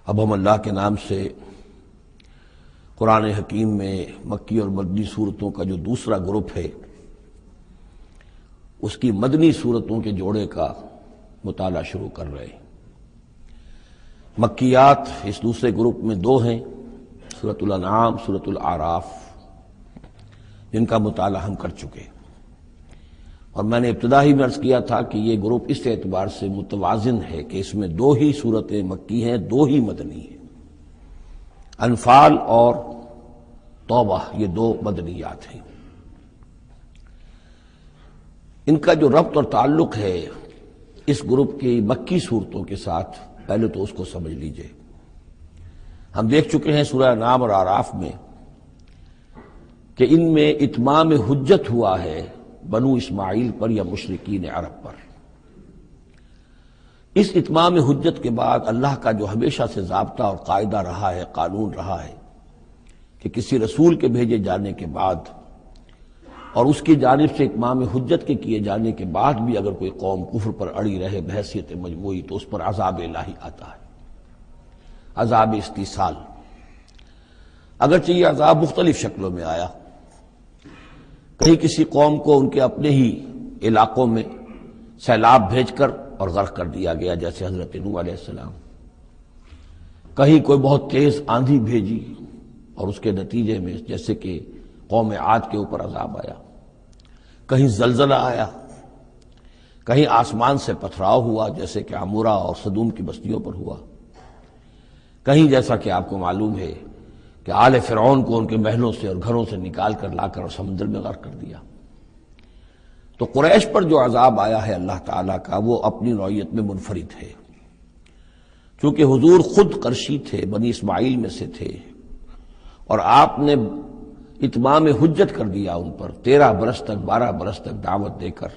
اب ہم اللہ کے نام سے قرآن حکیم میں مکی اور مدنی صورتوں کا جو دوسرا گروپ ہے اس کی مدنی صورتوں کے جوڑے کا مطالعہ شروع کر رہے ہیں۔ مکیات اس دوسرے گروپ میں دو ہیں، سورۃ الانعام، سورۃ الاعراف، جن کا مطالعہ ہم کر چکے، اور میں نے ابتدا ہی میں عرض کیا تھا کہ یہ گروپ اس اعتبار سے متوازن ہے کہ اس میں دو ہی صورتیں مکی ہیں، دو ہی مدنی ہیں۔ انفال اور توبہ یہ دو مدنیات ہیں۔ ان کا جو ربط اور تعلق ہے اس گروپ کی مکی صورتوں کے ساتھ، پہلے تو اس کو سمجھ لیجئے۔ ہم دیکھ چکے ہیں سورہ انعام اور اعراف میں کہ ان میں اتمام حجت ہوا ہے بنو اسماعیل پر یا مشرکین عرب پر۔ اس اتمام حجت کے بعد اللہ کا جو ہمیشہ سے ضابطہ اور قاعدہ رہا ہے، قانون رہا ہے کہ کسی رسول کے بھیجے جانے کے بعد اور اس کی جانب سے اتمام حجت کے کیے جانے کے بعد بھی اگر کوئی قوم کفر پر اڑی رہے بحیثیت مجموعی تو اس پر عذاب الہی آتا ہے، عذاب استیصال۔ اگرچہ یہ عذاب مختلف شکلوں میں آیا، کہیں کسی قوم کو ان کے اپنے ہی علاقوں میں سیلاب بھیج کر اور غرق کر دیا گیا، جیسے حضرت نوح علیہ السلام۔ کہیں کوئی بہت تیز آندھی بھیجی اور اس کے نتیجے میں جیسے کہ قوم عاد کے اوپر عذاب آیا، کہیں زلزلہ آیا، کہیں آسمان سے پتھراؤ ہوا جیسے کہ عمورہ اور صدوم کی بستیوں پر ہوا، کہیں جیسا کہ آپ کو معلوم ہے کہ آل فرعون کو ان کے محلوں سے اور گھروں سے نکال کر لا کر سمندر میں غرق کر دیا۔ تو قریش پر جو عذاب آیا ہے اللہ تعالیٰ کا، وہ اپنی نوعیت میں منفرد ہے۔ چونکہ حضور خود قرشی تھے، بنی اسماعیل میں سے تھے، اور آپ نے اتمام حجت کر دیا ان پر 13 برس تک، 12 برس تک دعوت دے کر،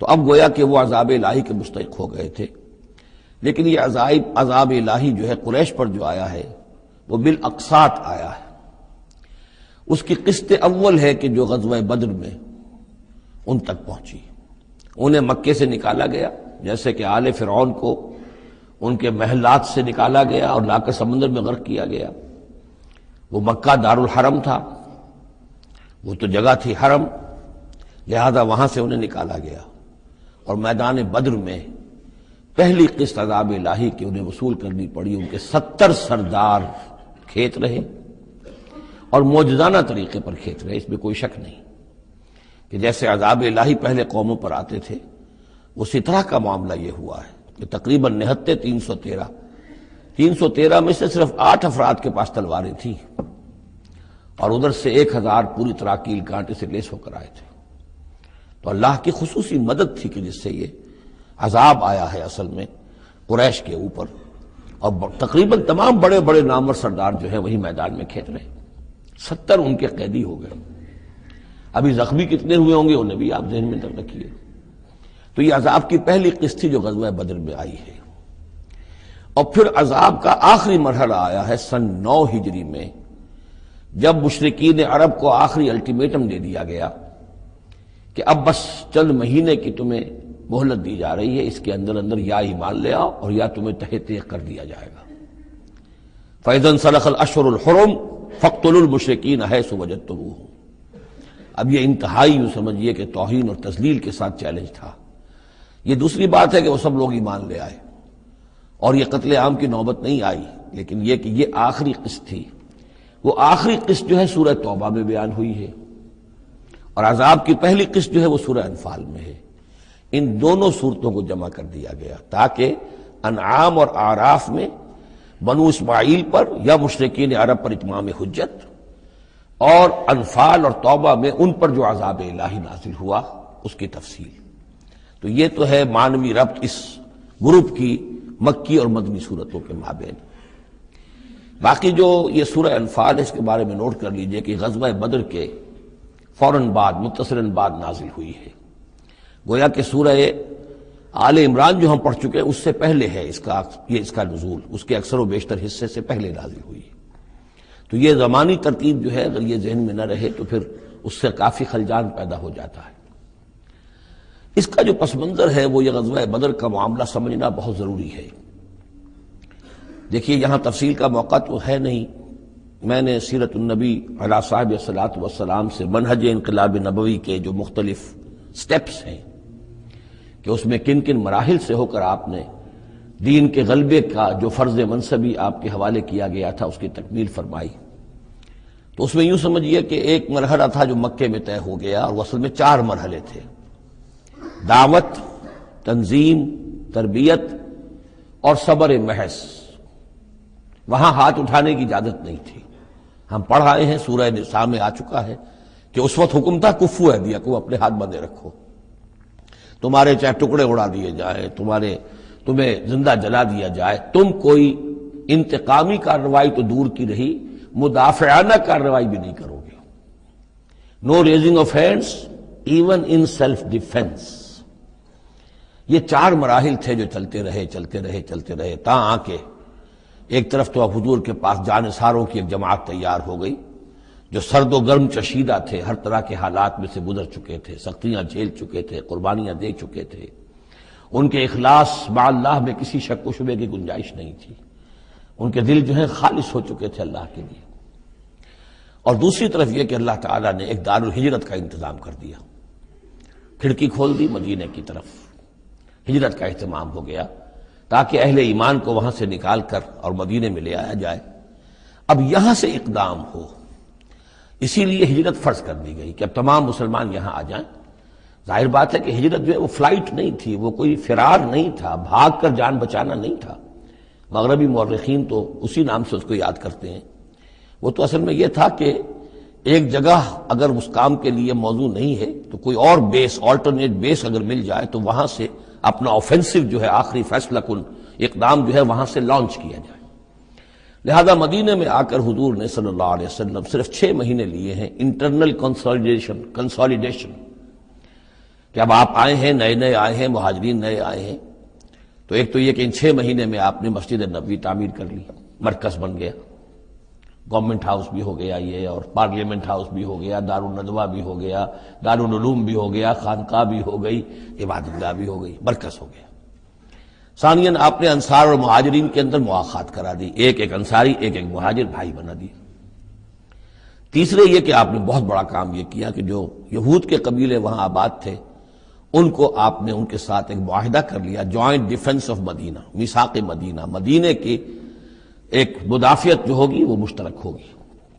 تو اب گویا کہ وہ عذاب الہی کے مستحق ہو گئے تھے۔ لیکن یہ عذاب الہی جو ہے قریش پر جو آیا ہے وہ بالاقساط آیا ہے۔ اس کی قسط اول ہے کہ جو غزوہ بدر میں ان تک پہنچی، انہیں مکے سے نکالا گیا، جیسے کہ آل فرعون کو ان کے محلات سے نکالا گیا اور لا کر سمندر میں غرق کیا گیا۔ وہ مکہ دارالحرم تھا، وہ تو جگہ تھی حرم، لہذا وہاں سے انہیں نکالا گیا، اور میدان بدر میں پہلی قسط عذاب الہی کی انہیں وصول کرنی پڑی۔ ان کے 70 سردار کھیت رہے، اور معجزانہ طریقے پر کھیت رہے، اس میں کوئی شک نہیں کہ جیسے عذاب الہی پہلے قوموں پر آتے تھے اسی طرح کا معاملہ یہ ہوا ہے کہ تقریباً نہتے 313 میں سے صرف 8 افراد کے پاس تلواریں تھیں، اور ادھر سے 1000 پوری طرح کیل کانٹے سے لیس ہو کر آئے تھے۔ تو اللہ کی خصوصی مدد تھی کہ جس سے یہ عذاب آیا ہے اصل میں قریش کے اوپر، اور تقریباً تمام بڑے بڑے نامور سردار جو ہیں وہی میدان میں کھیت رہے، 70 ان کے قیدی ہو گئے۔ ابھی زخمی کتنے ہوئے ہوں گے انہیں بھی آپ ذہن میں رکھیے۔ تو یہ عذاب کی پہلی قسط تھی جو غزوہ بدر میں آئی ہے، اور پھر عذاب کا آخری مرحلہ آیا ہے سن 9 ہجری میں، جب مشرکین عرب کو آخری الٹیمیٹم دے دیا گیا کہ اب بس چند مہینے کی تمہیں مہلت دی جا رہی ہے، اس کے اندر اندر یا ایمان لے آؤ اور یا تمہیں تہہ تیغ کر دیا جائے گا۔ فَإِذَا انسَلَخَ الْأَشْهُرُ الْحُرُمُ فَاقْتُلُوا الْمُشْرِكِينَ حَيْثُ وَجَدتُّمُوهُمْ۔ اب یہ انتہائی یوں سمجھیے کہ توہین اور تذلیل کے ساتھ چیلنج تھا۔ یہ دوسری بات ہے کہ وہ سب لوگ ایمان لے آئے اور یہ قتل عام کی نوبت نہیں آئی، لیکن یہ کہ یہ آخری قسط تھی۔ وہ آخری قسط جو ہے سورہ توبہ میں بیان ہوئی ہے، اور عذاب کی پہلی قسط جو ہے وہ سورہ انفال میں ہے۔ ان دونوں صورتوں کو جمع کر دیا گیا تاکہ انعام اور اعراف میں بنو اسماعیل پر یا مشرکین عرب پر اتمام حجت، اور انفال اور توبہ میں ان پر جو عذاب الہی نازل ہوا اس کی تفصیل۔ تو یہ تو ہے معنوی ربط اس گروپ کی مکی اور مدنی صورتوں کے مابین۔ باقی جو یہ سورہ انفال ہے اس کے بارے میں نوٹ کر لیجئے کہ غزوہ بدر کے فوراً بعد، متصلاً بعد نازل ہوئی ہے۔ گویا کہ سورہ آل عمران جو ہم پڑھ چکے ہیں اس سے پہلے ہے اس کا نزول، اس کے اکثر و بیشتر حصے سے پہلے نازل ہوئی۔ تو یہ زمانی ترتیب جو ہے اگر یہ ذہن میں نہ رہے تو پھر اس سے کافی خلجان پیدا ہو جاتا ہے۔ اس کا جو پس منظر ہے وہ یہ غزوہ بدر کا معاملہ سمجھنا بہت ضروری ہے۔ دیکھیے یہاں تفصیل کا موقع تو ہے نہیں، میں نے سیرت النبی علیہ صاحب الصلاۃ والسلام سے منہج انقلاب نبوی کے جو مختلف سٹیپس ہیں کہ اس میں کن کن مراحل سے ہو کر آپ نے دین کے غلبے کا جو فرض منصبی آپ کے حوالے کیا گیا تھا اس کی تکمیل فرمائی، تو اس میں یوں سمجھیے کہ ایک مرحلہ تھا جو مکے میں طے ہو گیا، اور اصل میں 4 مرحلے تھے: دعوت، تنظیم، تربیت اور صبر محض۔ وہاں ہاتھ اٹھانے کی اجازت نہیں تھی۔ ہم پڑھ آئے ہیں، سورہ نساء میں آ چکا ہے کہ اس وقت حکم تھا کفو ایدیکم، اپنے ہاتھ بندھے رکھو، تمہارے چاہے ٹکڑے اڑا دیے جائیں، تمہیں زندہ جلا دیا جائے، تم کوئی انتقامی کارروائی تو دور کی رہی، مدافعانہ کارروائی بھی نہیں کرو گے۔ No raising of hands even in self defence. یہ 4 مراحل تھے جو چلتے رہے تا آ کے ایک طرف تو اب حضور کے پاس جانثاروں کی ایک جماعت تیار ہو گئی جو سرد و گرم چشیدہ تھے، ہر طرح کے حالات میں سے گزر چکے تھے، سختیاں جھیل چکے تھے، قربانیاں دے چکے تھے، ان کے اخلاص مع اللہ میں کسی شک و شبے کی گنجائش نہیں تھی، ان کے دل جو ہیں خالص ہو چکے تھے اللہ کے لیے۔ اور دوسری طرف یہ کہ اللہ تعالیٰ نے ایک دارالہجرت کا انتظام کر دیا، کھڑکی کھول دی مدینے کی طرف، ہجرت کا اہتمام ہو گیا تاکہ اہل ایمان کو وہاں سے نکال کر اور مدینے میں لے آیا جائے۔ اب یہاں سے اقدام ہو، اسی لیے ہجرت فرض کر دی گئی کہ اب تمام مسلمان یہاں آ جائیں۔ ظاہر بات ہے کہ ہجرت جو ہے وہ فلائٹ نہیں تھی، وہ کوئی فرار نہیں تھا، بھاگ کر جان بچانا نہیں تھا۔ مغربی مورخین تو اسی نام سے اس کو یاد کرتے ہیں۔ وہ تو اصل میں یہ تھا کہ ایک جگہ اگر اس کام کے لیے موضوع نہیں ہے تو کوئی اور بیس، آلٹرنیٹ بیس اگر مل جائے تو وہاں سے اپنا آفینسو جو ہے، آخری فیصلہ کن اقدام جو ہے وہاں سے لانچ کیا جائے۔ لہذا مدینے میں آ کر حضور نے صلی اللہ علیہ وسلم صرف 6 مہینے لیے ہیں انٹرنل کنسالیڈیشن، کہ اب آپ آئے ہیں، نئے آئے ہیں، مہاجرین نئے آئے ہیں، تو ایک تو یہ کہ ان 6 مہینے میں آپ نے مسجد نبوی تعمیر کر لی، مرکز بن گیا، گورنمنٹ ہاؤس بھی ہو گیا یہ، اور پارلیمنٹ ہاؤس بھی ہو گیا، دارالندوہ بھی ہو گیا، دارالعلوم بھی ہو گیا، خانقاہ بھی ہو گئی، عبادت گاہ بھی ہو گئی، مرکز ہو گیا۔ ثانیاً آپ نے انصار اور مہاجرین کے اندر مواخات کرا دی، ایک انصاری ایک مہاجر بھائی بنا دی۔ تیسرے یہ کہ آپ نے بہت بڑا کام یہ کیا کہ جو یہود کے قبیلے وہاں آباد تھے ان کو آپ نے ان کے ساتھ ایک معاہدہ کر لیا، جوائنٹ ڈیفنس آف مدینہ، میثاق مدینہ، مدینے کی ایک مدافعت جو ہوگی وہ مشترک ہوگی،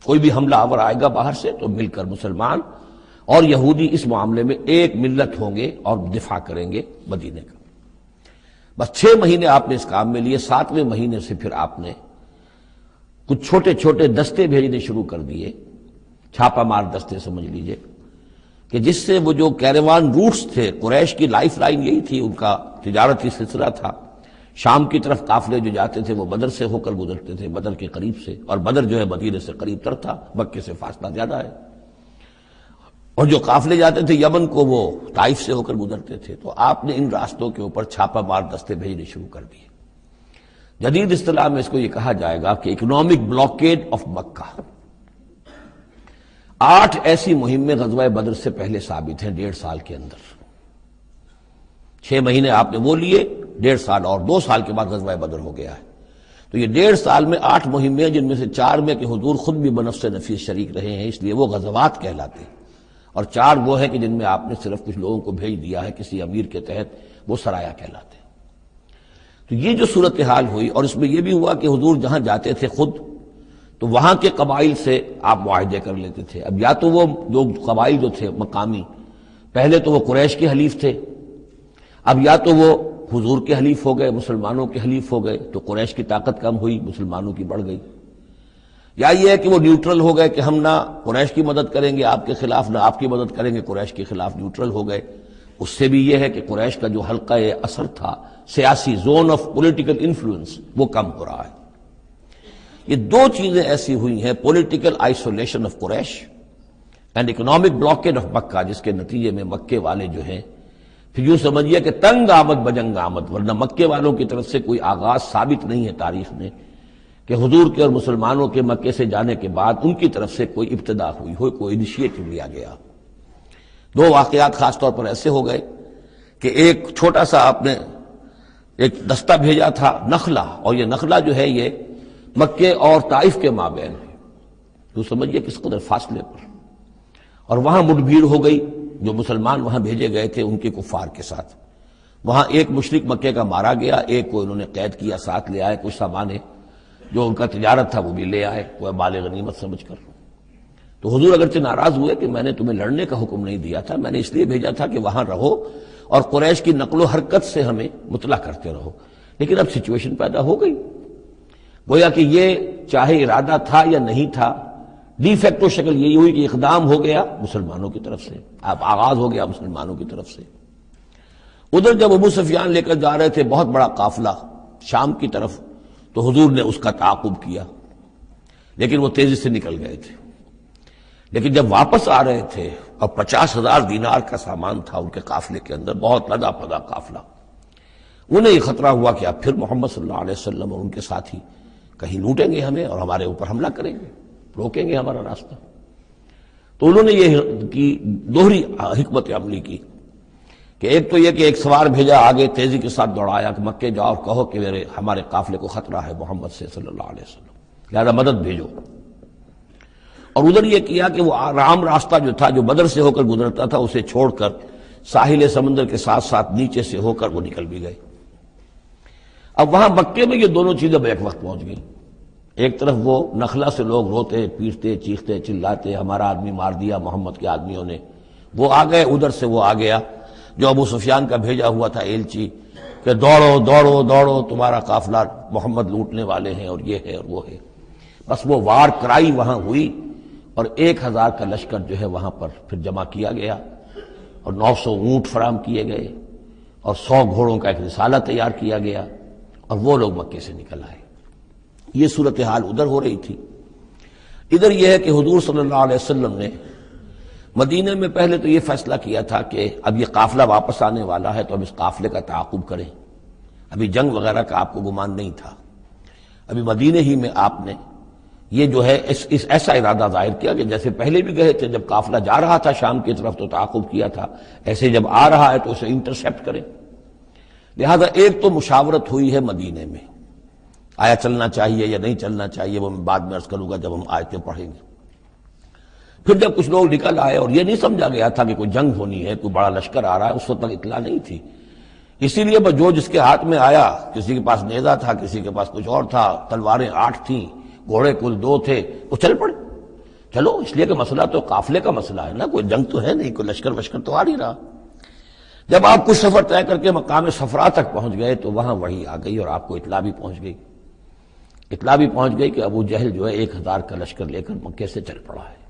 کوئی بھی حملہ آور آئے گا باہر سے تو مل کر مسلمان اور یہودی اس معاملے میں ایک ملت ہوں گے اور دفاع کریں گے مدینے کا۔ بس 6 مہینے آپ نے اس کام میں لیے، 7ویں مہینے سے پھر آپ نے کچھ چھوٹے چھوٹے دستے بھیجنے شروع کر دیے، چھاپا مار دستے سمجھ لیجئے، کہ جس سے وہ جو کیروان روٹس تھے، قریش کی لائف لائن یہی تھی، ان کا تجارتی سلسلہ تھا، شام کی طرف قافلے جو جاتے تھے وہ بدر سے ہو کر گزرتے تھے، بدر کے قریب سے، اور بدر جو ہے مدینے سے قریب تر تھا، مکے سے فاصلہ زیادہ ہے، اور جو قافلے جاتے تھے یمن کو وہ طائف سے ہو کر گزرتے تھے۔ تو آپ نے ان راستوں کے اوپر چھاپا مار دستے بھیجنے شروع کر دیے۔ جدید اصطلاح میں اس کو یہ کہا جائے گا کہ اکنامک بلاکیڈ آف مکہ۔ 8 ایسی مہمیں غزوہ بدر سے پہلے ثابت ہیں 1.5 سال کے اندر۔ 6 مہینے آپ نے وہ لیے، 1.5 سال اور 2 سال کے بعد غزوہ بدر ہو گیا ہے، تو یہ 1.5 سال میں 8 مہمیں، جن میں سے 4 میں کہ حضور خود بھی بنفس نفیس شریک رہے ہیں، اس لیے وہ غزوات کہلاتے ہیں، اور 4 وہ ہیں کہ جن میں آپ نے صرف کچھ لوگوں کو بھیج دیا ہے کسی امیر کے تحت، وہ سرایا کہلاتے ہیں۔ تو یہ جو صورتحال ہوئی، اور اس میں یہ بھی ہوا کہ حضور جہاں جاتے تھے خود تو وہاں کے قبائل سے آپ معاہدے کر لیتے تھے۔ اب یا تو وہ قبائل جو تھے مقامی، پہلے تو وہ قریش کے حلیف تھے، اب یا تو وہ حضور کے حلیف ہو گئے، مسلمانوں کے حلیف ہو گئے، تو قریش کی طاقت کم ہوئی، مسلمانوں کی بڑھ گئی، یا یہ ہے کہ وہ نیوٹرل ہو گئے کہ ہم نہ قریش کی مدد کریں گے آپ کے خلاف، نہ آپ کی مدد کریں گے قریش کے خلاف، نیوٹرل ہو گئے۔ اس سے بھی یہ ہے کہ قریش کا جو حلقہ اثر تھا، سیاسی زون آف پولیٹیکل انفلوئنس، وہ کم ہو رہا ہے۔ یہ 2 چیزیں ایسی ہوئی ہیں، political isolation of Quraysh and economic blockade of Mecca, جس کے نتیجے میں مکے والے جو ہیں پھر یوں سمجھیے کہ تنگ آمد بجنگ آمد، ورنہ مکے والوں کی طرف سے کوئی آغاز ثابت نہیں ہے تاریخ میں کہ حضور کے اور مسلمانوں کے مکے سے جانے کے بعد ان کی طرف سے کوئی ابتدا ہوئی ہو، کوئی انیشیٹو لیا گیا۔ 2 واقعات خاص طور پر ایسے ہو گئے کہ ایک چھوٹا سا آپ نے ایک دستہ بھیجا تھا نخلا، اور یہ نخلا جو ہے یہ مکے اور طائف کے مابین ہے، تو سمجھیے کس قدر فاصلے پر، اور وہاں مٹ بھیڑ ہو گئی، جو مسلمان وہاں بھیجے گئے تھے ان کے کفار کے ساتھ، وہاں ایک مشرک مکے کا مارا گیا، ایک کو انہوں نے قید کیا، ساتھ لے آئے، کچھ سامان جو ان کا تجارت تھا وہ بھی لے آئے، وہ مال غنیمت سمجھ کر۔ تو حضور اگرچہ ناراض ہوئے کہ میں نے تمہیں لڑنے کا حکم نہیں دیا تھا، میں نے اس لیے بھیجا تھا کہ وہاں رہو اور قریش کی نقل و حرکت سے ہمیں مطلع کرتے رہو، لیکن اب سچویشن پیدا ہو گئی، گویا کہ یہ چاہے ارادہ تھا یا نہیں تھا، ڈی فیکٹو شکل یہی ہوئی کہ اقدام ہو گیا مسلمانوں کی طرف سے، اب آغاز ہو گیا مسلمانوں کی طرف سے۔ ادھر جب ابو سفیان لے کر جا رہے تھے بہت بڑا قافلہ شام کی طرف، تو حضور نے اس کا تعاقب کیا، لیکن وہ تیزی سے نکل گئے تھے۔ لیکن جب واپس آ رہے تھے اور 50,000 دینار کا سامان تھا ان کے قافلے کے اندر، بہت لدا پدا قافلہ، انہیں یہ خطرہ ہوا کہ اب پھر محمد صلی اللہ علیہ وسلم اور ان کے ساتھی کہیں لوٹیں گے ہمیں اور ہمارے اوپر حملہ کریں گے، روکیں گے ہمارا راستہ۔ تو انہوں نے یہ کی دوہری حکمت عملی کی کہ ایک تو یہ کہ ایک سوار بھیجا آگے تیزی کے ساتھ دوڑایا کہ مکے جاؤ اور کہو کہ ہمارے قافلے کو خطرہ ہے محمد سے صلی اللہ علیہ وسلم، لہذا مدد بھیجو۔ اور ادھر یہ کیا کہ وہ عام راستہ جو تھا جو بدر سے ہو کر گزرتا تھا اسے چھوڑ کر ساحل سمندر کے ساتھ ساتھ نیچے سے ہو کر وہ نکل بھی گئے۔ اب وہاں مکے میں یہ دونوں چیزیں بیک وقت پہنچ گئیں، ایک طرف وہ نخلا سے لوگ روتے پیٹتے چیختے چلاتے ہمارا آدمی مار دیا محمد کے آدمیوں نے، وہ آ گئے، ادھر سے وہ آ گیا جو ابو سفیان کا بھیجا ہوا تھا ایلچی کہ دوڑو دوڑو دوڑو تمہارا قافلہ محمد لوٹنے والے ہیں اور یہ ہے اور وہ ہے۔ بس وہ وار کرائی وہاں ہوئی اور 1,000 کا لشکر جو ہے وہاں پر پھر جمع کیا گیا اور 900 اونٹ فراہم کیے گئے اور 100 گھوڑوں کا ایک رسالہ تیار کیا گیا اور وہ لوگ مکے سے نکل آئے۔ یہ صورتحال ادھر ہو رہی تھی۔ ادھر یہ ہے کہ حضور صلی اللہ علیہ وسلم نے مدینے میں پہلے تو یہ فیصلہ کیا تھا کہ اب یہ قافلہ واپس آنے والا ہے تو اب اس قافلے کا تعاقب کریں، ابھی جنگ وغیرہ کا آپ کو گمان نہیں تھا، ابھی مدینے ہی میں آپ نے یہ جو ہے اس ایسا ارادہ ظاہر کیا کہ جیسے پہلے بھی گئے تھے، جب قافلہ جا رہا تھا شام کی طرف تو تعاقب کیا تھا، ایسے جب آ رہا ہے تو اسے انٹرسیپٹ کریں۔ لہذا ایک تو مشاورت ہوئی ہے مدینے میں، آیا چلنا چاہیے یا نہیں چلنا چاہیے، وہ میں بعد میں عرض کروں گا جب ہم آیتیں پڑھیں گے۔ پھر جب کچھ لوگ نکل آئے اور یہ نہیں سمجھا گیا تھا کہ کوئی جنگ ہونی ہے، کوئی بڑا لشکر آ رہا ہے، اس وقت تک اطلاع نہیں تھی، اسی لیے جو جس کے ہاتھ میں آیا، کسی کے پاس نیزہ تھا، کسی کے پاس کچھ اور تھا، تلواریں 8 تھیں، گھوڑے کل 2 تھے، وہ چل پڑے۔ چلو اس لیے کہ مسئلہ تو قافلے کا مسئلہ ہے نا، کوئی جنگ تو ہے نہیں، کوئی لشکر وشکر تو آ نہیں رہا۔ جب آپ کچھ سفر طے کر کے مقام صفرا تک پہنچ گئے تو وہاں وحی آ گئی اور آپ کو اطلاع بھی پہنچ گئی، اطلاع بھی پہنچ گئی کہ ابو جہل جو ہے 1,000 کا لشکر لے کر مکے سے چل پڑا ہے،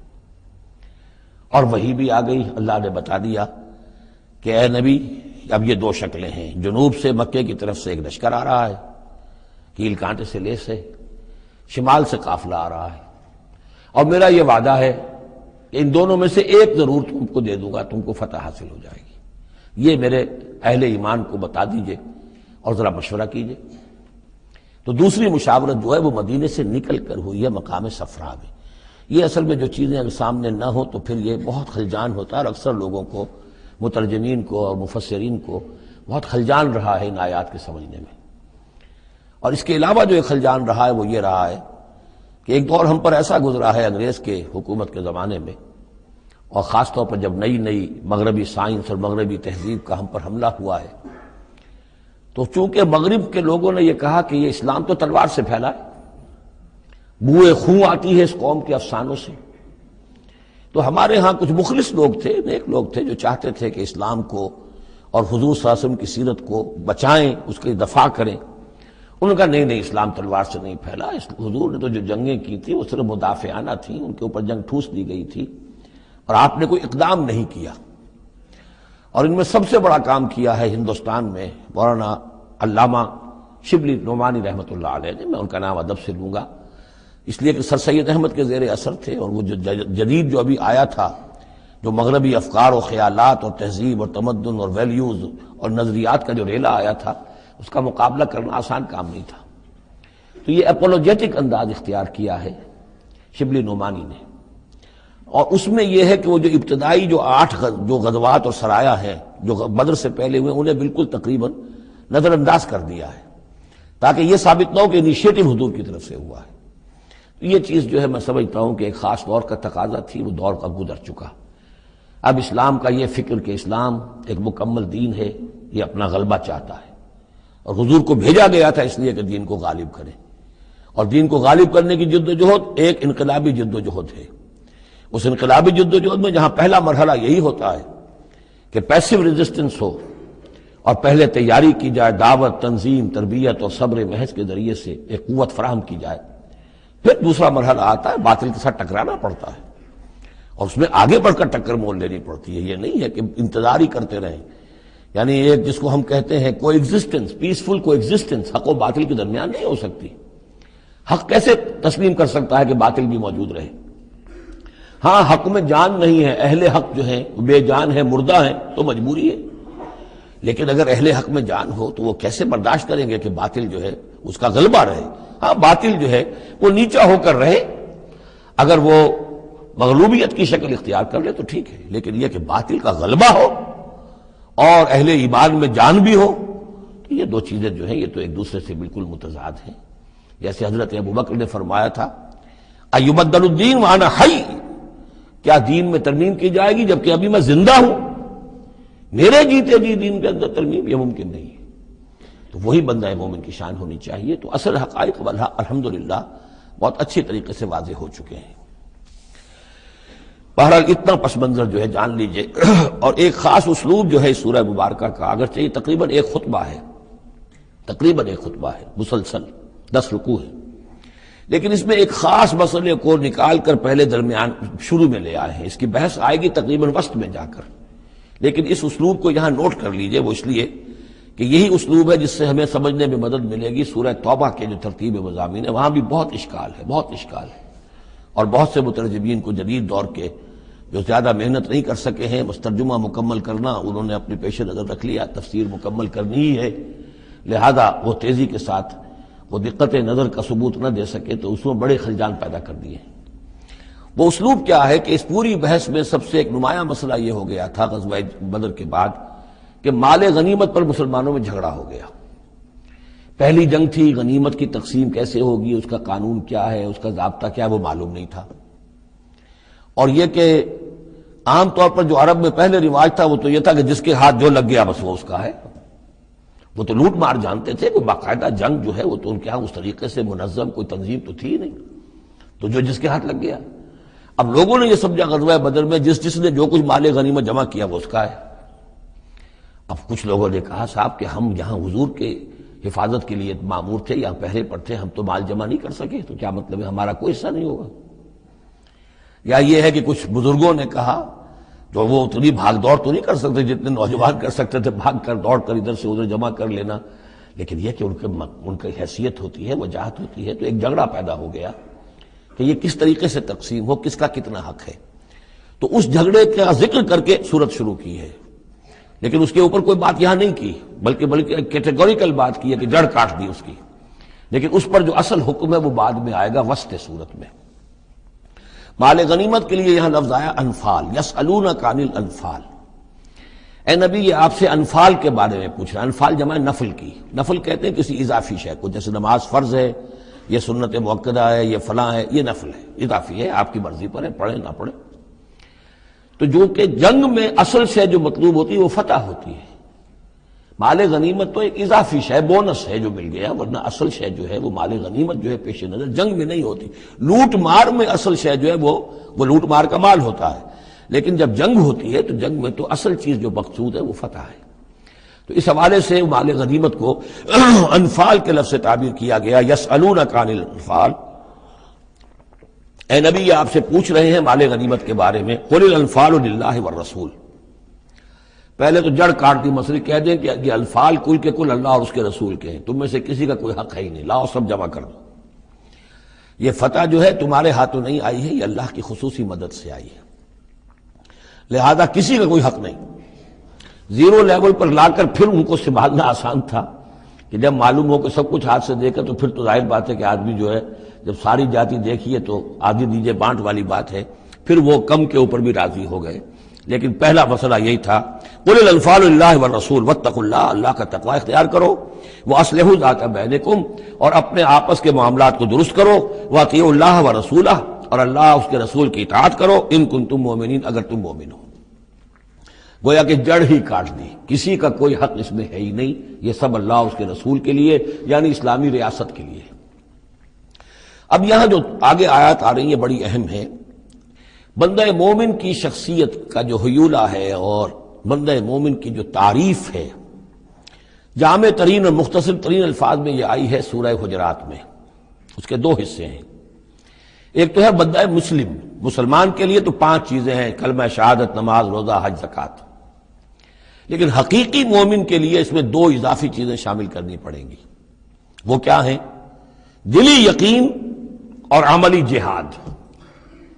اور وحی بھی آ گئی، اللہ نے بتا دیا کہ اے نبی اب یہ 2 شکلیں ہیں، جنوب سے مکے کی طرف سے ایک لشکر آ رہا ہے، کیل کانٹے سے لیس ہے، شمال سے قافلہ آ رہا ہے، اور میرا یہ وعدہ ہے کہ ان دونوں میں سے ایک ضرور تم کو دے دوں گا، تم کو فتح حاصل ہو جائے گی، یہ میرے اہل ایمان کو بتا دیجئے اور ذرا مشورہ کیجئے۔ تو دوسری مشاورت جو ہے وہ مدینے سے نکل کر ہوئی ہے مقام صفرا میں۔ یہ اصل میں جو چیزیں اگر سامنے نہ ہوں تو پھر یہ بہت خلجان ہوتا ہے، اور اکثر لوگوں کو، مترجمین کو اور مفسرین کو بہت خلجان رہا ہے ان آیات کے سمجھنے میں۔ اور اس کے علاوہ جو ایک خلجان رہا ہے وہ یہ رہا ہے کہ ایک دور ہم پر ایسا گزرا ہے انگریز کے حکومت کے زمانے میں، اور خاص طور پر جب نئی نئی مغربی سائنس اور مغربی تہذیب کا ہم پر حملہ ہوا ہے، تو چونکہ مغرب کے لوگوں نے یہ کہا کہ یہ اسلام تو تلوار سے پھیلا ہے، بوئے خون آتی ہے اس قوم کے افسانوں سے، تو ہمارے ہاں کچھ مخلص لوگ تھے، نیک لوگ تھے جو چاہتے تھے کہ اسلام کو اور حضور صلی اللہ علیہ وسلم کی سیرت کو بچائیں، اس کی دفاع کریں۔ انہوں نے کہا نہیں اسلام تلوار سے نہیں پھیلا، حضور نے تو جو جنگیں کی تھی وہ صرف مدافعانہ تھیں، ان کے اوپر جنگ ٹھوس دی گئی تھی اور آپ نے کوئی اقدام نہیں کیا۔ اور ان میں سب سے بڑا کام کیا ہے ہندوستان میں مولانا علامہ شبلی نعمانی رحمۃ اللہ علیہ نے، میں ان کا نام ادب سے لوں گا اس لیے کہ سر سید احمد کے زیر اثر تھے، اور وہ جو جدید جو ابھی آیا تھا، جو مغربی افکار و خیالات اور تہذیب اور تمدن اور ویلیوز اور نظریات کا جو ریلا آیا تھا، اس کا مقابلہ کرنا آسان کام نہیں تھا، تو یہ اپولوجیٹک انداز اختیار کیا ہے شبلی نعمانی نے۔ اور اس میں یہ ہے کہ وہ جو ابتدائی جو 8 جو غزوات اور سرایا ہیں جو بدر سے پہلے ہوئے، انہیں بالکل تقریباً نظر انداز کر دیا ہے، تاکہ یہ ثابت نہ ہو کہ انیشیٹو حضور کی طرف سے ہوا ہے۔ تو یہ چیز جو ہے میں سمجھتا ہوں کہ ایک خاص دور کا تقاضا تھی، وہ دور کا گزر چکا۔ اب اسلام کا یہ فکر کہ اسلام ایک مکمل دین ہے، یہ اپنا غلبہ چاہتا ہے، اور حضور کو بھیجا گیا تھا اس لیے کہ دین کو غالب کرے، اور دین کو غالب کرنے کی جد و جہد ایک انقلابی جد و جہد ہے۔ اس انقلابی جد و جہد میں جہاں پہلا مرحلہ یہی ہوتا ہے کہ پیسو ریزسٹنس ہو، اور پہلے تیاری کی جائے، دعوت، تنظیم، تربیت اور صبر محض کے ذریعے سے ایک قوت فراہم کی جائے، پھر دوسرا مرحلہ آتا ہے باطل کے ساتھ ٹکرانا پڑتا ہے، اور اس میں آگے بڑھ کر ٹکر مول لینی پڑتی ہے۔ یہ نہیں ہے کہ انتظار ہی کرتے رہیں، یعنی ایک جس کو ہم کہتے ہیں کو ایگزسٹنس، پیسفل کو ایگزسٹنس حق و باطل کے درمیان نہیں ہو سکتی۔ حق کیسے تسلیم کر سکتا ہے کہ باطل بھی موجود رہے؟ ہاں، حق میں جان نہیں ہے، اہل حق جو ہیں بے جان ہیں، مردہ ہیں، تو مجبوری ہے، لیکن اگر اہل حق میں جان ہو تو وہ کیسے برداشت کریں گے کہ باطل جو ہے اس کا غلبہ رہے؟ ہاں، باطل جو ہے وہ نیچا ہو کر رہے، اگر وہ مغلوبیت کی شکل اختیار کر لے تو ٹھیک ہے، لیکن یہ کہ باطل کا غلبہ ہو اور اہل ایمان میں جان بھی ہو، تو یہ دو چیزیں جو ہیں یہ تو ایک دوسرے سے بالکل متضاد ہیں۔ جیسے حضرت ابوبکر نے فرمایا تھا ایبدل الدین وانا حی، کیا دین میں ترمیم کی جائے گی جبکہ ابھی میں زندہ ہوں؟ میرے جیتے جی دین کے اندر ترمیم یہ ممکن نہیں ہے۔ تو وہی بندہ مومن کی شان ہونی چاہیے۔ تو اصل حقائق الحمدللہ بہت اچھی طریقے سے واضح ہو چکے ہیں۔ بہرحال اتنا پس منظر جو ہے جان لیجئے، اور ایک خاص اسلوب جو ہے اس سورہ مبارکہ کا، اگرچہ یہ تقریباً ایک خطبہ ہے مسلسل 10 رکوع ہے، لیکن اس میں ایک خاص مسئلے کو نکال کر پہلے درمیان شروع میں لے آئے ہیں۔ اس کی بحث آئے گی تقریباً وسط میں جا کر، لیکن اس اسلوب کو یہاں نوٹ کر لیجئے، وہ اس لیے کہ یہی اسلوب ہے جس سے ہمیں سمجھنے میں مدد ملے گی سورہ توبہ کے جو ترتیب مضامین ہے، وہاں بھی بہت اشکال ہے، اور بہت سے مترجمین کو جدید دور کے جو زیادہ محنت نہیں کر سکے ہیں، بس ترجمہ مکمل کرنا انہوں نے اپنے پیش نظر رکھ لیا، تفسیر مکمل کرنی ہی ہے، لہذا وہ تیزی کے ساتھ وہ دقت نظر کا ثبوت نہ دے سکے تو اس میں بڑے خلجان پیدا کر دیے۔ وہ اسلوب کیا ہے کہ اس پوری بحث میں سب سے ایک نمایاں مسئلہ یہ ہو گیا تھا غزوہ بدر کے بعد کہ مال غنیمت پر مسلمانوں میں جھگڑا ہو گیا۔ پہلی جنگ تھی، غنیمت کی تقسیم کیسے ہوگی، اس کا قانون کیا ہے، اس کا ضابطہ کیا ہے، وہ معلوم نہیں تھا۔ اور یہ کہ عام طور پر جو عرب میں پہلے رواج تھا وہ تو یہ تھا کہ جس کے ہاتھ جو لگ گیا بس وہ اس کا ہے، وہ تو لوٹ مار جانتے تھے، کوئی باقاعدہ جنگ جو ہے وہ تو ان کے ہاں اس طریقے سے منظم کوئی تنظیم تو تھی نہیں، تو جو جس کے ہاتھ لگ گیا۔ اب لوگوں نے یہ سمجھا غزوہ بدر میں جس نے جو کچھ مال غنیمت جمع کیا وہ اس کا ہے۔ اب کچھ لوگوں نے کہا صاحب کہ ہم یہاں حضور کے حفاظت کے لیے مامور تھے، یہاں پہرے پر تھے، ہم تو مال جمع نہیں کر سکے، تو کیا مطلب ہے ہمارا کوئی حصہ نہیں ہوگا؟ یا یہ ہے کہ کچھ بزرگوں نے کہا جو وہ اتنی بھاگ دوڑ تو نہیں کر سکتے جتنے نوجوان کر سکتے تھے، بھاگ کر دوڑ کر ادھر سے ادھر جمع کر لینا، لیکن یہ کہ ان کی حیثیت ہوتی ہے، وجاہت ہوتی ہے، تو ایک جھگڑا پیدا ہو گیا کہ یہ کس طریقے سے تقسیم ہو، کس کا کتنا حق ہے۔ تو اس جھگڑے کا ذکر کر کے سورت شروع کی ہے، لیکن اس کے اوپر کوئی بات یہاں نہیں کی، بلکہ کیٹیگوریکل بات کی ہے کہ جڑ کاٹ دی اس کی، لیکن اس پر جو اصل حکم ہے وہ بعد میں آئے گا وسط سورت میں۔ مال غنیمت کے لیے یہاں لفظ آیا انفال، یسألونک عن الانفال، اے نبی یہ آپ سے انفال کے بارے میں پوچھ رہا ہے۔ انفال جمع نفل کی، نفل کہتے ہیں کسی اضافی شے کو، جیسے نماز فرض ہے، یہ سنت مؤکدہ ہے، یہ فلاں ہے، یہ نفل ہے، اضافی ہے، آپ کی مرضی پر ہے، پڑھیں نہ پڑھیں۔ تو جو کہ جنگ میں اصل شے جو مطلوب ہوتی ہے وہ فتح ہوتی ہے، مال غنیمت تو ایک اضافی شے، بونس ہے جو مل گیا، ورنہ اصل شے جو ہے وہ مال غنیمت جو ہے پیش نظر جنگ میں نہیں ہوتی۔ لوٹ مار میں اصل شے جو ہے وہ لوٹ مار کا مال ہوتا ہے، لیکن جب جنگ ہوتی ہے تو جنگ میں تو اصل چیز جو مقصود ہے وہ فتح ہے۔ تو اس حوالے سے مال غنیمت کو انفال کے لفظ سے تعبیر کیا گیا، یسألونک عن الانفال، اے نبی یہ آپ سے پوچھ رہے ہیں مال غنیمت کے بارے میں، قل الانفال للہ والرسول۔ پہلے تو جڑ کاٹ دی مسئلے، کہہ دیں کہ یہ انفال کل کے کل اللہ اور اس کے رسول کے ہیں، تم میں سے کسی کا کوئی حق ہے ہی نہیں، لاؤ سب جمع کر دو۔ یہ فتح جو ہے تمہارے ہاتھوں نہیں آئی ہے، یہ اللہ کی خصوصی مدد سے آئی ہے، لہذا کسی کا کوئی حق نہیں۔ زیرو لیول پر لا کر پھر ان کو سنبھالنا آسان تھا کہ جب معلوم ہو کہ سب کچھ ہاتھ سے دے کر، تو پھر تو ظاہر بات ہے کہ آدمی جو ہے جب ساری جاتی دیکھیے تو آدھی دیجیے بانٹ والی بات ہے، پھر وہ کم کے اوپر بھی راضی ہو گئے۔ لیکن پہلا مسئلہ یہی تھا قل الانفال للہ والرسول واتقوا اللہ، اللہ کا تقوی اختیار کرو، واصلحوا ذات بینکم، اور اپنے آپس کے معاملات کو درست کرو، واطیعوا اللہ ورسولہ، اور اللہ اس کے رسول کی اطاعت کرو، ان کنتم مؤمنین، اگر تم مومن ہو۔ گویا کہ جڑ ہی کاٹ دی، کسی کا کوئی حق اس میں ہے ہی نہیں، یہ سب اللہ اس کے رسول کے لیے یعنی اسلامی ریاست کے لیے۔ اب یہاں جو آگے آیات آ رہی ہیں بڑی اہم ہے۔ بندہ مومن کی شخصیت کا جو حیولہ ہے اور بندہ مومن کی جو تعریف ہے، جامع ترین اور مختصر ترین الفاظ میں یہ آئی ہے سورہ حجرات میں۔ اس کے دو حصے ہیں، ایک تو ہے بندہ مسلم، مسلمان کے لیے تو 5 چیزیں ہیں، کلمہ شہادت، نماز، روزہ، حج، زکوٰۃ، لیکن حقیقی مومن کے لیے اس میں 2 اضافی چیزیں شامل کرنی پڑیں گی۔ وہ کیا ہیں؟ دلی یقین اور عملی جہاد۔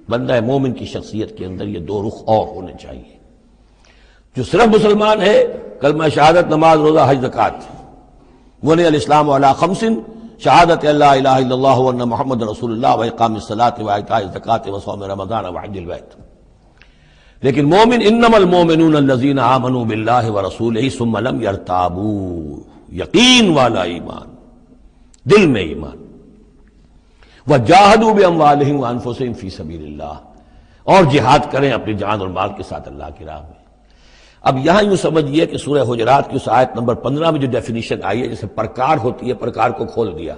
بندہ مومن کی شخصیت کے اندر یہ 2 رخ اور ہونے چاہیے۔ جو صرف مسلمان ہے، کلمہ شہادت، نماز، روزہ، حج، زکوٰۃ، بنی الاسلام علی 5، شہادت اللہ الہ الا اللہ وان محمد رسول اللہ واقام الصلاۃ وایتاء الزکوٰۃ وصوم رمضان وحج البیت۔ لیکن مومن انما المؤمنون الذین آمنوا باللہ ورسولہ ثم لم یرتابوا، یقین والا ایمان، دل میں ایمان، وجاہدوا باموالہم وانفسہم فی سبیل اللہ، اور جہاد کریں اپنی جان اور مال کے ساتھ اللہ کی راہ میں۔ اب یہاں یوں سمجھیے کہ سورہ حجرات کی اس آیت نمبر 15 میں جو ڈیفینیشن آئی ہے، جیسے پرکار ہوتی ہے، پرکار کو کھول دیا۔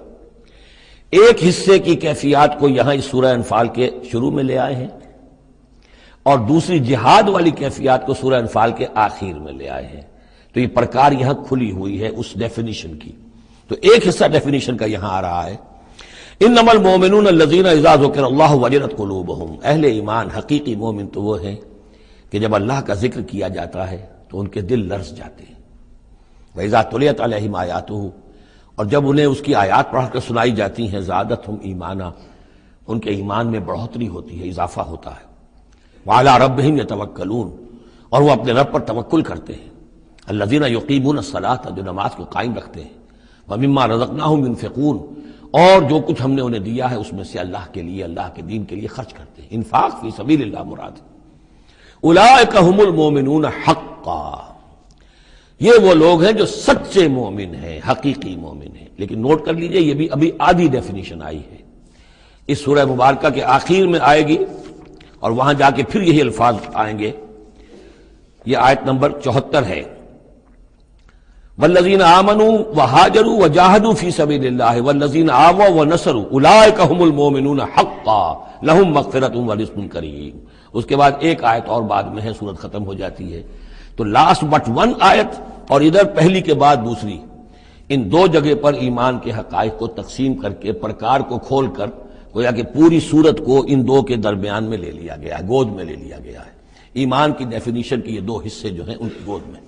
ایک حصے کی کیفیات کو یہاں اس سورہ انفال کے شروع میں لے آئے ہیں، اور دوسری جہاد والی کیفیات کو سورہ انفال کے آخر میں لے آئے ہیں۔ تو یہ پرکار یہاں کھلی ہوئی ہے اس ڈیفینیشن کی۔ تو ایک حصہ ڈیفینیشن کا یہاں آ رہا ہے، انما المؤمنون الذین اذا ذکر اللہ وجلت قلوبہم، اہل ایمان حقیقی مومن تو وہ ہیں کہ جب اللہ کا ذکر کیا جاتا ہے تو ان کے دل لرز جاتے ہیں۔ وَإِذَا تُلِيَتْ عَلَيْهِمْ آیَاتُهُ، اور جب انہیں اس کی آیات پڑھ کر سنائی جاتی ہیں، زادتہم ایمانا، ان کے ایمان میں بڑھوتری ہوتی ہے، اضافہ ہوتا ہے۔ وَعَلَىٰ رَبِّهِمْ يَتَوَكَّلُونَ، اور وہ اپنے رب پر توکل کرتے ہیں۔ الَّذِينَ يُقِيمُونَ الصَّلَاةَ، جو نماز کو قائم رکھتے ہیں۔ وَمِمَّا رَزَقْنَاهُمْ يُنْفِقُونَ، اور جو کچھ ہم نے انہیں دیا ہے اس میں سے اللہ کے لیے، اللہ کے دین کے لیے خرچ کرتے ہیں۔ انفاق فی سبیل اللہ مراد۔ اولئک ھم المؤمنون حقا، یہ وہ لوگ ہیں جو سچے مومن ہیں، حقیقی مومن ہیں۔ لیکن نوٹ کر لیجئے یہ بھی ابھی آدھی ڈیفینیشن آئی ہے، اس سورہ مبارکہ کے آخر میں آئے گی، اور وہاں جا کے پھر یہی الفاظ آئیں گے۔ یہ آیت نمبر 74 ہے، والذین آمنوا وہاجروا وجاہدوا فی سبیل اللہ والذین آووا ونصروا اولئک ھم المؤمنون حقا لہم مغفرۃ ورزق کریم۔ اس کے بعد ایک آیت اور بعد میں ہے، سورت ختم ہو جاتی ہے۔ تو لاسٹ بٹ 1 آیت، اور ادھر پہلی کے بعد دوسری، ان 2 جگہ پر ایمان کے حقائق کو تقسیم کر کے، پرکار کو کھول کر، گویا کہ پوری سورت کو ان 2 کے درمیان میں لے لیا گیا ہے، گود میں لے لیا گیا ہے۔ ایمان کی ڈیفینیشن کے یہ 2 حصے جو ہیں ان کی گود میں۔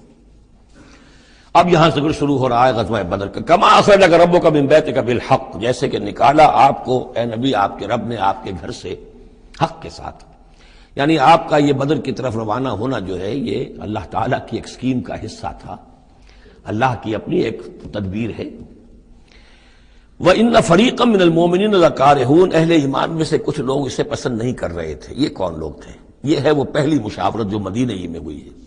اب یہاں ذکر شروع ہو رہا ہے غزوہ بدر کا۔ کما اخرجک ربک من بیتک بالحق، جیسے کہ نکالا آپ کو اے نبی آپ کے رب نے آپ کے گھر سے حق کے ساتھ، یعنی آپ کا یہ بدر کی طرف روانہ ہونا جو ہے یہ اللہ تعالیٰ کی ایک اسکیم کا حصہ تھا، اللہ کی اپنی ایک تدبیر ہے۔ وَإِنَّ فَرِيقًا مِّنَ الْمُؤْمِنِينَ لَكَارِهُونَ، اہل ایمان میں سے کچھ لوگ اسے پسند نہیں کر رہے تھے۔ یہ کون لوگ تھے؟ یہ ہے وہ پہلی مشاورت جو مدینہ ہی میں ہوئی ہے۔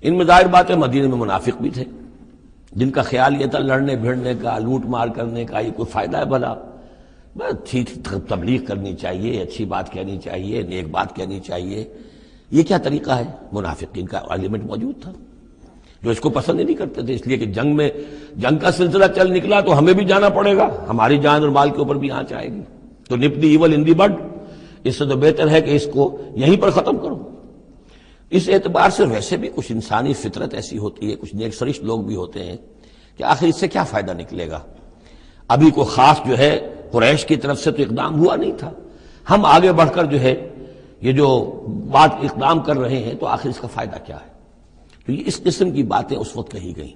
ان میں ظاہر بات ہے مدینہ میں منافق بھی تھے، جن کا خیال یہ تھا لڑنے بھیڑنے کا، لوٹ مار کرنے کا، یہ کوئی فائدہ ہے بھلا؟ اچھی تبلیغ کرنی چاہیے، اچھی بات کہنی چاہیے، نیک بات کہنی چاہیے، یہ کیا طریقہ ہے؟ منافقین کا ایلیمنٹ موجود تھا جو اس کو پسند ہی نہیں کرتے تھے، اس لیے کہ جنگ کا سلسلہ چل نکلا تو ہمیں بھی جانا پڑے گا، ہماری جان اور مال کے اوپر بھی آنچ آئے گی، تو نپ دی ایول ان دی بڈ، اس سے تو بہتر ہے کہ اس کو یہیں پر ختم کرو۔ اس اعتبار سے ویسے بھی کچھ انسانی فطرت ایسی ہوتی ہے، کچھ نیک سرشت لوگ بھی ہوتے ہیں کہ آخر اس سے کیا فائدہ نکلے گا؟ ابھی کوئی خاص جو ہے قریش کی طرف سے تو اقدام ہوا نہیں تھا، ہم آگے بڑھ کر جو ہے یہ جو بات اقدام کر رہے ہیں تو آخر اس کا فائدہ کیا ہے؟ تو یہ اس قسم کی باتیں اس وقت کہی گئیں۔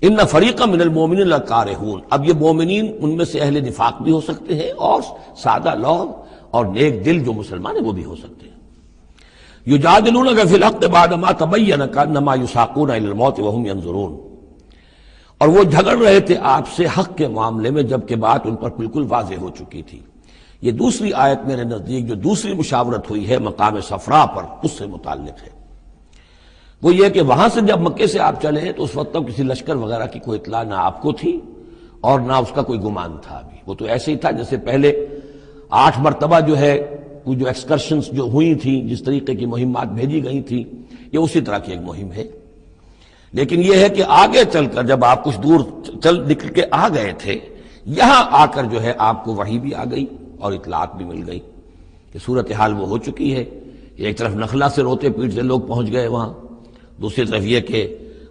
ان فریقا من المؤمنین لکارہون، اب یہ مومنین ان میں سے اہل نفاق بھی ہو سکتے ہیں اور سادہ لوگ اور نیک دل جو مسلمان ہیں وہ بھی ہو سکتے ہیں۔ یجادلونک فی الحق بعد ما تبین کانما یساقون الی الموت وهم ینظرون، اور وہ جھگڑ رہے تھے آپ سے حق کے معاملے میں جبکہ بات ان پر بالکل واضح ہو چکی تھی۔ یہ دوسری آیت میرے نزدیک جو دوسری مشاورت ہوئی ہے مقام صفرا پر، اس سے متعلق ہے۔ وہ یہ کہ وہاں سے جب مکے سے آپ چلے تو اس وقت تک کسی لشکر وغیرہ کی کوئی اطلاع نہ آپ کو تھی اور نہ اس کا کوئی گمان تھا ابھی۔ وہ تو ایسے ہی تھا جیسے پہلے 8 مرتبہ جو ہے وہ جو ایکسکرشنز جو ہوئی تھیں، جس طریقے کی مہمات بھیجی گئی تھیں، یہ اسی طرح کی ایک مہم ہے۔ لیکن یہ ہے کہ آگے چل کر جب آپ کچھ دور چل نکل کے آ گئے تھے، یہاں آ کر جو ہے آپ کو وحی بھی آ گئی اور اطلاعات بھی مل گئی کہ صورتحال وہ ہو چکی ہے۔ ایک طرف نخلا سے روتے پیٹتے لوگ پہنچ گئے وہاں، دوسری طرف یہ کہ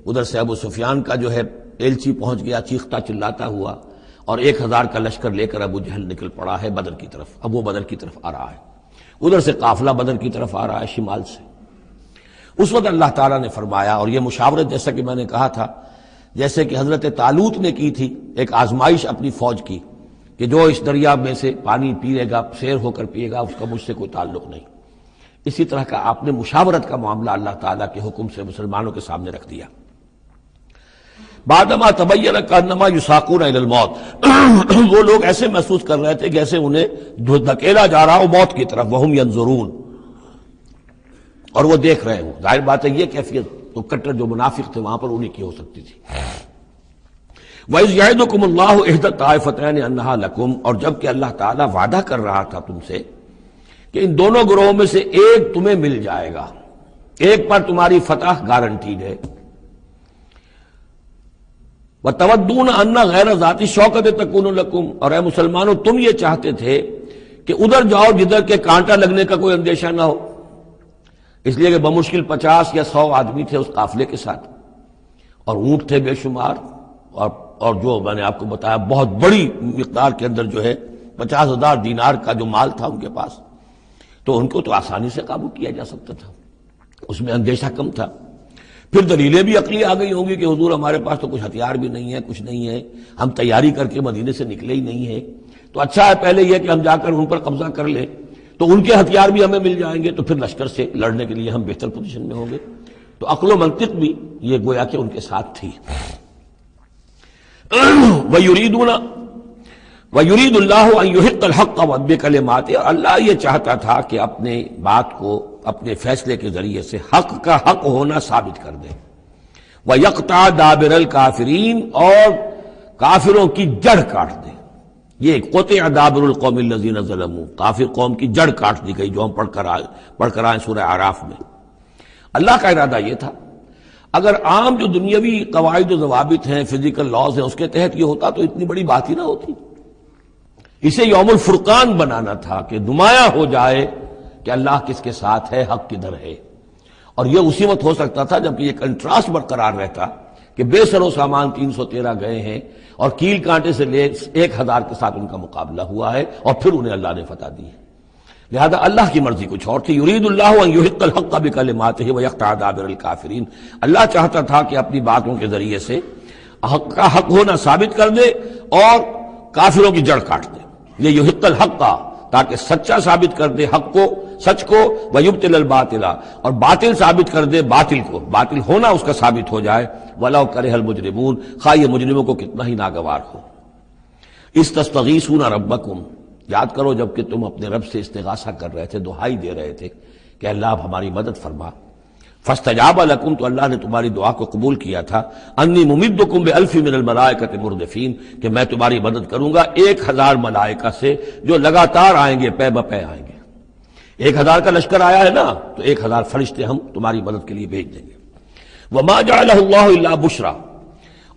ادھر سے ابو سفیان کا جو ہے ایلچی پہنچ گیا چیختا چلاتا ہوا، اور 1000 کا لشکر لے کر ابو جہل نکل پڑا ہے بدر کی طرف۔ اب وہ بدر کی طرف آ رہا ہے، ادھر سے قافلہ بدر کی طرف آ رہا ہے شمال سے۔ اس وقت اللہ تعالیٰ نے فرمایا، اور یہ مشاورت جیسا کہ میں نے کہا تھا جیسے کہ حضرت طالوت نے کی تھی، ایک آزمائش اپنی فوج کی کہ جو اس دریا میں سے پانی پیے گا، سیر ہو کر پیے گا، اس کا مجھ سے کوئی تعلق نہیں۔ اسی طرح کا آپ نے مشاورت کا معاملہ اللہ تعالیٰ کے حکم سے مسلمانوں کے سامنے رکھ دیا۔ بعدما تبین کانما یساقون الی الموت، وہ لوگ ایسے محسوس کر رہے تھے جیسے انہیں دھکیلا جا رہا ہو موت کی طرف، وہم ینظرون، اور وہ دیکھ رہے ہوں۔ ظاہر بات ہے یہ کیفیت تو کٹر جو منافق تھے وہاں پر انہیں کی ہو سکتی تھی۔ وَإِذْ يَعِدُكُمُ اللَّهُ إِحْدَى الطَّائِفَتَيْنِ أَنَّهَا لَكُمْ، اور جب کہ اللہ تعالیٰ وعدہ کر رہا تھا تم سے کہ ان دونوں گروہوں میں سے ایک تمہیں مل جائے گا، ایک پر تمہاری فتح گارنٹیڈ ہے۔ وَتَوَدُّونَ أَنَّ غَيْرَ ذَاتِ الشَّوْكَةِ تَكُونُ لَكُمْ، اور اے مسلمانوں تم یہ چاہتے تھے کہ ادھر جاؤ جدھر کے کانٹا لگنے کا کوئی اندیشہ نہ ہو، اس لیے کہ بمشکل 50 یا 100 آدمی تھے اس قافلے کے ساتھ، اور اونٹ تھے بے شمار، اور جو میں نے آپ کو بتایا بہت بڑی مقدار کے اندر جو ہے 50,000 دینار کا جو مال تھا ان کے پاس، تو ان کو تو آسانی سے قابو کیا جا سکتا تھا، اس میں اندیشہ کم تھا۔ پھر دلیلیں بھی عقلی آ گئی ہوں گی کہ حضور ہمارے پاس تو کچھ ہتھیار بھی نہیں ہے، کچھ نہیں ہے، ہم تیاری کر کے مدینے سے نکلے ہی نہیں ہیں، تو اچھا ہے پہلے یہ کہ ہم جا کر ان پر قبضہ کر لیں تو ان کے ہتھیار بھی ہمیں مل جائیں گے، تو پھر لشکر سے لڑنے کے لیے ہم بہتر پوزیشن میں ہوں گے۔ تو عقل و منطق بھی یہ گویا کہ ان کے ساتھ تھی۔ وَيُرِيدُ اللَّهُ أَن يُحِقَّ الْحَقَّ بِكَلِمَاتِهِ، اور اللہ یہ چاہتا تھا کہ اپنے بات کو اپنے فیصلے کے ذریعے سے حق کا حق ہونا ثابت کر دے۔ وَيَقْطَعَ دَابِرَ الْكَافِرِينَ، اور کافروں کی جڑ کاٹ دے۔ یہ قطع دابر القوم الذین ظلموا، کافر قوم کی جڑ کاٹ دی گئی، جو ہم پڑھ کر آئے سورہ اعراف میں۔ اللہ کا ارادہ یہ تھا اگر عام جو دنیاوی قواعد و ضوابط ہیں، فزیکل لاز ہیں، اس کے تحت یہ ہوتا تو اتنی بڑی بات ہی نہ ہوتی۔ اسے یوم الفرقان بنانا تھا کہ نمایاں ہو جائے کہ اللہ کس کے ساتھ ہے، حق کدھر ہے۔ اور یہ اسی وقت ہو سکتا تھا جب کہ یہ کنٹراسٹ برقرار رہتا کہ بے سر و سامان 313 گئے ہیں اور کیل کانٹے سے لے 1000 کے ساتھ ان کا مقابلہ ہوا ہے، اور پھر انہیں اللہ نے فتح دی ہے۔ لہذا اللہ کی مرضی کچھ اور تھی۔ یرید اللہ ان یحق الحق بکلماتہ ویقطع دابر الکافرین، اللہ چاہتا تھا کہ اپنی باتوں کے ذریعے سے حق کا حق ہونا ثابت کر دے اور کافروں کی جڑ کاٹ دے۔ یہ یحق الحق، تاکہ سچا ثابت کر دے حق کو، سچ کو، ویبطل الباطل، اور باطل ثابت کر دے باطل کو، باطل ہونا اس کا ثابت ہو جائے۔ ولو کرہ المجرمون، خواہ یہ مجرموں کو کتنا ہی ناگوار ہو۔ استستغیثون ربکم، یاد کرو جب کہ تم اپنے رب سے استغاثہ کر رہے تھے، دعائی دے رہے تھے کہ اللہ اب ہماری مدد فرما۔ فاستجاب لکم، تو اللہ نے تمہاری دعا کو قبول کیا تھا۔ انی ممدکم بألف من الملائکۃ مردفین، کہ میں تمہاری مدد کروں گا 1000 ملائکہ سے جو لگاتار آئیں گے، پے بپے آئیں گے۔ 1000 کا لشکر آیا ہے نا، تو 1000 فرشتے ہم تمہاری مدد کے لیے بھیج دیں گے۔ وما جعلہ اللہ الا بشرا،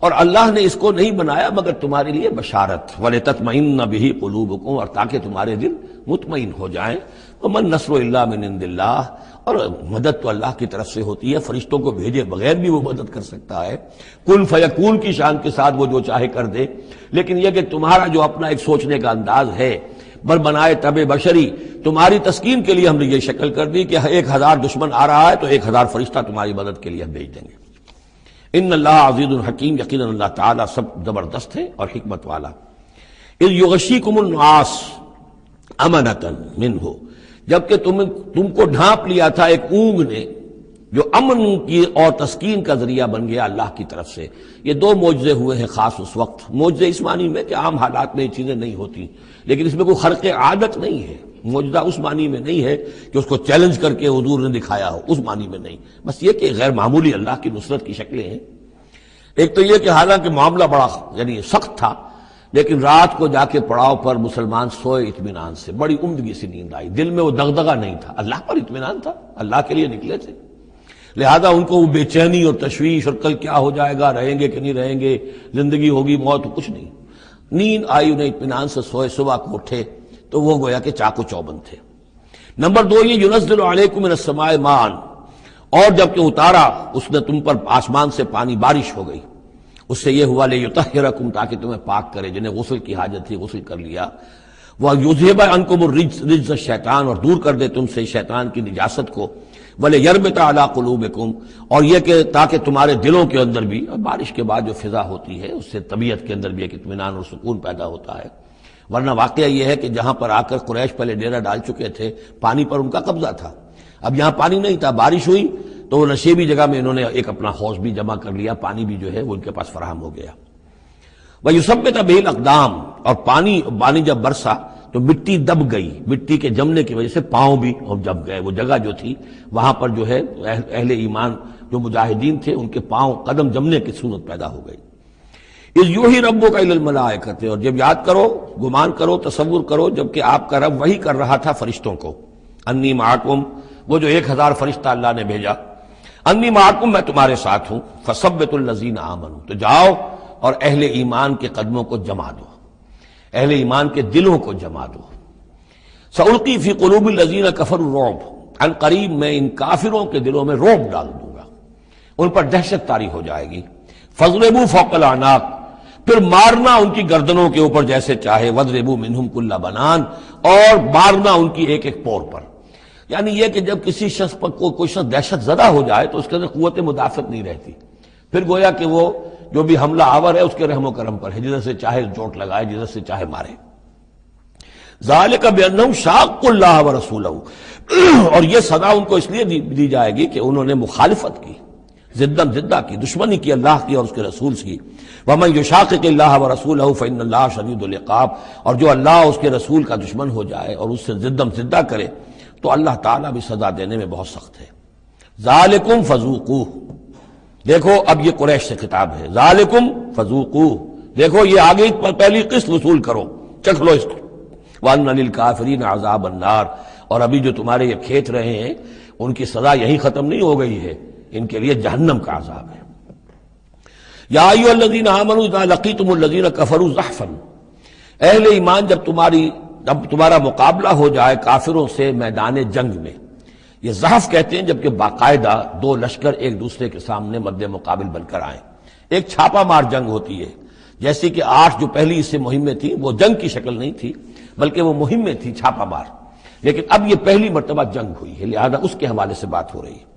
اور اللہ نے اس کو نہیں بنایا مگر تمہارے لیے بشارت، وَلِتَطْمَئِنَّ بِهِ قُلُوبُكُمْ، اور تاکہ تمہارے دل مطمئن ہو جائیں۔ وَمَن نَّصْرُ إِلَّا مِنْ عِندِ اللَّهِ، اور مدد تو اللہ کی طرف سے ہوتی ہے، فرشتوں کو بھیجے بغیر بھی وہ مدد کر سکتا ہے، کن فیکون کی شان کے ساتھ وہ جو چاہے کر دے۔ لیکن یہ کہ تمہارا جو اپنا ایک سوچنے کا انداز ہے، بر بنائے طب بشری، تمہاری تسکین کے لیے ہم نے یہ شکل کر دی کہ 1000 دشمن آ رہا ہے تو 1000 فرشتہ تمہاری مدد کے لیے ہم بھیج دیں گے۔ ان اللہ عزیز الحکیم، یقیناً اللہ تعالیٰ سب زبردست ہے اور حکمت والا۔ اذ یغشیکم النعاس امنۃ منہ، جبکہ تم کو ڈھانپ لیا تھا ایک اونگ نے جو امن کی اور تسکین کا ذریعہ بن گیا اللہ کی طرف سے۔ یہ دو معجزے ہوئے ہیں خاص اس وقت، معجزے اس معنی میں کہ عام حالات میں یہ چیزیں نہیں ہوتی، لیکن اس میں کوئی خرق عادت نہیں ہے۔ معجزہ اس معنی میں نہیں ہے کہ اس کو چیلنج کر کے حضور نے دکھایا ہو، اس معنی میں نہیں، بس یہ کہ غیر معمولی اللہ کی نصرت کی شکلیں ہیں۔ ایک تو یہ کہ حالانکہ معاملہ بڑا یعنی سخت تھا، لیکن رات کو جا کے پڑاؤ پر مسلمان سوئے اطمینان سے، بڑی عمدگی سے نیند آئی، دل میں وہ دغدغہ نہیں تھا، اللہ پر اطمینان تھا، اللہ کے لیے نکلے تھے، لہذا ان کو وہ بے چینی اور تشویش اور کل کیا ہو جائے گا، رہیں گے کہ نہیں رہیں گے، زندگی ہوگی موت، کچھ نہیں، نیند آئی، انہیں اطمینان سے سوئے، صبح کو اٹھے تو وہ گویا کہ چاق و چوبند تھے۔ نمبر دو یہ ینزل علیکم من السماء ماء، اور جب کہ اتارا اس نے تم پر آسمان سے پانی، بارش ہو گئی، اس سے یہ ہوا لیطہرکم، تاکہ تمہیں پاک کرے، جنہیں غسل کی حاجت تھی غسل کر لیا، وَیُذْهِبَ عَنْکُمُ الرِّجْسَ الشیطان، اور دور کر دے تم سے شیطان کی نجاست کو، وَلِیَرْبِطَ عَلَىٰ قُلُوبِکُمْ، اور یہ کہ تاکہ تمہارے دلوں کے اندر بھی، اور بارش کے بعد جو فضا ہوتی ہے اس سے طبیعت کے اندر بھی ایک اطمینان اور سکون پیدا ہوتا ہے، ورنہ واقعہ یہ ہے کہ جہاں پر آ کر قریش پہلے ڈیرہ ڈال چکے تھے، پانی پر ان کا قبضہ تھا، اب یہاں پانی نہیں تھا، بارش ہوئی تو وہ نشیبی جگہ میں انہوں نے ایک اپنا حوض بھی جمع کر لیا، پانی بھی جو ہے وہ ان کے پاس فراہم ہو گیا۔ وَيُثَبِّتَ بِهِ الْأَقْدَامَ، اور پانی جب برسا تو مٹی دب گئی، مٹی کے جمنے کی وجہ سے پاؤں بھی دب گئے، وہ جگہ جو تھی وہاں پر جو ہے اہل ایمان جو مجاہدین تھے ان کے پاؤں قدم جمنے کی صورت پیدا ہو گئی۔ اِذْ یُوحِی رَبُّکَ إِلَى الْمَلَائِکَةِ، اور جب یاد کرو، گمان کرو، تصور کرو، جب کہ آپ کا رب وحی کر رہا تھا فرشتوں کو، انی معکم، وہ جو 1000 فرشتہ اللہ نے بھیجا، انی معکم، میں تمہارے ساتھ ہوں، فثبتوا الذین آمنوا، تو جاؤ اور اہل ایمان کے قدموں کو جما دو، اہل ایمان کے دلوں کو جما دو۔ سألقی فی قلوب الذین کفروا الرعب، عن قریب میں ان کافروں کے دلوں میں رعب ڈال دوں گا، ان پر دہشت طاری ہو جائے گی۔ فاضربوا فوق الاعناق، پھر مارنا ان کی گردنوں کے اوپر جیسے چاہے، واضربوا منہم کل بنان، اور مارنا ان کی ایک ایک پور پر۔ یعنی یہ کہ جب کسی شخص پر کوئی شخص دہشت زدہ ہو جائے تو اس کے اندر قوت مدافعت نہیں رہتی، پھر گویا کہ وہ جو بھی حملہ آور ہے اس کے رحم و کرم پر ہے، جدھر سے چاہے چوٹ لگائے، جدھر سے چاہے مارے۔ ذالک بانہم شاقوا اللہ ورسولہ، اور یہ سزا ان کو اس لیے دی جائے گی کہ انہوں نے مخالفت کی، زدہ کی، دشمنی کی اللہ کی اور اس کے رسول کی۔ ومن یشاقق اللہ ورسولہ فإن اللہ شدید العقاب، اور جو اللہ اور اس کے رسول کا دشمن ہو جائے اور اس سے زدہ کرے تو اللہ تعالیٰ بھی سزا دینے میں بہت سخت ہے۔ ذالکم فذوقوہ، دیکھو اب یہ قریش سے خطاب ہے، ذالکم فذوقوہ، دیکھو یہ آگے پہلی قسط وصول کرو، چکھ لو اس کو، وان للکافرین عذاب النار، اور ابھی جو تمہارے یہ کھینچ رہے ہیں ان کی سزا یہی ختم نہیں ہو گئی ہے، ان کے لیے جہنم کا عذاب ہے۔ یا ایھا الذین آمنوا اذا لقیتم الذین کفروا زحفا، اہل ایمان جب تمہارا مقابلہ ہو جائے کافروں سے میدان جنگ میں، یہ زحف کہتے ہیں جبکہ باقاعدہ دو لشکر ایک دوسرے کے سامنے مد مقابل بن کر آئیں، ایک چھاپا مار جنگ ہوتی ہے، جیسے کہ 8 جو پہلی اس سے مہمیں تھیں وہ جنگ کی شکل نہیں تھی بلکہ وہ مہمیں تھی چھاپا مار، لیکن اب یہ پہلی مرتبہ جنگ ہوئی ہے، لہذا اس کے حوالے سے بات ہو رہی ہے۔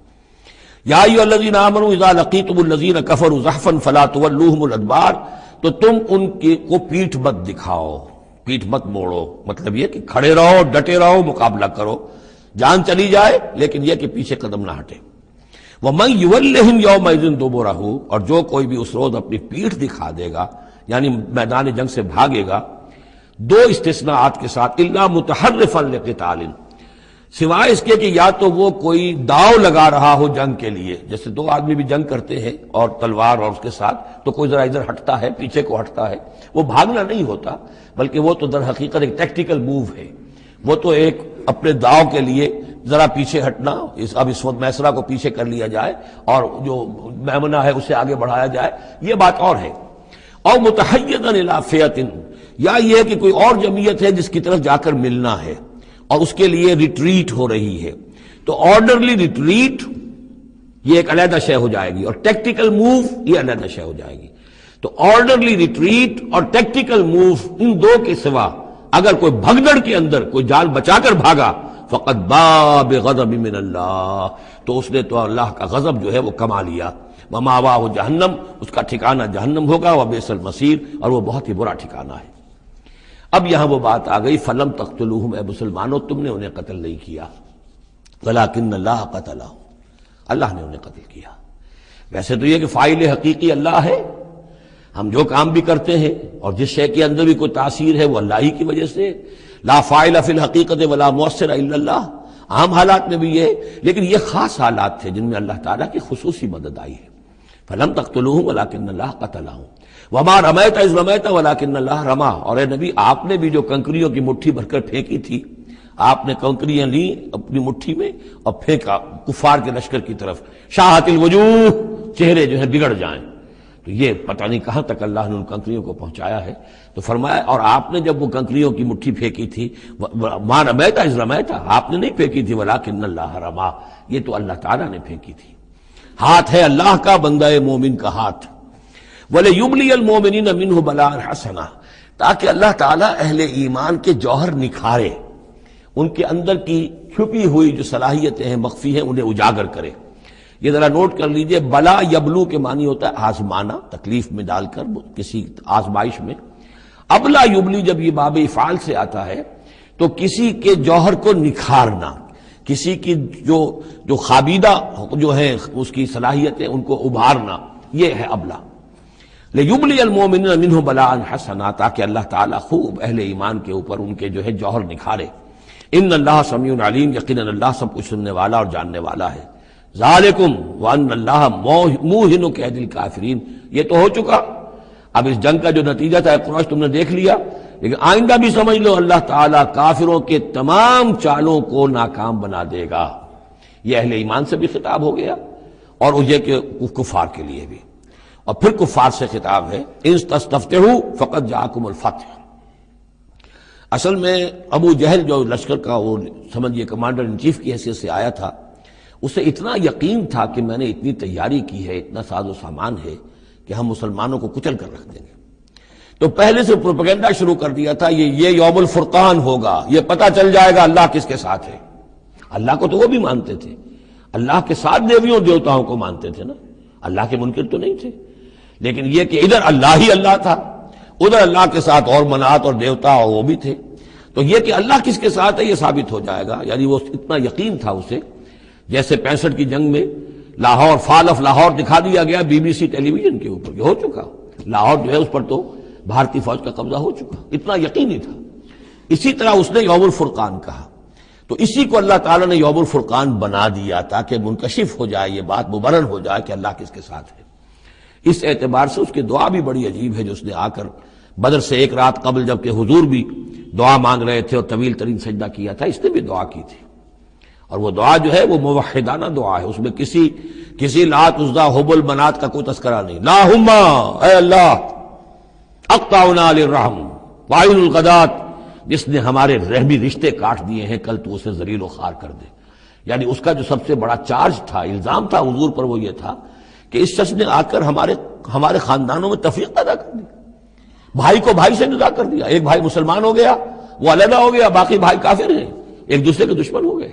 یا ایھا الذین آمنوا اذا لقیتم الذین کفروا زحفا فلا تولوہم الادبار، تو تم ان کو پیٹھ مت دکھاؤ، پیٹھ مت موڑو، مطلب یہ کہ کھڑے رہو، ڈٹے رہو، مقابلہ کرو، جان چلی جائے لیکن یہ کہ پیچھے قدم نہ ہٹے۔ وَمَن يُوَلِّهِمْ يَوْمَئِذٍ دُبُرَهُ، اور جو کوئی بھی اس روز اپنی پیٹھ دکھا دے گا یعنی میدان جنگ سے بھاگے گا، 2 استثناءات کے ساتھ، الا متحرفا لقتال، سوائے اس کے کہ یا تو وہ کوئی داؤ لگا رہا ہو جنگ کے لیے، جیسے 2 آدمی بھی جنگ کرتے ہیں اور تلوار اور اس کے ساتھ، تو کوئی ذرا ادھر ہٹتا ہے، پیچھے کو ہٹتا ہے، وہ بھاگنا نہیں ہوتا بلکہ وہ تو در حقیقت ایک ٹیکٹیکل موو ہے، وہ تو ایک اپنے داؤ کے لیے ذرا پیچھے ہٹنا، اب اس وقت میسرہ کو پیچھے کر لیا جائے اور جو میمنہ ہے اسے آگے بڑھایا جائے، یہ بات اور ہے۔ اور متحیزا الی فئۃ، یا یہ کہ کوئی اور جمعیت ہے جس کی طرف جا کر ملنا ہے اور اس کے لیے ریٹریٹ ہو رہی ہے، تو آرڈرلی ریٹریٹ یہ ایک علیحدہ شے ہو جائے گی، اور ٹیکٹیکل موو یہ علیحدہ شے ہو جائے گی۔ تو آرڈرلی ریٹریٹ اور ٹیکٹیکل موو، ان 2 کے سوا اگر کوئی بھگدڑ کے اندر کوئی جان بچا کر بھاگا، فقط باب غضب من اللہ، تو اس نے تو اللہ کا غضب جو ہے وہ کما لیا۔ ومأواہ جہنم، اس کا ٹھکانہ جہنم ہوگا، وبئس المصیر، اور وہ بہت ہی برا ٹھکانہ ہے۔ اب یہاں وہ بات آ گئی، فلم تقتلوہم، اے مسلمانوں تم نے انہیں قتل نہیں کیا، ولکن اللہ قتلہم، اللہ نے انہیں قتل کیا۔ ویسے تو یہ کہ فاعل حقیقی اللہ ہے، ہم جو کام بھی کرتے ہیں اور جس شے کے اندر بھی کوئی تاثیر ہے وہ اللہ ہی کی وجہ سے، لا فاعل فی الحقیقت ولا مؤثر الا اللہ، عام حالات میں بھی یہ، لیکن یہ خاص حالات تھے جن میں اللہ تعالیٰ کی خصوصی مدد آئی ہے۔ فلم تقتلوہم ولکن اللہ قتلہم وما رمیت اذ رمیت ولکن اللہ رما۔ اور اے نبی، آپ نے بھی جو کنکریوں کی مٹھی بھر کر پھینکی تھی، آپ نے کنکریاں لی اپنی مٹھی میں اور پھینکا کفار کے لشکر کی طرف، شاہت الوجوہ، چہرے جو ہیں بگڑ جائیں۔ تو یہ پتہ نہیں کہاں تک اللہ نے ان کنکریوں کو پہنچایا ہے۔ تو فرمایا اور آپ نے جب وہ کنکریوں کی مٹھی پھینکی تھی، ما رمیت اذ رمیت، آپ نے نہیں پھینکی تھی ولکن اللہ رما، یہ تو اللہ تعالیٰ نے پھینکی تھی۔ ہاتھ ہے اللہ کا، بندہ مومن کا ہاتھ۔ وَلِيُبْلِيَ الْمُؤْمِنِينَ مِنْهُ بَلَاءً حَسَنًا، تاکہ اللہ تعالیٰ اہل ایمان کے جوہر نکھارے، ان کے اندر کی چھپی ہوئی جو صلاحیتیں ہیں، مخفی ہیں، انہیں اجاگر کرے۔ یہ ذرا نوٹ کر لیجئے، بلا یبلو کے معنی ہوتا ہے آزمانا، تکلیف میں ڈال کر کسی آزمائش میں۔ ابلا یبلی جب یہ باب افعال سے آتا ہے تو کسی کے جوہر کو نکھارنا، کسی کی جو خابیدہ جو ہے اس کی صلاحیتیں ان کو ابھارنا، یہ ہے ابلا۔ لیبلی المؤمنین منہ بلاء حسنا، تاکہ اللہ تعالیٰ خوب اہل ایمان کے اوپر ان کے جو ہے جوہر نکھارے۔ ان اللہ سمیع علیم، یقیناً اللہ سب کچھ سننے والا اور جاننے والا ہے۔ ذالکم وان اللہ موہن کید الکافرین، یہ تو ہو چکا، اب اس جنگ کا جو نتیجہ تھا قریش تم نے دیکھ لیا، لیکن آئندہ بھی سمجھ لو اللہ تعالیٰ کافروں کے تمام چالوں کو ناکام بنا دے گا۔ یہ اہل ایمان سے بھی خطاب ہو گیا اور یہ کہ کفار کے لیے بھی، اور پھر کفار سے خطاب ہے، ان تستفتحوا فقد جاءکم الفتح۔ اصل میں ابو جہل جو لشکر کا وہ سمجھیے کمانڈر ان چیف کی حیثیت سے آیا تھا، اسے اتنا یقین تھا کہ میں نے اتنی تیاری کی ہے، اتنا ساز و سامان ہے کہ ہم مسلمانوں کو کچل کر رکھ دیں گے، تو پہلے سے پروپیگنڈا شروع کر دیا تھا، یہ یوم الفرقان ہوگا، یہ پتہ چل جائے گا اللہ کس کے ساتھ ہے۔ اللہ کو تو وہ بھی مانتے تھے، اللہ کے ساتھ دیویوں دیوتاؤں کو مانتے تھے نا، اللہ کے منکر تو نہیں تھے، لیکن یہ کہ ادھر اللہ ہی اللہ تھا، ادھر اللہ کے ساتھ اور منات اور دیوتا اور وہ بھی تھے، تو یہ کہ اللہ کس کے ساتھ ہے یہ ثابت ہو جائے گا۔ یعنی وہ اتنا یقین تھا اسے، جیسے 65 کی جنگ میں لاہور، فال آف لاہور دکھا دیا گیا B B C television کے اوپر، یہ ہو چکا، لاہور جو ہے اس پر تو بھارتی فوج کا قبضہ ہو چکا، اتنا یقینی تھا۔ اسی طرح اس نے یوم الفرقان کہا، تو اسی کو اللہ تعالیٰ نے یوم الفرقان بنا دیا تاکہ منکشف ہو جائے، یہ بات مبرہن ہو جائے کہ اللہ کس کے ساتھ ہے۔ اس اعتبار سے اس کی دعا بھی بڑی عجیب ہے، جو اس نے آ کر بدر سے ایک رات قبل جبکہ حضور بھی دعا مانگ رہے تھے اور طویل ترین سجدہ کیا تھا، اس نے بھی دعا کی تھی، اور وہ دعا جو ہے وہ موحدانہ دعا ہے، اس میں کسی لات عزا حبل منات کا کوئی تذکرہ نہیں۔ اللہم، اے اللہ، اقطعنا للرحم وعین الغدات، جس نے ہمارے رحمی رشتے کاٹ دیے ہیں، کل تو اسے ذلیل و خوار کر دے۔ یعنی اس کا جو سب سے بڑا چارج تھا، الزام تھا حضور پر، وہ یہ تھا کہ اس شخص نے آ کر ہمارے خاندانوں میں تفریق پیدا کر دی، بھائی کو بھائی سے جدا کر دیا، ایک بھائی مسلمان ہو گیا وہ علیحدہ ہو گیا، باقی بھائی کافر ہیں، ایک دوسرے کے دشمن ہو گئے،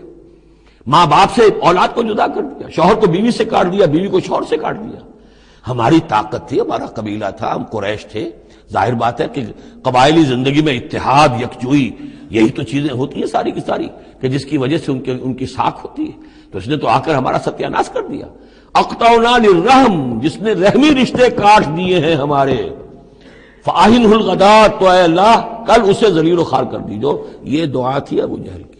ماں باپ سے اولاد کو جدا کر دیا، شوہر کو بیوی سے کاٹ دیا، بیوی کو شوہر سے کاٹ دیا۔ ہماری طاقت تھی، ہمارا قبیلہ تھا، ہم قریش تھے، ظاہر بات ہے کہ قبائلی زندگی میں اتحاد، یکجوئی، یہی تو چیزیں ہوتی ہیں ساری کی ساری، کہ جس کی وجہ سے ان کی ساکھ ہوتی ہے، تو اس نے تو آ کر ہمارا ستیہ ناش کر دیا۔ اقطعنا للرحم، جس نے رحمی رشتے کاٹ دیے ہیں ہمارے، فاہنہ الغدات، تو اے اللہ کل اسے ذلیل و خوار کر دیجو۔ یہ دعا تھی ابو جہل کی۔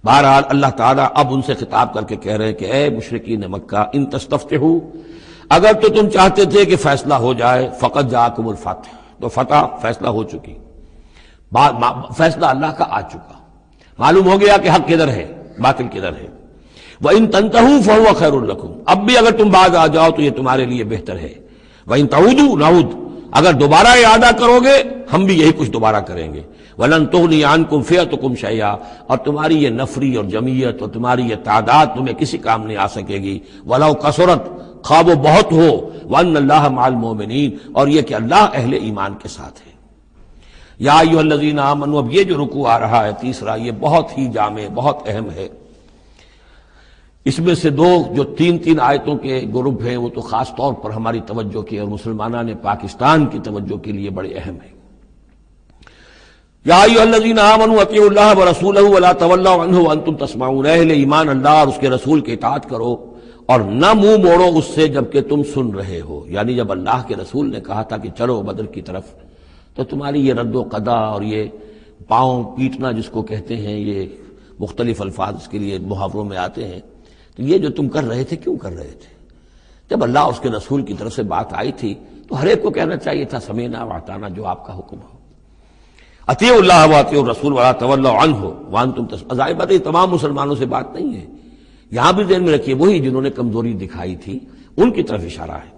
بہرحال اللہ تعالیٰ اب ان سے خطاب کر کے کہہ رہے ہیں کہ اے مشرکین مکہ، ان تستفتحوا، اگر تو تم چاہتے تھے کہ فیصلہ ہو جائے، فقد جاءکم الفتح، تو فتح فیصلہ ہو چکی، فیصلہ اللہ کا آ چکا، معلوم ہو گیا کہ حق کدھر ہے، باطل کدھر ہے۔ وَإِن تَنْتَهُوا فَهُوَ خَيْرٌ لَكُمْ، اب بھی اگر تم باز آ جاؤ تو یہ تمہارے لیے بہتر ہے۔ وَإِن تَعُودُوا نَعُودْ، اگر دوبارہ اعادہ کرو گے ہم بھی یہی کچھ دوبارہ کریں گے۔ وَلَن تُغْنِيَ عَنْكُمْ فِئَتُكُمْ شَيْئًا، اور تمہاری یہ نفری اور جمعیت اور تمہاری یہ تعداد تمہیں کسی کام نہیں آ سکے گی۔ وَلَوْ كَثُرَتْ، خواہ وہ بہت ہو، وَأَنَّ اللَّهَ مَعَ الْمُؤْمِنِينَ، اور یہ کہ اللہ اہل ایمان کے ساتھ ہے۔ یا ایھا الذین آمنوا، اب یہ جو رکوع آ رہا ہے تیسرا، یہ بہت ہی جامع، بہت اہم ہے۔ اس میں سے دو جو تین آیتوں کے گروپ ہیں وہ تو خاص طور پر ہماری توجہ کی اور مسلمانان پاکستان کی توجہ کے لیے بڑے اہم ہیں۔ یا ایھا الذین آمنوا اطیعوا اللہ ورسولہ ولا تولوا عنہ وانتم تسمعون، اے اہل ایمان اللہ اور اس کے رسول کی اطاعت کرو اور نہ منہ موڑو اس سے جبکہ تم سن رہے ہو۔ یعنی جب اللہ کے رسول نے کہا تھا کہ چلو بدر کی طرف، تو تمہاری یہ رد و قدا اور یہ پاؤں پیٹنا جس کو کہتے ہیں، یہ مختلف الفاظ اس کے لیے محاوروں میں آتے ہیں، تو یہ جو تم کر رہے تھے کیوں کر رہے تھے؟ جب اللہ اور اس کے رسول کی طرف سے بات آئی تھی تو ہر ایک کو کہنا چاہیے تھا سمینا واطعنا، جو آپ کا حکم ہو۔ اطیعوا اللہ واطیعوا الرسول ولا تولوا عنہ وانتم تسمعون، ظاہر بات ہے تمام مسلمانوں سے بات نہیں ہے، یہاں بھی ذہن میں رکھیے وہی جنہوں نے کمزوری دکھائی تھی ان کی طرف اشارہ ہے۔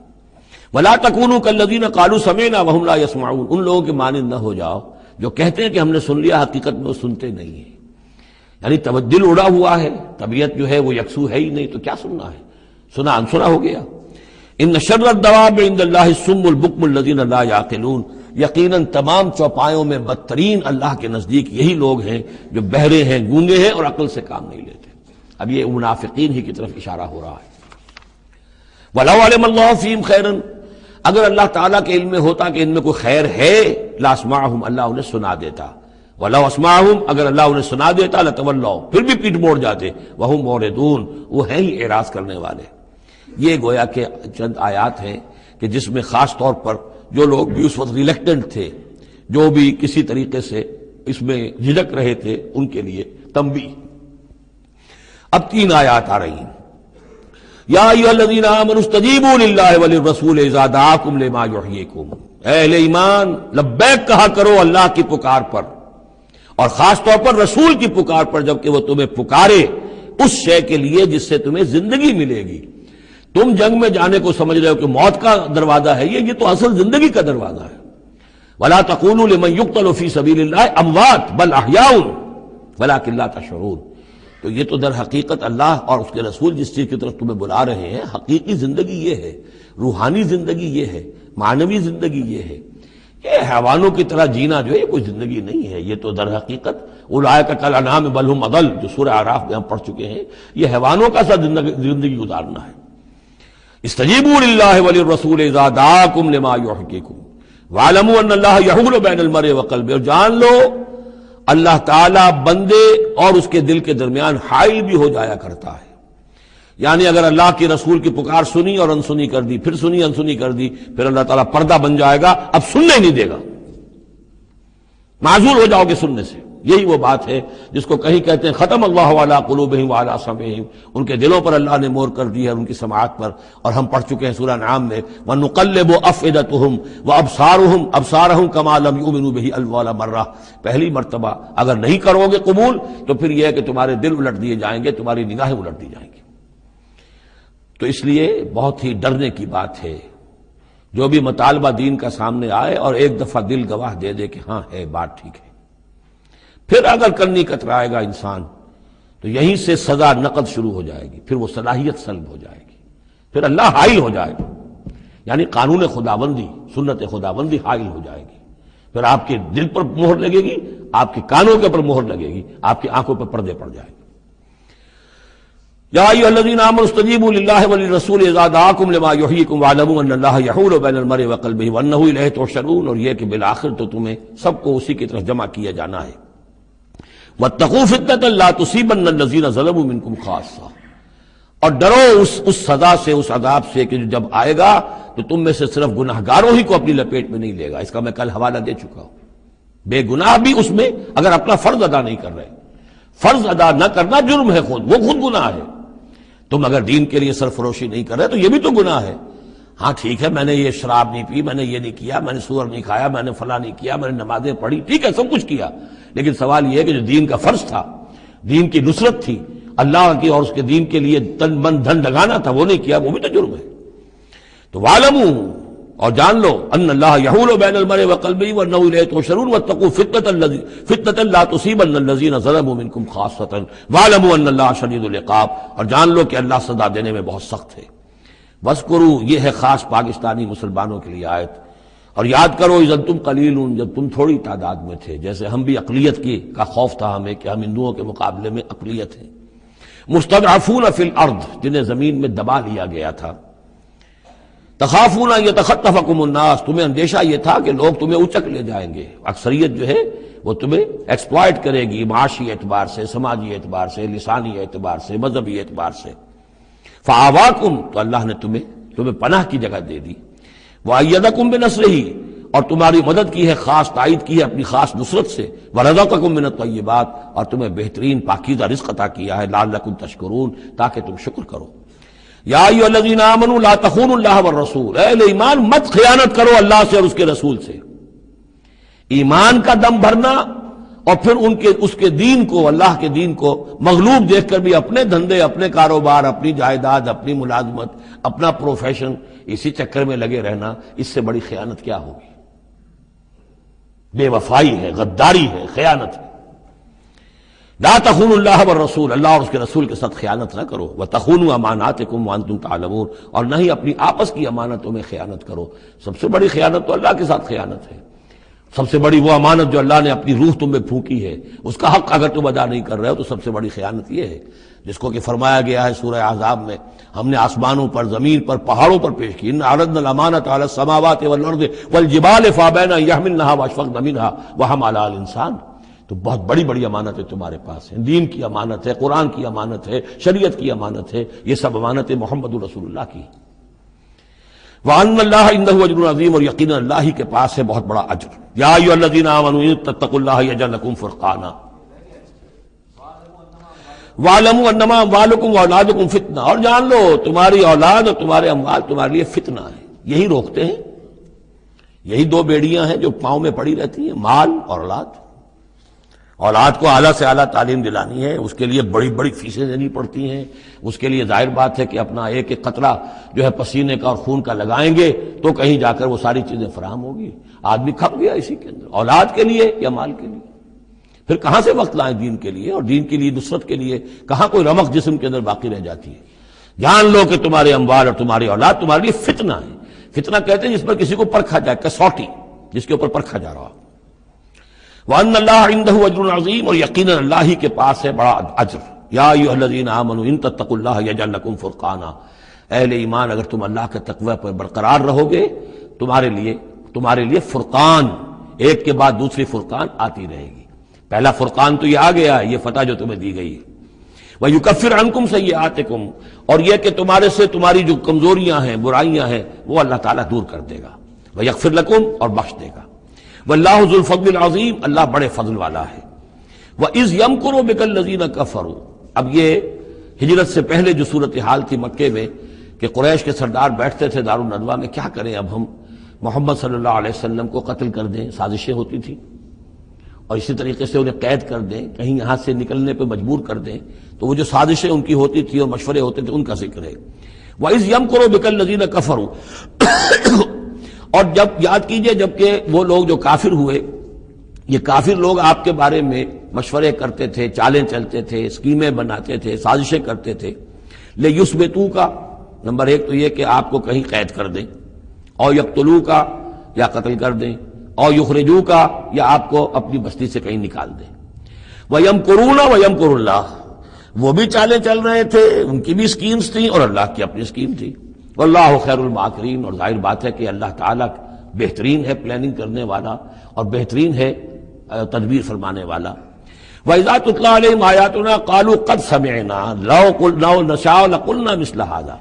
ولا تکونوا کالذین قالوا سمعنا وهم لا يسمعون، ان لوگوں کے مانند نہ ہو جاؤ جو کہتے ہیں کہ ہم نے سن لیا، حقیقت میں وہ سنتے نہیں ہیں۔ یعنی دل اڑا ہوا ہے، طبیعت جو ہے وہ یکسو ہے ہی نہیں، تو کیا سننا ہے؟ سنا انسنا ہو گیا۔ ان شر الدواب عند اللہ الصم البکم الذین لا یعقلون، یقیناً تمام چوپایوں میں بدترین اللہ کے نزدیک یہی لوگ ہیں جو بہرے ہیں، گونگے ہیں اور عقل سے کام نہیں لیتے۔ اب یہ منافقین ہی کی طرف اشارہ ہو رہا ہے۔ وَلَوْ عَلِمَ اللَّهُ فِيهِمْ خَيْرًا، اگر اللہ تعالیٰ کے علم میں ہوتا کہ ان میں کوئی خیر ہے، لَأَسْمَعَهُمْ، اللہ انہیں سنا دیتا۔ وَلَوْ أَسْمَعَهُمْ، اگر اللہ انہیں سنا دیتا، لَتَوَلَّوْا، پھر بھی پیٹ موڑ جاتے، وَهُمْ مُعْرِضُونَ، وہ ہیں ہی اعراض کرنے والے۔ یہ گویا کہ چند آیات ہیں کہ جس میں خاص طور پر جو لوگ بھی اس وقت ریلیکٹنٹ تھے، جو بھی کسی طریقے سے اس میں جھجک رہے تھے، ان کے لیے تنبیہ۔ اب 3 آیات آ رہی ہیں۔ یا ایھا الذین آمنوا استجیبوا للہ وللرسول اذا دعاکم لما یحییکم، اے اہل ایمان لبیک کہا کرو اللہ کی پکار پر، اور خاص طور پر رسول کی پکار پر جبکہ وہ تمہیں پکارے اس شے کے لیے جس سے تمہیں زندگی ملے گی۔ تم جنگ میں جانے کو سمجھ رہے ہو کہ موت کا دروازہ ہے، یہ تو اصل زندگی کا دروازہ ہے۔ ولا تقولوا لمن يقتل في سبيل الله اموات بل احياء ولكن لا تشعرون، تو یہ تو در حقیقت اللہ اور اس کے رسول جس چیز کی طرف تمہیں بلا رہے ہیں، حقیقی زندگی یہ ہے، روحانی زندگی یہ ہے، معنوی زندگی یہ ہے۔ یہ حیوانوں کی طرح جینا جو ہے یہ کوئی زندگی نہیں ہے، یہ تو در حقیقت اولئک کالانعام بل هم اضل، جو سورہ اعراف میں ہم پڑھ چکے ہیں، یہ حیوانوں کا سا زندگی گزارنا ہے۔ استجیبوا للہ وللرسول اذا دعاکم لما یحییکم وَاعْلَمُوا أَنَّ اللَّهَ يَحُولُ بَيْنَ الْمَرْءِ وَقَلْبِهِ، اور جان لو اللہ تعالیٰ بندے اور اس کے دل کے درمیان حائل بھی ہو جایا کرتا ہے۔ یعنی اگر اللہ کے رسول کی پکار سنی اور انسنی کر دی، پھر سنی انسنی کر دی، پھر اللہ تعالیٰ پردہ بن جائے گا، اب سننے نہیں دے گا، معذور ہو جاؤ گے سننے سے۔ یہی وہ بات ہے جس کو کہیں کہتے ہیں ختم اللہ علی قلوبہم وعلی سمعہم، ان کے دلوں پر اللہ نے مہر کر دی ہے، ان کی سماعت پر، اور ہم پڑھ چکے ہیں سورہ انعام میں وَنُقَلِّبُ أَفْئِدَتَهُمْ وَأَبْصَارَهُمْ كَمَا لَمْ يُؤْمِنُوا بِهِ أَوَّلَ مَرَّةٍ، پہلی مرتبہ اگر نہیں کرو گے قبول تو پھر یہ ہے کہ تمہارے دل الٹ دیے جائیں گے، تمہاری نگاہیں الٹ دی جائیں گی۔ تو اس لیے بہت ہی ڈرنے کی بات ہے جو بھی مطالبہ دین کا سامنے آئے اور ایک دفعہ دل گواہ دے دے کہ ہاں ہے بات ٹھیک ہے، پھر اگر کرنی کترائے گا انسان تو یہیں سے سزا نقد شروع ہو جائے گی، پھر وہ صلاحیت سلب ہو جائے گی، پھر اللہ حائل ہو جائے گا، یعنی قانون خداوندی، سنت خداوندی حائل ہو جائے گی، پھر آپ کے دل پر مہر لگے گی، آپ کے کانوں کے اوپر مہر لگے گی، آپ کی آنکھوں پر پردے پڑ جائیں گے۔ یا ایھا الذین آمنوا استجیبوا للہ وللرسول اذا دعاکم لما یحییکم واعلموا ان اللہ یحول بین المرء وقلبہ وانہ الیہ تحشرون، اور یہ کہ بالآخر تو تمہیں سب کو اسی کی طرف جمع کیا جانا ہے۔ واتقوا فتنة لا تصيبن الذين ظلموا منكم خاصة، اور ڈرو اس سزا سے، اس عذاب سے کہ جب آئے گا تو تم میں سے صرف گناہگاروں ہی کو اپنی لپیٹ میں نہیں لے گا۔ اس کا میں کل حوالہ دے چکا ہوں، بے گناہ بھی اس میں اگر اپنا فرض ادا نہیں کر رہے، فرض ادا نہ کرنا جرم ہے، وہ خود گناہ ہے۔ تم اگر دین کے لیے سرفروشی نہیں کر رہے تو یہ بھی تو گناہ ہے۔ ہاں ٹھیک ہے، میں نے یہ شراب نہیں پی، میں نے یہ نہیں کیا، میں نے سور نہیں کھایا، میں نے فلاں نہیں کیا، میں نے نمازیں پڑھی، ٹھیک ہے سب کچھ کیا، لیکن سوال یہ ہے کہ جو دین کا فرض تھا، دین کی نصرت تھی، اللہ کی اور اس کے دین کے لیے تن من دھن لگانا تھا، وہ نہیں کیا، وہ بھی تو جرم ہے۔ تو وَاعْلَمُوا، اور جان لو ان اللہ یحول بین المرء وقلبہ وانہ الیہ تحشرون واتقوا فتنة لا تصیبن الذین ظلموا منکم خاصۃ واعلموا ان اللہ شدید العقاب، اور جان لو کہ اللہ سزا دینے میں بہت سخت ہے۔ وَاذْكُرُوا، یہ ہے خاص پاکستانی مسلمانوں کے لیے آیت، اور یاد کرو اذ انتم قلیل، جب تم تھوڑی تعداد میں تھے، جیسے ہم بھی اقلیت کی کا خوف تھا ہمیں کہ ہم ہندوؤں کے مقابلے میں اقلیت ہیں، مستضعفون فی الارض، جنہیں زمین میں دبا لیا گیا تھا، تخافون ان یتخطفکم الناس، تمہیں اندیشہ یہ تھا کہ لوگ تمہیں اچک لے جائیں گے، اکثریت جو ہے وہ تمہیں ایکسپلائٹ کرے گی معاشی اعتبار سے، سماجی اعتبار سے، لسانی اعتبار سے، مذہبی اعتبار سے۔ فآواکم، تو اللہ نے تمہیں پناہ کی جگہ دے دی، وأیدکم بنصرہ، اور تمہاری مدد کی ہے، خاص تائید کی ہے اپنی خاص نصرت سے، ورزقکم من الطیبات، اور تمہیں بہترین پاکیزہ رزق عطا کیا ہے، لعلکم تشکرون، تاکہ تم شکر کرو۔ یا ایھا الذین آمنوا لا تخونوا اللہ والرسول، اے اہل ایمان مت خیانت کرو اللہ سے اور اس کے رسول سے۔ ایمان کا دم بھرنا اور پھر اس کے دین کو، اللہ کے دین کو مغلوب دیکھ کر بھی اپنے دھندے، اپنے کاروبار، اپنی جائیداد، اپنی ملازمت، اپنا پروفیشن، اسی چکر میں لگے رہنا، اس سے بڑی خیانت کیا ہوگی؟ بے وفائی ہے، غداری ہے، خیانت ہے۔ لا تخونوا اللہ والرسول، اللہ اور اس کے رسول کے ساتھ خیانت نہ کرو، وتخونوا اماناتکم وانتم تعلمون، اور نہ ہی اپنی آپس کی امانتوں میں خیانت کرو۔ سب سے بڑی خیانت تو اللہ کے ساتھ خیانت ہے۔ سب سے بڑی وہ امانت جو اللہ نے اپنی روح تم میں پھونکی ہے، اس کا حق اگر تم ادا نہیں کر رہے ہو تو سب سے بڑی خیانت یہ ہے، جس کو کہ فرمایا گیا ہے سورہ احزاب میں، ہم نے آسمانوں پر، زمین پر، پہاڑوں پر پیش کی، ان عرضنا الامانۃ علی السماوات والارض والجبال فابین ان یحملنها واشفقن منها وحملها الانسان۔ تو بہت بڑی بڑی امانتیں تمہارے پاس ہیں، دین کی امانت ہے، قرآن کی امانت ہے، شریعت کی امانت ہے، یہ سب امانتیں محمد رسول اللہ کی۔ وَأَنَّ اللَّهَ عِندَهُ أَجْرٌ عَظِيمٌ، اور یقیناً اللہ ہی کے پاس ہے بہت بڑا اجر۔ یا ایھا الذین آمنوا ان تتقوا اللہ یجعل لکم فرقانا وَاعْلَمُوا أَنَّمَا أَمْوَالُكُمْ وَأَوْلَادُكُمْ فِتْنَةٌ، اور جان لو تمہاری اولاد اور تمہارے اموال تمہارے لیے فتنہ ہے۔ یہی روکتے ہیں، یہی دو بیڑیاں ہیں جو پاؤں میں پڑی رہتی ہیں، مال اور اولاد۔ اولاد کو اعلیٰ سے اعلیٰ تعلیم دلانی ہے، اس کے لیے بڑی بڑی فیسیں دینی پڑتی ہیں، اس کے لیے ظاہر بات ہے کہ اپنا ایک ایک قطرہ جو ہے پسینے کا اور خون کا لگائیں گے تو کہیں جا کر وہ ساری چیزیں فراہم ہوگی۔ آدمی کھپ گیا اسی کے اندر، اولاد کے لیے یا مال کے لیے۔ پھر کہاں سے وقت لائیں دین کے لیے اور دین کے لیے نصرت کے لیے؟ کہاں کوئی رمق جسم کے اندر باقی رہ جاتی ہے؟ جان لو کہ تمہارے اموال اور تمہاری اولاد تمہارے لیے فتنہ ہے۔ فتنہ کہتے ہیں جس پر کسی کو پرکھا جائے، کسوٹی جس کے اوپر پرکھا جا رہا۔ وَأَنَّ اللَّهَ عِندَهُ أَجْرٌ عَظِيمٌ، اور یقیناً اللہ ہی کے پاس ہے بڑا اجر۔ یا ایھا الذین آمنوا ان تتقوا اللہ یجعل لکم فرقانا، اہل ایمان اگر تم اللہ کے تقوی پر برقرار رہو گے، تمہارے لیے فرقان، ایک کے بعد دوسری فرقان آتی رہے گی۔ پہلا فرقان تو یہ آ گیا ہے، یہ فتح جو تمہیں دی گئی ہے۔ وَيُكَفِّرْ عَنْكُمْ سَيِّئَاتِكُمْ، اور یہ کہ تمہارے سے تمہاری جو کمزوریاں ہیں، برائیاں ہیں، وہ اللہ تعالیٰ دور کر دے گا۔ وَيَغْفِرْ لَكُمْ، اور بخش دے گا۔ وَاللَّهُ ذُو الْفَضْلِ الْعَظِيمِ، اللہ بڑے فضل والا ہے۔ وَإِذْ يَمْكُرُ بِكَ الَّذِينَ كَفَرُوا، اب یہ ہجرت سے پہلے جو صورتحال تھی مکے میں کہ قریش کے سردار بیٹھتے تھے دارالندوہ میں، کیا کریں اب ہم محمد صلی اللہ علیہ وسلم کو قتل کر دیں، سازشیں ہوتی تھیں، اور اسی طریقے سے انہیں قید کر دیں، کہیں یہاں سے نکلنے پہ مجبور کر دیں، تو وہ جو سازشیں ان کی ہوتی تھی اور مشورے ہوتے تھے ان کا ذکر ہے۔ وَإِذْ يَمْكُرُ بِكَ الَّذِينَ كَفَرُوا، اور جب یاد کیجئے جبکہ وہ لوگ جو کافر ہوئے، یہ کافر لوگ آپ کے بارے میں مشورے کرتے تھے، چالیں چلتے تھے، اسکیمیں بناتے تھے، سازشیں کرتے تھے۔ لِيُثْبِتُوكَ، نمبر ایک تو یہ کہ آپ کو کہیں قید کر دیں، اور يَقْتُلُوكَ، یا قتل کر دیں، اور يُخْرِجُوكَ، یا آپ کو اپنی بستی سے کہیں نکال دیں۔ وَيَمْكُرُونَ وَيَمْكُرُ اللَّهُ، وہ بھی چالیں چل رہے تھے، ان کی بھی اسکیمز تھیں اور اللہ کی اپنی اسکیم تھی۔ واللہ خیر الماکرین، اور ظاہر بات ہے کہ اللہ تعالیٰ بہترین ہے پلاننگ کرنے والا اور بہترین ہے تدبیر فرمانے والا۔ وَإِذَا تُتْلَىٰ عَلَيْهِمْ آيَاتُنَا قَالُوا قَدْ سَمِعْنَا لَوْ نَشَاءُ لَقُلْنَا مِثْلَ هَٰذَا،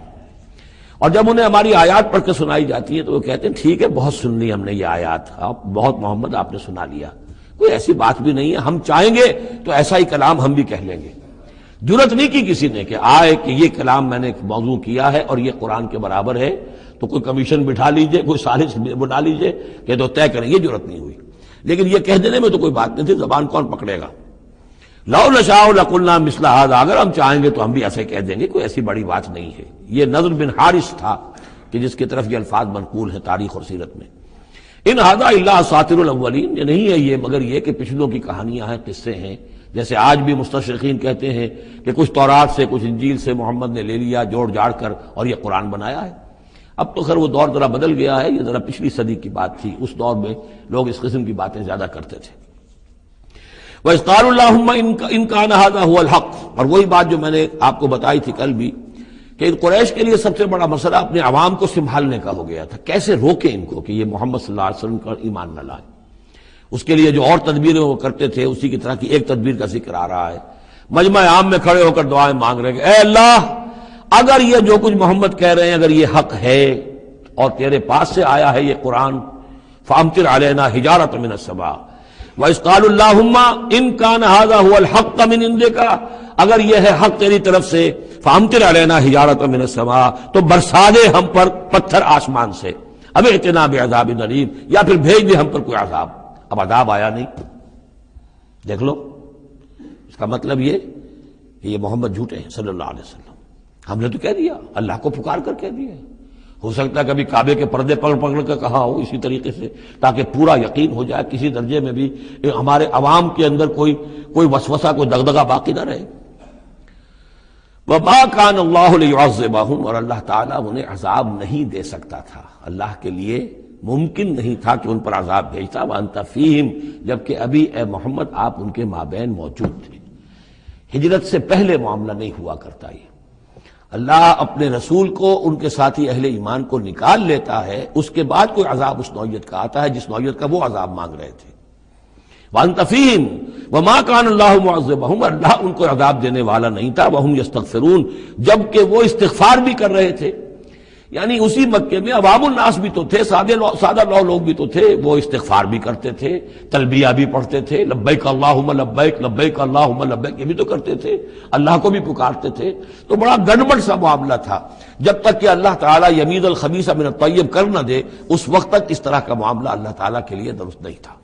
اور جب انہیں ہماری آیات پڑھ کے سنائی جاتی ہے تو وہ کہتے ہیں ٹھیک ہے، بہت سن لی ہم نے یہ آیات، بہت محمد آپ نے سنا لیا، کوئی ایسی بات بھی نہیں ہے، ہم چاہیں گے تو ایسا ہی کلام ہم بھی کہہ لیں گے۔ جرت نہیں کی کسی نے کہ آئے کہ یہ کلام میں نے موضوع کیا ہے اور یہ قرآن کے برابر ہے، تو کوئی کمیشن بٹھا لیجئے، کوئی سازش بنا لیجئے کہ تو طے کریں، یہ جرت نہیں ہوئی۔ لیکن یہ کہہ دینے میں تو کوئی بات نہیں تھی، زبان کون پکڑے گا؟ لو نشاء لقلنا مثل هذا، اگر ہم چاہیں گے تو ہم بھی ایسے کہہ دیں گے، کوئی ایسی بڑی بات نہیں ہے۔ یہ نضر بن حارث تھا کہ جس کی طرف یہ الفاظ منقول ہیں تاریخ اور سیرت میں۔ ان هذا الا اساطیر الاولین، یہ نہیں ہے یہ مگر یہ کہ پچھلوں کی کہانیاں ہیں، قصے ہیں، جیسے آج بھی مستشرقین کہتے ہیں کہ کچھ تورات سے کچھ انجیل سے محمد نے لے لیا جوڑ جاڑ کر اور یہ قرآن بنایا ہے۔ اب تو خیر وہ دور ذرا بدل گیا ہے، یہ ذرا پچھلی صدی کی بات تھی، اس دور میں لوگ اس قسم کی باتیں زیادہ کرتے تھے۔ وَإِذْ قَالُوا اللَّهُمَّ إِن كَانَ هَذَا هُوَ الْحَقُّ، اور وہی بات جو میں نے آپ کو بتائی تھی کل بھی کہ ان قریش کے لیے سب سے بڑا مسئلہ اپنے عوام کو سنبھالنے کا ہو گیا تھا، کیسے روکیں ان کو کہ یہ محمد صلی اللہ علیہ وسلم کا ایمان نہ لائیں۔ اس کے لیے جو اور تدبیریں وہ کرتے تھے اسی کی طرح کی ایک تدبیر کا ذکر آ رہا ہے۔ مجمع عام میں کھڑے ہو کر دعائیں مانگ رہے ہیں، اے اللہ اگر یہ جو کچھ محمد کہہ رہے ہیں اگر یہ حق ہے اور تیرے پاس سے آیا ہے یہ قرآن، فامطر علینا حجارۃ من السماء وَإِذْ قَالُوا اللَّهُمَّ إِنْ كَانَ هَذَا هُوَ الْحَقَّ مِنْ عِنْدِكَ، اگر یہ ہے حق تیری طرف سے، فامطر علینا حجارۃ من السماء، تو برسا دے ہم پر پتھر آسمان سے، اب ائتنا بعذاب الیم، یا پھر بھیج دے ہم پر کوئی عذاب۔ اب عذاب آیا نہیں، دیکھ لو، اس کا مطلب یہ کہ یہ محمد جھوٹے ہیں صلی اللہ علیہ وسلم۔ ہم نے تو کہہ دیا، اللہ کو پکار کر کہہ دیا، ہو سکتا ہے کبھی کعبے کے پردے پکڑ پکڑ کر کہا ہو اسی طریقے سے، تاکہ پورا یقین ہو جائے، کسی درجے میں بھی ہمارے عوام کے اندر کوئی وسوسہ، کوئی دغدغہ باقی نہ رہے۔ وَمَا كَانَ اللَّهُ لِيُعَذِّبَهُمْ، اور اللہ تعالیٰ انہیں عذاب نہیں دے سکتا تھا، اللہ کے لیے ممکن نہیں تھا کہ ان پر عذاب بھیجتا، وَأَنْتَ فِيهِمْ، جبکہ ابھی اے محمد آپ ان کے مابین موجود تھے۔ ہجرت سے پہلے معاملہ نہیں ہوا کرتا یہ، اللہ اپنے رسول کو ان کے ساتھی اہل ایمان کو نکال لیتا ہے، اس کے بعد کوئی عذاب اس نوعیت کا آتا ہے جس نوعیت کا وہ عذاب مانگ رہے تھے۔ وَأَنْتَ فِيهِمْ وَمَا كَانَ اللَّهُ مُعَذِّبَهُمْ، اللہ ان کو عذاب دینے والا نہیں تھا، وَهُمْ يَسْتَغْفِرُونَ، جبکہ وہ استغفار بھی کر رہے تھے۔ یعنی اسی مکے میں عوام الناس بھی تو تھے، سادہ لوگ بھی تو تھے، وہ استغفار بھی کرتے تھے، تلبیہ بھی پڑھتے تھے، لبیک اللہم لبیک لبیک اللہم لبیک، یہ بھی تو کرتے تھے، اللہ کو بھی پکارتے تھے۔ تو بڑا گڑبڑ سا معاملہ تھا، جب تک کہ اللہ تعالیٰ یمیز الخبیث من الطیب کر نہ دے اس وقت تک اس طرح کا معاملہ اللہ تعالیٰ کے لیے درست نہیں تھا۔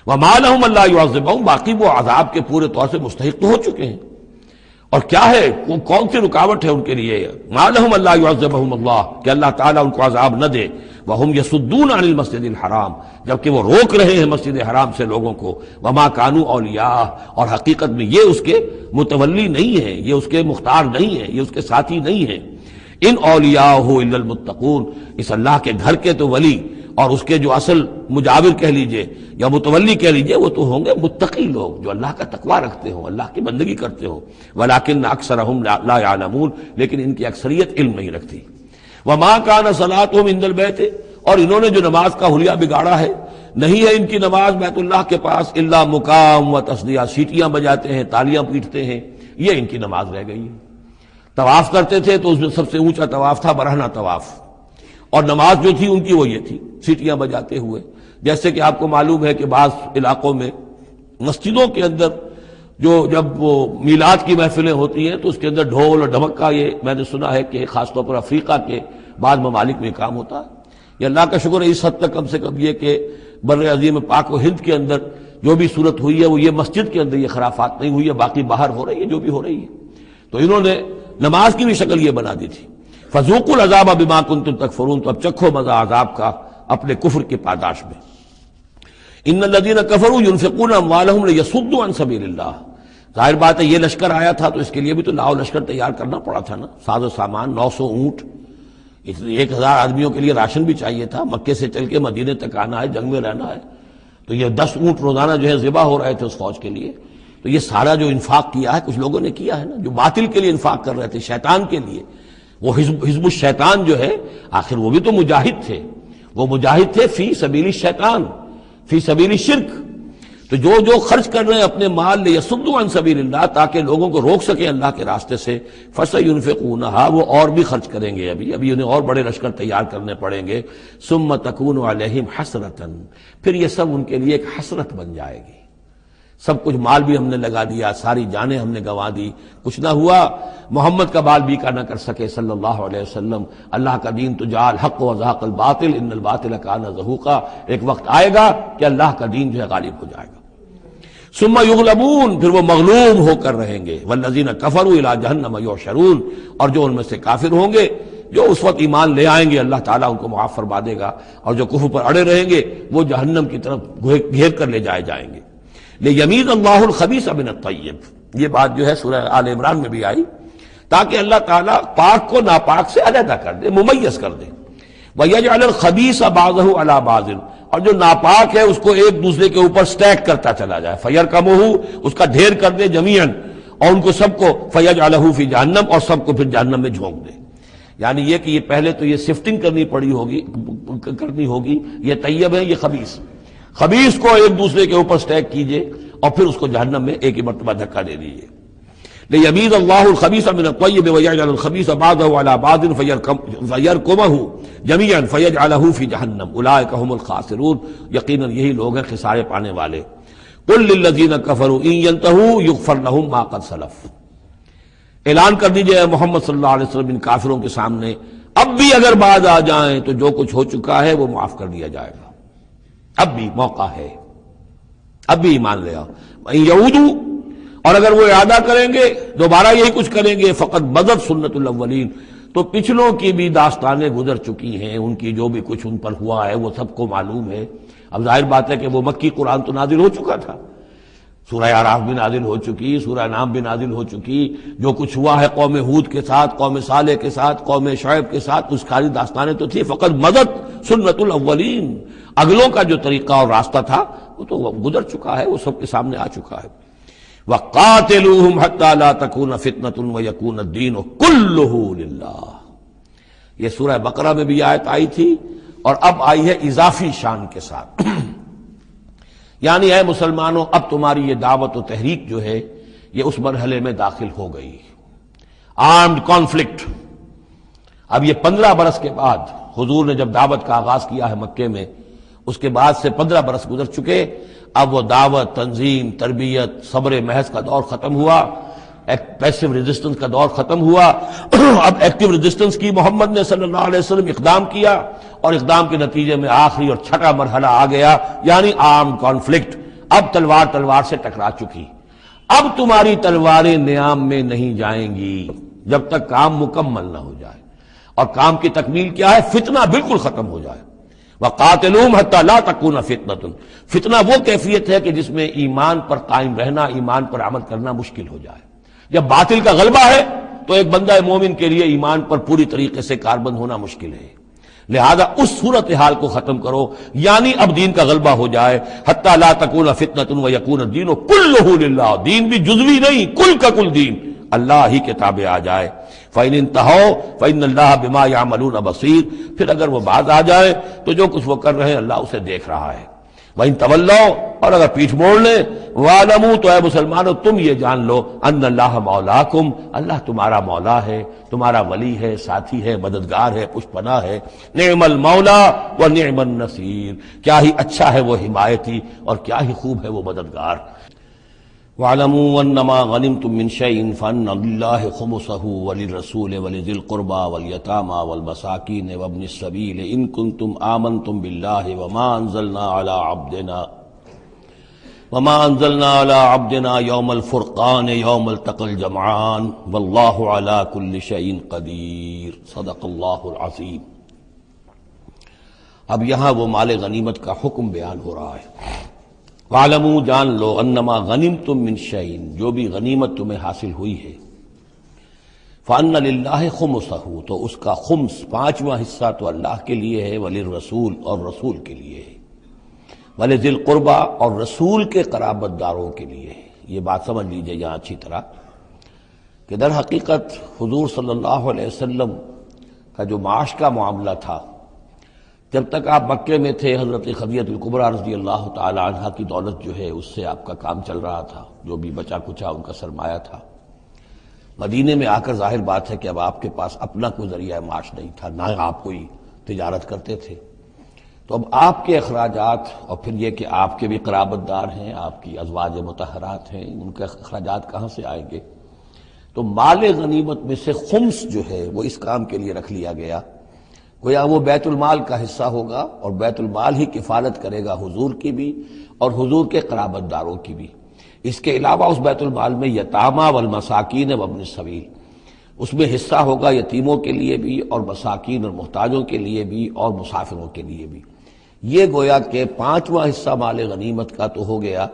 وَمَا لَهُمْ أَلَّا يُعَذِّبَهُمْ، باقی وہ عذاب کے پورے طور سے مستحق تو ہو چکے ہیں، اور کیا ہے وہ کون سی رکاوٹ ہے ان کے لیے؟ مَا لَهُمْ أَلَّا يُعَذِّبَهُمُ اللَّهُ، کہ اللہ تعالیٰ ان کو عذاب نہ دے، وَهُمْ يَصُدُّونَ عَنِ الْمَسْجِدِ الْحَرَامِ، جبکہ وہ روک رہے ہیں مسجد حرام سے لوگوں کو، وَمَا كَانُوا أَوْلِيَاءَهُ، اور حقیقت میں یہ اس کے متولی نہیں ہیں، یہ اس کے مختار نہیں ہیں، یہ اس کے ساتھی نہیں ہیں۔ ان اولیاءہ الا المتقون، اس اللہ کے گھر کے تو ولی اور اس کے جو اصل مجاور کہہ لیجئے یا متولی کہہ لیجئے، وہ تو ہوں گے متقی لوگ جو اللہ کا تقوی رکھتے ہوں، اللہ کی بندگی کرتے ہوں۔ ولکن اکثرهم لا يعلمون، لیکن ان کی اکثریت علم نہیں رکھتی۔ وما كان صلاتهم عند البيت، اور انہوں نے جو نماز کا حلیہ بگاڑا ہے، نہیں ہے ان کی نماز بیت اللہ کے پاس الا مقام و تصدیہ، سیٹیاں بجاتے ہیں، تالیاں پیٹتے ہیں، یہ ان کی نماز رہ گئی ہے۔ طواف کرتے تھے تو اس میں سب سے اونچا طواف تھا برہنہ طواف، اور نماز جو تھی ان کی وہ یہ تھی، سیٹیاں بجاتے ہوئے۔ جیسے کہ آپ کو معلوم ہے کہ بعض علاقوں میں مسجدوں کے اندر جب وہ میلاد کی محفلیں ہوتی ہیں تو اس کے اندر ڈھول اور ڈھمک کا، یہ میں نے سنا ہے کہ خاص طور پر افریقہ کے بعض ممالک میں کام ہوتا ہے۔ یہ اللہ کا شکر ہے اس حد تک کم سے کم یہ کہ بر عظیم پاک و ہند کے اندر جو بھی صورت ہوئی ہے وہ یہ مسجد کے اندر یہ خرافات نہیں ہوئی ہے، باقی باہر ہو رہی ہے جو بھی ہو رہی ہے۔ تو انہوں نے نماز کی بھی شکل یہ بنا دی تھی، فذوقوا العذاب بما کنتم تکفرون، تو اب چکھو مزہ عذاب کا اپنے کفر کی پاداش میں۔ ان الذین کفروا ينفقون اموالهم لیصدوا عن سبیل اللہ، ظاہر بات ہے یہ لشکر آیا تھا تو اس کے لیے بھی تو لاؤ لشکر تیار کرنا پڑا تھا نا، ساز و سامان، 900 اونٹ، 1000 آدمیوں کے لیے راشن بھی چاہیے تھا، مکے سے چل کے مدینے تک آنا ہے، جنگ میں رہنا ہے، تو یہ 10 اونٹ روزانہ جو ہے ذبح ہو رہے تھے اس فوج کے لیے۔ تو یہ سارا جو انفاق کیا ہے کچھ لوگوں نے کیا ہے نا، جو باطل کے لیے انفاق کر رہے تھے، شیطان کے لیے، وہ حزب الشیطان جو ہے، آخر وہ بھی تو مجاہد تھے، وہ مجاہد تھے فی سبیل الشیطان، فی سبیل الشرک۔ تو جو خرچ کر رہے ہیں اپنے مال لیصدوا عن سبیل اللہ، تاکہ لوگوں کو روک سکیں اللہ کے راستے سے، فسینفقونھا، وہ اور بھی خرچ کریں گے، ابھی انہیں اور بڑے لشکر تیار کرنے پڑیں گے، ثم تکون علیہم حسرۃ، پھر یہ سب ان کے لیے ایک حسرت بن جائے گی۔ سب کچھ مال بھی ہم نے لگا دیا، ساری جانیں ہم نے گنوا دی، کچھ نہ ہوا، محمد کا بال بیکا نہ کر سکے صلی اللہ علیہ وسلم، اللہ کا دین تو جا الحق وزهق الباطل ان الباطل کان زهوقا، ایک وقت آئے گا کہ اللہ کا دین جو ہے غالب ہو جائے گا۔ ثم یغلبون، پھر وہ مغلوب ہو کر رہیں گے، والذین کفروا الی جہنم یحشرون، اور جو ان میں سے کافر ہوں گے، جو اس وقت ایمان لے آئیں گے اللہ تعالیٰ ان کو معاف فرما دے گا، اور جو کفر پر اڑے رہیں گے وہ جہنم کی طرف گھیر کر لے جائیں گے۔ لیمیز اللہ الخبیث من الطیب، یہ بات جو ہے سورہ آل عمران میں بھی آئی، تاکہ اللہ تعالیٰ پاک کو ناپاک سے علیحدہ کر دے، ممیز کر دے۔ وَيَجْعَلَ الْخَبِيثَ بَعْضَهُ عَلَى بَعْضٍ، اور جو ناپاک ہے اس کو ایک دوسرے کے اوپر سٹیک کرتا چلا جائے، فَيَرْكَمُهُ، اس کا ڈھیر کر دے جمیعاً، اور ان کو سب کو فیجعلہ فی جہنم، اور سب کو پھر جہنم میں جھونک دے. یعنی یہ کہ یہ پہلے تو یہ سفٹنگ کرنی ہوگی، یہ طیب ہے، یہ خبیث کو ایک دوسرے کے اوپر سٹیک کیجئے اور پھر اس کو جہنم میں ایک ہی مرتبہ دھکا دے دیجئے. لیمیز اللہ الخبیث من الطیب ویجعل الخبیث بعضہ علی بعض فیرکمہ جمیعا فیجعلہ فی جہنم اولئک هم الخاسرون. یقیناً یہی لوگ ہیں خسارے پانے والے. قل للذین کفروا ان ینتہوا یغفر لهم ما قد سلف. اعلان کر دیجئے محمد صلی اللہ علیہ وسلم ان کافروں کے سامنے، اب بھی اگر باز آ جائیں تو جو کچھ ہو چکا ہے وہ معاف کر دیا جائے گا. اب بھی موقع ہے، اب بھی ایمان لے آؤ. یعودوا، اور اگر وہ ارادہ کریں گے دوبارہ یہی کچھ کریں گے، فقط بدت سنت الاولین، تو پچھلوں کی بھی داستانیں گزر چکی ہیں، ان کی جو بھی کچھ ان پر ہوا ہے وہ سب کو معلوم ہے. اب ظاہر بات ہے کہ وہ مکی قرآن تو نازل ہو چکا تھا، سورہ اعراف بھی نازل ہو چکی، سورہ انعام بھی نازل ہو چکی. جو کچھ ہوا ہے قوم ہود کے ساتھ، قوم صالح کے ساتھ، قوم شعیب کے ساتھ، اس ساری داستانیں تو تھی. فقط مدد سنت الاولین، اگلوں کا جو طریقہ اور راستہ تھا وہ تو گزر چکا ہے، وہ سب کے سامنے آ چکا ہے. وَقَاتِلُوهُمْ حَتَّى لَا تَكُونَ فِتْنَةٌ وَيَكُونَ الدِّينُ كُلُّهُ لِلَّهِ. یہ سورہ بقرہ میں بھی آیت آئی تھی اور اب آئی ہے اضافی شان کے ساتھ. یعنی اے مسلمانوں، اب تمہاری یہ دعوت و تحریک جو ہے یہ اس مرحلے میں داخل ہو گئی، آرمڈ کانفلکٹ. اب یہ 15 برس کے بعد حضور نے جب دعوت کا آغاز کیا ہے مکے میں، اس کے بعد سے 15 برس گزر چکے. اب وہ دعوت، تنظیم، تربیت، صبر محض کا دور ختم ہوا، پیسو ریزسٹنس کا دور ختم ہوا. اب ایکٹیو ریزسٹنس کی محمد نے صلی اللہ علیہ وسلم اقدام کیا، اور اقدام کے نتیجے میں آخری اور چھٹا مرحلہ آ گیا، یعنی عام کانفلکٹ. اب تلوار سے ٹکرا چکی. اب تمہاری تلواریں نیام میں نہیں جائیں گی جب تک کام مکمل نہ ہو جائے. اور کام کی تکمیل کیا ہے؟ فتنہ بالکل ختم ہو جائے. وَقَاتِلُوهُمْ حَتَّى لَا تَكُونَ فِتْنَةٌ. فتنہ وہ کیفیت ہے کہ جس میں ایمان پر قائم رہنا، ایمان پر عمل کرنا مشکل ہو جائے. جب باطل کا غلبہ ہے تو ایک بندہ مومن کے لیے ایمان پر پوری طریقے سے کاربند ہونا مشکل ہے. لہذا اس صورتحال کو ختم کرو، یعنی اب دین کا غلبہ ہو جائے. حَتَّى لَا تَكُونَ فِتْنَةٌ وَيَكُونَ الدِّينُ كُلُّهُ لِلَّهِ. دین بھی جزوی نہیں، کل کا کل دین اللہ ہی کے تابع آ جائے. فَإِنِ انْتَهَوْا فَإِنَّ اللَّهَ بِمَا يَعْمَلُونَ بَصِيرٌ. پھر اگر وہ باز آ جائے تو جو کچھ وہ کر رہے ہیں اللہ اسے دیکھ رہا ہے. وَإِن تَوَلَّوْا، اور اگر پیٹھ موڑ لیں، وَاعْلَمُوا، تو اے مسلمانوں تم یہ جان لو، أَنَّ اللَّهَ مَوْلَاكُمْ، اللہ تمہارا مولا ہے، تمہارا ولی ہے، ساتھی ہے، مددگار ہے، پشت پناہ ہے. نعم المولا ونعم النصیر. کیا ہی اچھا ہے وہ حمایتی اور کیا ہی خوب ہے وہ مددگار. وَاعْلَمُوا أَنَّمَا غَنِمْتُم مِّن شَيْءٍ فَأَنَّ لِلَّهِ خُمُسَهُ وَلِلرَّسُولِ وَلِذِي الْقُرْبَىٰ وَالْيَتَامَىٰ وَالْمَسَاكِينِ وَابْنِ السَّبِيلِ إِن كُنتُمْ آمَنتُم بِاللَّهِ وَمَا أَنزَلْنَا عَلَىٰ عَبْدِنَا يَوْمَ الْفُرْقَانِ يَوْمَ الْتَقَى الْجَمْعَانِ وَاللَّهُ عَلَىٰ كُلِّ شَيْءٍ قَدِيرٌ. صدق اللہ العظیم. اب یہاں وہ مال غنیمت کا حکم بیان ہو رہا ہے. وَاعْلَمُوا، جان لو، انما غنمتم من شیء، جو بھی غنیمت تمہیں حاصل ہوئی ہے، فَأَنَّ لِلَّهِ خُمُسَهُ، تو اس کا خمس، پانچواں حصہ تو اللہ کے لیے ہے، وَلِلرَّسُولِ، اور رسول کے لیے ہے، وَلِذِي الْقُرْبَىٰ، اور رسول کے قرابت داروں کے لیے ہے. یہ بات سمجھ لیجئے یہاں اچھی طرح کہ در حقیقت حضور صلی اللہ علیہ وسلم کا جو معاش کا معاملہ تھا، جب تک آپ مکے میں تھے حضرت خدیجہ الکبریٰ رضی اللہ تعالی عنہا کی دولت جو ہے اس سے آپ کا کام چل رہا تھا، جو بھی بچا کچا ان کا سرمایہ تھا. مدینے میں آ کر ظاہر بات ہے کہ اب آپ کے پاس اپنا کوئی ذریعہ معاش نہیں تھا، نہ آپ کوئی تجارت کرتے تھے. تو اب آپ کے اخراجات، اور پھر یہ کہ آپ کے بھی قرابت دار ہیں، آپ کی ازواج مطہرات ہیں، ان کے اخراجات کہاں سے آئیں گے؟ تو مال غنیمت میں سے خمس جو ہے وہ اس کام کے لیے رکھ لیا گیا. گویا وہ بیت المال کا حصہ ہوگا، اور بیت المال ہی کفالت کرے گا حضور کی بھی اور حضور کے قرابت داروں کی بھی. اس کے علاوہ اس بیت المال میں یتامى والمساکین وابن السبیل، اس میں حصہ ہوگا یتیموں کے لیے بھی اور مساکین اور محتاجوں کے لیے بھی اور مسافروں کے لیے بھی. یہ گویا کہ پانچواں حصہ مال غنیمت کا تو ہو گیا،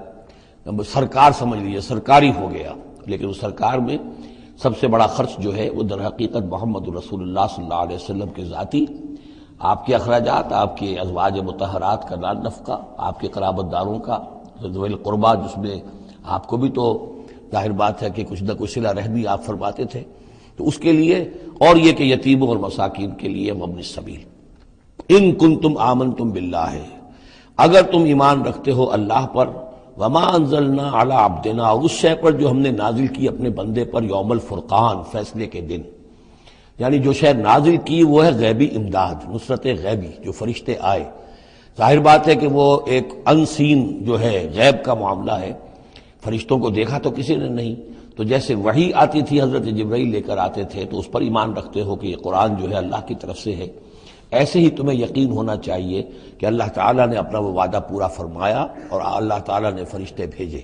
سرکار سمجھ لیجیے سرکاری ہو گیا. لیکن اس سرکار میں سب سے بڑا خرچ جو ہے وہ در حقیقت محمد رسول اللہ صلی اللہ علیہ وسلم کے ذاتی، آپ کے اخراجات، آپ کے ازواج مطہرات کا نفقہ، آپ کے قرابت داروں کا ذوی القربیٰ، جس میں آپ کو بھی تو ظاہر بات ہے کہ کچھ نہ کچھ صلہ رحمی آپ فرماتے تھے، تو اس کے لیے، اور یہ کہ یتیموں اور مساکین کے لیے وابن السبیل۔ ان کنتم آمنتم باللہ، اگر تم ایمان رکھتے ہو اللہ پر، وما انزلنا علی عبدنا، اور اس شے پر جو ہم نے نازل کی اپنے بندے پر، یوم الفرقان، فیصلے کے دن، یعنی جو شے نازل کی وہ ہے غیبی امداد، نصرت غیبی، جو فرشتے آئے۔ ظاہر بات ہے کہ وہ ایک انسین جو ہے غیب کا معاملہ ہے، فرشتوں کو دیکھا تو کسی نے نہیں، تو جیسے وحی آتی تھی حضرت جبرائیل لے کر آتے تھے تو اس پر ایمان رکھتے ہو کہ یہ قرآن جو ہے اللہ کی طرف سے ہے، ایسے ہی تمہیں یقین ہونا چاہیے کہ اللہ تعالیٰ نے اپنا وہ وعدہ پورا فرمایا اور اللہ تعالیٰ نے فرشتے بھیجے۔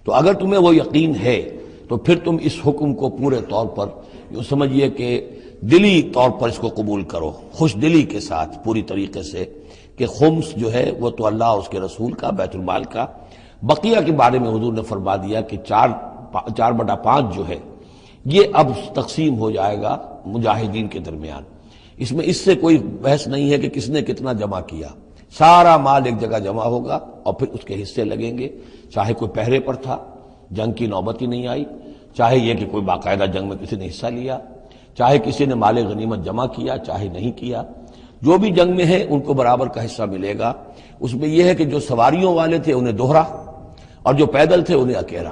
تو اگر تمہیں وہ یقین ہے تو پھر تم اس حکم کو پورے طور پر یوں سمجھیے کہ دلی طور پر اس کو قبول کرو، خوش دلی کے ساتھ، پوری طریقے سے، کہ خمس جو ہے وہ تو اللہ اور اس کے رسول کا، بیت المال کا۔ بقیہ کے بارے میں حضور نے فرما دیا کہ 4/5 جو ہے یہ اب تقسیم ہو جائے گا مجاہدین کے درمیان۔ اس میں اس سے کوئی بحث نہیں ہے کہ کس نے کتنا جمع کیا، سارا مال ایک جگہ جمع ہوگا اور پھر اس کے حصے لگیں گے، چاہے کوئی پہرے پر تھا، جنگ کی نوبت ہی نہیں آئی، چاہے یہ کہ کوئی باقاعدہ جنگ میں کسی نے حصہ لیا، چاہے کسی نے مال غنیمت جمع کیا، چاہے نہیں کیا، جو بھی جنگ میں ہے ان کو برابر کا حصہ ملے گا۔ اس میں یہ ہے کہ جو سواریوں والے تھے انہیں دوہرا، اور جو پیدل تھے انہیں اکیلا،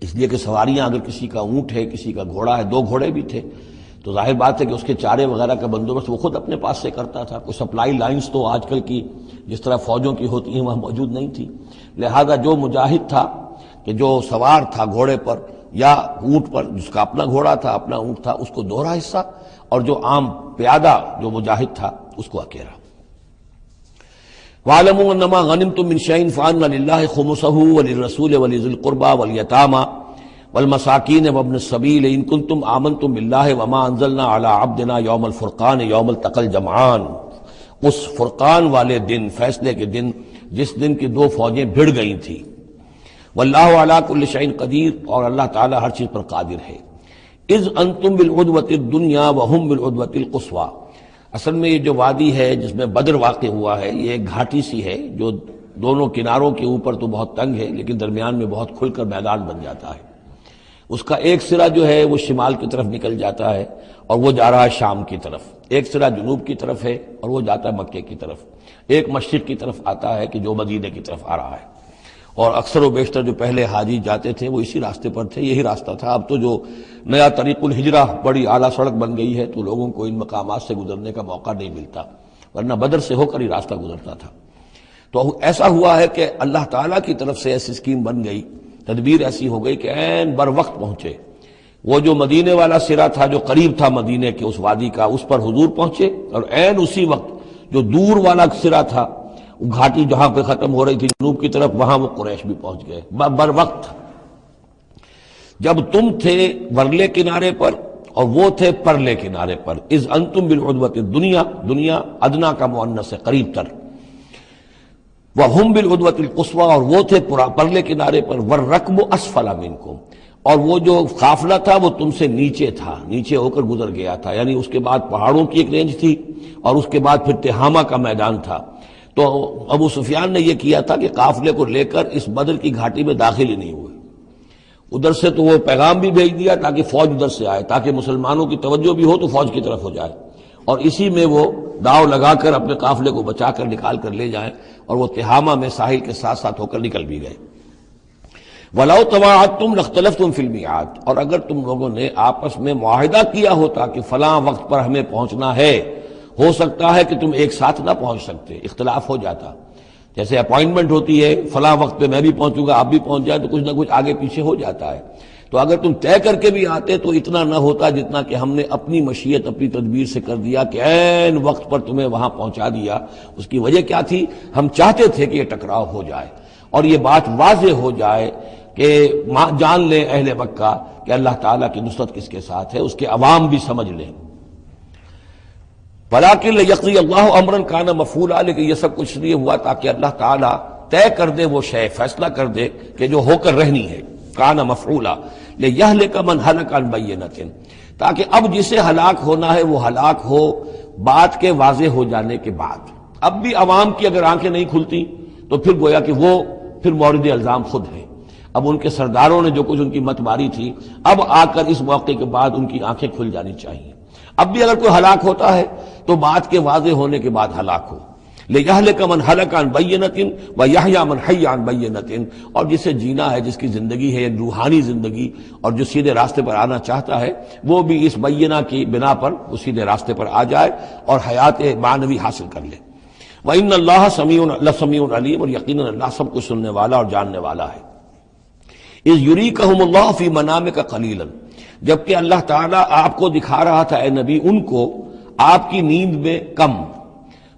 اس لیے کہ سواریاں اگر کسی کا اونٹ ہے، کسی کا گھوڑا ہے، 2 گھوڑے بھی تھے، تو ظاہر بات ہے کہ اس کے چارے وغیرہ کا بندوبست وہ خود اپنے پاس سے کرتا تھا۔ کوئی سپلائی لائنز تو آج کل کی جس طرح فوجوں کی ہوتی ہیں وہاں موجود نہیں تھی، لہذا جو مجاہد تھا کہ جو سوار تھا گھوڑے پر یا اونٹ پر، جس کا اپنا گھوڑا تھا، اپنا اونٹ تھا، اس کو دوہرا حصہ، اور جو عام پیادہ جو مجاہد تھا اس کو اکیلا۔ وَاعْلَمُوا أَنَّمَا غَنِمْتُم مِّن شَيْءٍ فَأَنَّ لِلَّهِ خُمُسَهُ وَلِلرَّسُولِ وَلِذِي الْقُرْبَى وَالْيَتَامَى وَالْمَسَاكِينِ وَابْنِ السَّبِيلِ إِن كُنتُمْ آمَنتُم بِاللَّهِ وَمَا أَنزَلْنَا عَلَىٰ عَبْدِنَا يَوْمَ الْفُرْقَانِ يَوْمَ الْتَقَى الْجَمْعَانِ، اس فرقان والے دن، فیصلے کے دن، جس دن کی 2 فوجیں بھڑ گئی تھیں۔ وَاللَّهُ عَلَىٰ كُلِّ شَيْءٍ قَدِيرٌ، اور اللہ تعالیٰ ہر چیز پر قادر ہے۔ اذ انتم بالعدوۃ الدنیا وهم بالعدوۃ القصویٰ، اصل میں یہ جو وادی ہے جس میں بدر واقع ہوا ہے، یہ ایک گھاٹی سی ہے جو دونوں کناروں کے اوپر تو بہت تنگ ہے لیکن درمیان میں بہت کھل کر میدان بن جاتا ہے۔ اس کا ایک سرا جو ہے وہ شمال کی طرف نکل جاتا ہے اور وہ جا رہا ہے شام کی طرف، ایک سرا جنوب کی طرف ہے اور وہ جاتا ہے مکے کی طرف، ایک مشرق کی طرف آتا ہے کہ جو مدینے کی طرف آ رہا ہے، اور اکثر و بیشتر جو پہلے حاجی جاتے تھے وہ اسی راستے پر تھے، یہی راستہ تھا۔ اب تو جو نیا طریق الہجرہ بڑی اعلیٰ سڑک بن گئی ہے تو لوگوں کو ان مقامات سے گزرنے کا موقع نہیں ملتا، ورنہ بدر سے ہو کر ہی راستہ گزرتا تھا۔ تو ایسا ہوا ہے کہ اللہ تعالیٰ کی طرف سے ایسی اسکیم بن گئی، تدبیر ایسی ہو گئی کہ عین بر وقت پہنچے۔ وہ جو مدینے والا سرا تھا جو قریب تھا مدینے کے اس وادی کا، اس پر حضور پہنچے، اور عین اسی وقت جو دور والا سرا تھا، گھاٹی جہاں پہ ختم ہو رہی تھی جنوب کی طرف، وہاں وہ قریش بھی پہنچ گئے بر وقت۔ جب تم تھے ورلے کنارے پر اور وہ تھے پرلے کنارے پر، اذ انتم بالعدوۃ الدنیا، دنیا ادنا کا مؤنث ہے، قریب تر، وہم بالعدوۃ القصویٰ، اور وہ تھے پرلے کنارے پر، والرکب اسفل منکم، اور وہ جو قافلہ تھا وہ تم سے نیچے تھا، نیچے ہو کر گزر گیا تھا، یعنی اس کے بعد پہاڑوں کی ایک رینج تھی اور اس کے بعد پھر تہامہ کا میدان تھا۔ تو ابو سفیان نے یہ کیا تھا کہ قافلے کو لے کر اس بدر کی گھاٹی میں داخل ہی نہیں ہوئے، ادھر سے تو وہ پیغام بھی بھیج دیا تاکہ فوج ادھر سے آئے، تاکہ مسلمانوں کی توجہ بھی ہو تو فوج کی طرف ہو جائے، اور اسی میں وہ داؤ لگا کر اپنے قافلے کو بچا کر نکال کر لے جائیں، اور وہ تہامہ میں ساحل کے ساتھ ساتھ ہو کر نکل بھی گئے۔ وَلَوْ تَوَاعَدتُّمْ لَاخْتَلَفْتُمْ فِي الْمِيعَادِ، اور اگر تم لوگوں نے آپس میں معاہدہ کیا ہوتا کہ فلاں وقت پر ہمیں پہنچنا ہے، ہو سکتا ہے کہ تم ایک ساتھ نہ پہنچ سکتے، اختلاف ہو جاتا، جیسے اپوائنٹمنٹ ہوتی ہے فلاں وقت پہ میں بھی پہنچوں گا آپ بھی پہنچ جائیں تو کچھ نہ کچھ آگے پیچھے ہو جاتا ہے۔ تو اگر تم طے کر کے بھی آتے تو اتنا نہ ہوتا جتنا کہ ہم نے اپنی مشیت اپنی تدبیر سے کر دیا کہ عین وقت پر تمہیں وہاں پہنچا دیا۔ اس کی وجہ کیا تھی؟ ہم چاہتے تھے کہ یہ ٹکراؤ ہو جائے اور یہ بات واضح ہو جائے کہ جان لیں اہل مکہ کہ اللہ تعالیٰ کی نصرت کس کے ساتھ ہے، اس کے عوام بھی سمجھ لیں۔ وَلَٰكِن لِيَقْضِيَ اللَّهُ أَمْرًا كَانَ مَفْعُولًا، لیکن یہ سب کچھ لیے ہوا تاکہ اللہ تعالیٰ طے کر دے وہ شے، فیصلہ کر دے کہ جو ہو کر رہنی ہے، كَانَ مَفْعُولًا لِيَهْلِكَ مَنْ هَلَكَ عَنْ بَيِّنَةٍ، تاکہ اب جسے ہلاک ہونا ہے وہ ہلاک ہو بات کے واضح ہو جانے کے بعد۔ اب بھی عوام کی اگر آنکھیں نہیں کھلتی تو پھر گویا کہ وہ پھر مورد الزام خود ہے۔ اب ان کے سرداروں نے جو کچھ ان کی مت ماری تھی، اب آ کر اس موقع کے بعد ان کی آنکھیں کھل جانی چاہیے۔ اب بھی اگر کوئی ہلاک ہوتا ہے تو بات کے واضح ہونے کے بعد ہلاک ہو۔ لِيَهْلِكَ مَنْ هَلَكَ عَنْ بَيِّنَةٍ وَيَحْيَىٰ مَنْ حَيَّ عَنْ بَيِّنَةٍ، اور جسے جینا ہے، جس کی زندگی ہے روحانی زندگی، اور جو سیدھے راستے پر آنا چاہتا ہے وہ بھی اس بینہ کی بنا پر وہ سیدھے راستے پر آ جائے اور حیات معنوی حاصل کر لے۔ وَإِنَّ اللَّهَ سَمِيعٌ عَلِيمٌ، اور یقیناً اللہ سب کچھ سننے والا اور جاننے والا ہے۔ اِذْ يُرِيكَهُمُ اللَّهُ فِي مَنَامِكَ قَلِيلًا، جبکہ اللہ تعالیٰ آپ کو دکھا رہا تھا اے نبی ان کو آپ کی نیند میں کم۔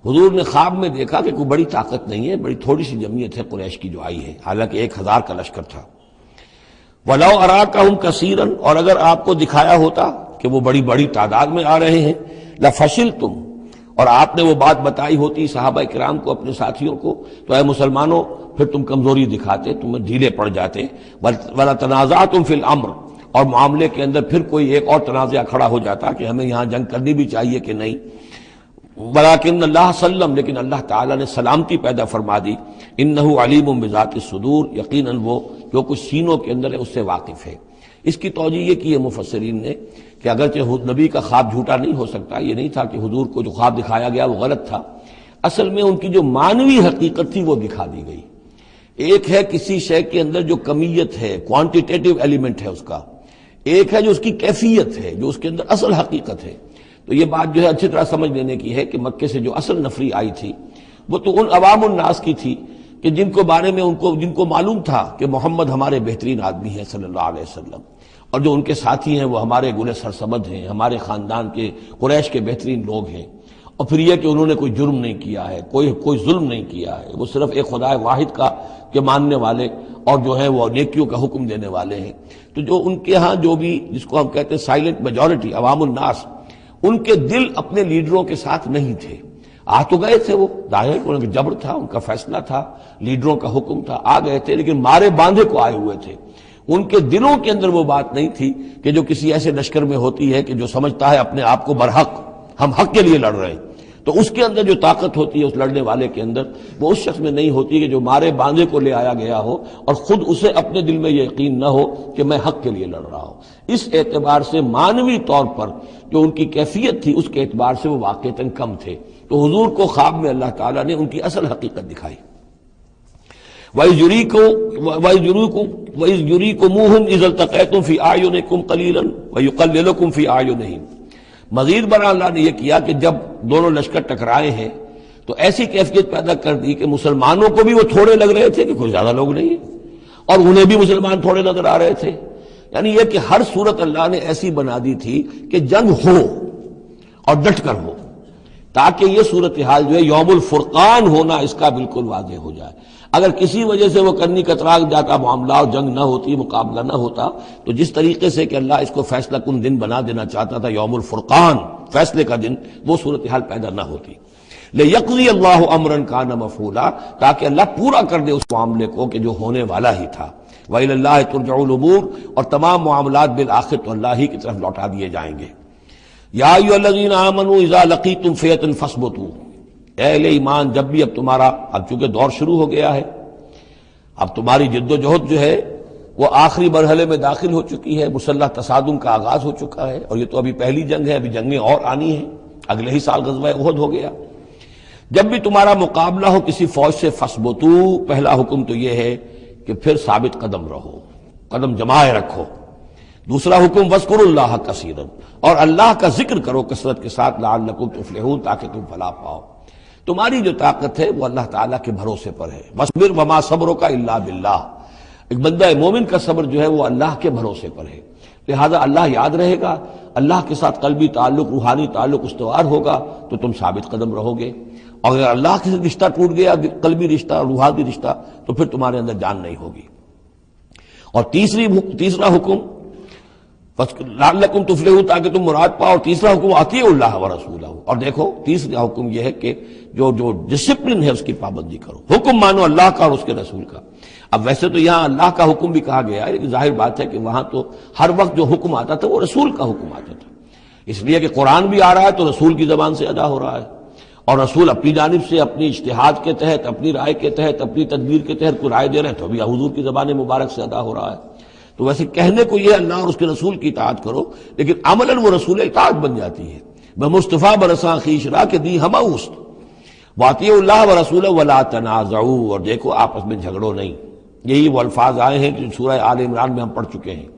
حضور نے خواب میں دیکھا کہ کوئی بڑی طاقت نہیں ہے، بڑی تھوڑی سی جمعیت ہے قریش کی جو آئی ہے، حالانکہ 1000 کا لشکر تھا۔ وَلَوْ أَرَاكَهُمْ كَثِيرًا، اور اگر آپ کو دکھایا ہوتا کہ وہ بڑی بڑی تعداد میں آ رہے ہیں، لَفَشِلْتُمْ، اور آپ نے وہ بات بتائی ہوتی صحابہ کرام کو، اپنے ساتھیوں کو، تو اے مسلمانوں پھر تم کمزوری دکھاتے، تم ڈھیلے پڑ جاتے۔ وَلَا تَنَازَعْتُمْ فِي الْأَمْرِ، اور معاملے کے اندر پھر کوئی ایک اور تنازع کھڑا ہو جاتا کہ ہمیں یہاں جنگ کرنی بھی چاہیے کہ نہیں۔ ولیکن اللہ سلم، لیکن اللہ تعالیٰ نے سلامتی پیدا فرما دی۔ انہ علیم بذات الصدور، یقیناً وہ جو کچھ سینوں کے اندر ہے اس سے واقف ہے۔ اس کی توجیہ یہ کی ہے مفسرین نے کہ اگرچہ نبی کا خواب جھوٹا نہیں ہو سکتا، یہ نہیں تھا کہ حضور کو جو خواب دکھایا گیا وہ غلط تھا، اصل میں ان کی جو معنوی حقیقت تھی وہ دکھا دی گئی۔ ایک ہے کسی شے کے اندر جو کمیت ہے، کوانٹیٹیو ایلیمنٹ ہے اس کا، ایک ہے جو اس کی کیفیت ہے، جو اس کے اندر اصل حقیقت ہے۔ تو یہ بات جو ہے اچھی طرح سمجھ لینے کی ہے کہ مکے سے جو اصل نفری آئی تھی وہ تو ان عوام الناس کی تھی کہ جن کو بارے میں جن کو معلوم تھا کہ محمد ہمارے بہترین آدمی ہیں صلی اللہ علیہ وسلم، اور جو ان کے ساتھی ہیں وہ ہمارے گلے سرسبد ہیں، ہمارے خاندان کے قریش کے بہترین لوگ ہیں، اور پھر یہ کہ انہوں نے کوئی جرم نہیں کیا ہے، کوئی ظلم نہیں کیا ہے، وہ صرف ایک خدا واحد کا کے ماننے والے اور جو ہیں وہ نیکیوں کا حکم دینے والے ہیں۔ تو جو ان کے ہاں جو بھی جس کو ہم کہتے ہیں سائلنٹ میجورٹی، عوام الناس، ان کے دل اپنے لیڈروں کے ساتھ نہیں تھے۔ آ تو گئے تھے، وہ ظاہر ان کا جبر تھا، ان کا فیصلہ تھا، لیڈروں کا حکم تھا، آ گئے تھے، لیکن مارے باندھے کو آئے ہوئے تھے۔ ان کے دلوں کے اندر وہ بات نہیں تھی کہ جو کسی ایسے لشکر میں ہوتی ہے کہ جو سمجھتا ہے اپنے آپ کو برحق، ہم حق کے لیے لڑ رہے ہیں، تو اس کے اندر جو طاقت ہوتی ہے اس لڑنے والے کے اندر، وہ اس شخص میں نہیں ہوتی کہ جو مارے باندھے کو لے آیا گیا ہو اور خود اسے اپنے دل میں یہ یقین نہ ہو کہ میں حق کے لیے لڑ رہا ہوں۔ اس اعتبار سے معنوی طور پر جو ان کی کیفیت تھی اس کے اعتبار سے وہ واقعتاً کم تھے، تو حضور کو خواب میں اللہ تعالیٰ نے ان کی اصل حقیقت دکھائی۔ وَإِذْ يُرِيكُمُوهُمْ إِذْ الْتَقَيْتُمْ فِي أَعْيُنِكُمْ قَلِيلًا وَيُقَلِّلُكُمْ فِي أَعْيُنِهِمْ، مزید برآں اللہ نے یہ کیا کہ جب دونوں لشکر ٹکرائے ہیں تو ایسی کیفیت پیدا کر دی کہ مسلمانوں کو بھی وہ تھوڑے لگ رہے تھے کہ کوئی زیادہ لوگ نہیں ہیں، اور انہیں بھی مسلمان تھوڑے نظر آ رہے تھے۔ یعنی یہ کہ ہر صورت اللہ نے ایسی بنا دی تھی کہ جنگ ہو اور ڈٹ کر ہو، تاکہ یہ صورتحال جو ہے یوم الفرقان ہونا اس کا بالکل واضح ہو جائے۔ اگر کسی وجہ سے وہ کرنی کترا جاتا معاملہ اور جنگ نہ ہوتی، مقابلہ نہ ہوتا، تو جس طریقے سے کہ اللہ اس کو فیصلہ کن دن بنا دینا چاہتا تھا، یوم الفرقان، فیصلے کا دن، وہ صورتحال پیدا نہ ہوتی۔ لِيَقْضِيَ اللَّهُ أَمْرًا كَانَ مَفْعُولًا، تاکہ اللہ پورا کر دے اس معاملے کو کہ جو ہونے والا ہی تھا۔ وَإِلَى اللَّهِ تُرْجَعُ الْأُمُورُ، اور تمام معاملات بالآخر تو اللہ ہی کی طرف لوٹا دیے جائیں گے۔ یا ایھا الذین آمنوا اذا لقیتم فئۃ فاثبتوا، اے اہل ایمان جب بھی اب تمہارا، اب چونکہ دور شروع ہو گیا ہے، اب تمہاری جد و جہد جو ہے وہ آخری مرحلے میں داخل ہو چکی ہے، مسلح تصادم کا آغاز ہو چکا ہے، اور یہ تو ابھی پہلی جنگ ہے، ابھی جنگیں اور آنی ہیں، اگلے ہی سال غزوہ احد ہو گیا۔ جب بھی تمہارا مقابلہ ہو کسی فوج سے فاثبتوا، پہلا حکم تو یہ ہے کہ پھر ثابت قدم رہو، قدم جمائے رکھو۔ دوسرا حکم واذکروا اللہ کثیرا، اور اللہ کا ذکر کرو کثرت کے ساتھ، لعلکم تفلحون، تاکہ تم فلاح پاؤ۔ تمہاری جو طاقت ہے وہ اللہ تعالیٰ کے بھروسے پر ہے۔ وَاصْبِرْ وَمَا صَبْرُكَ إِلَّا بِاللَّهِ، ایک بندہ مومن کا صبر جو ہے وہ اللہ کے بھروسے پر ہے، لہذا اللہ یاد رہے گا، اللہ کے ساتھ قلبی تعلق، روحانی تعلق استوار ہوگا تو تم ثابت قدم رہو گے، اور اگر اللہ کے رشتہ ٹوٹ گیا، قلبی رشتہ، روحانی رشتہ، تو پھر تمہارے اندر جان نہیں ہوگی۔ اور تیسرا حکم لعلکم تفلحون، تاکہ تم مراد پاؤ، اور تیسرا حکم اطیعوا اللہ ورسولہ، اور دیکھو تیسرا حکم یہ ہے کہ جو ڈسپلن ہے اس کی پابندی کرو، حکم مانو اللہ کا اور اس کے رسول کا۔ اب ویسے تو یہاں اللہ کا حکم بھی کہا گیا ہے، لیکن ظاہر بات ہے کہ وہاں تو ہر وقت جو حکم آتا تھا وہ رسول کا حکم آتا تھا، اس لیے کہ قرآن بھی آ رہا ہے تو رسول کی زبان سے ادا ہو رہا ہے، اور رسول اپنی جانب سے اپنی اجتہاد کے تحت، اپنی رائے کے تحت، اپنی تدبیر کے تحت کوئی رائے دے رہے ہیں تو ابھی حضور کی زبان مبارک سے ادا ہو رہا ہے۔ تو ویسے کہنے کو یہ اللہ اور اس کے رسول کی اطاعت کرو، لیکن عملاً وہ رسول اطاعت بن جاتی ہے۔ بمصطفیٰ برساں خیش را کے دی ہما اوست واطیع اللہ و رسول ولا تنازعوا، اور دیکھو آپس میں جھگڑو نہیں۔ یہی وہ الفاظ آئے ہیں جو سورہ آل عمران میں ہم پڑھ چکے ہیں۔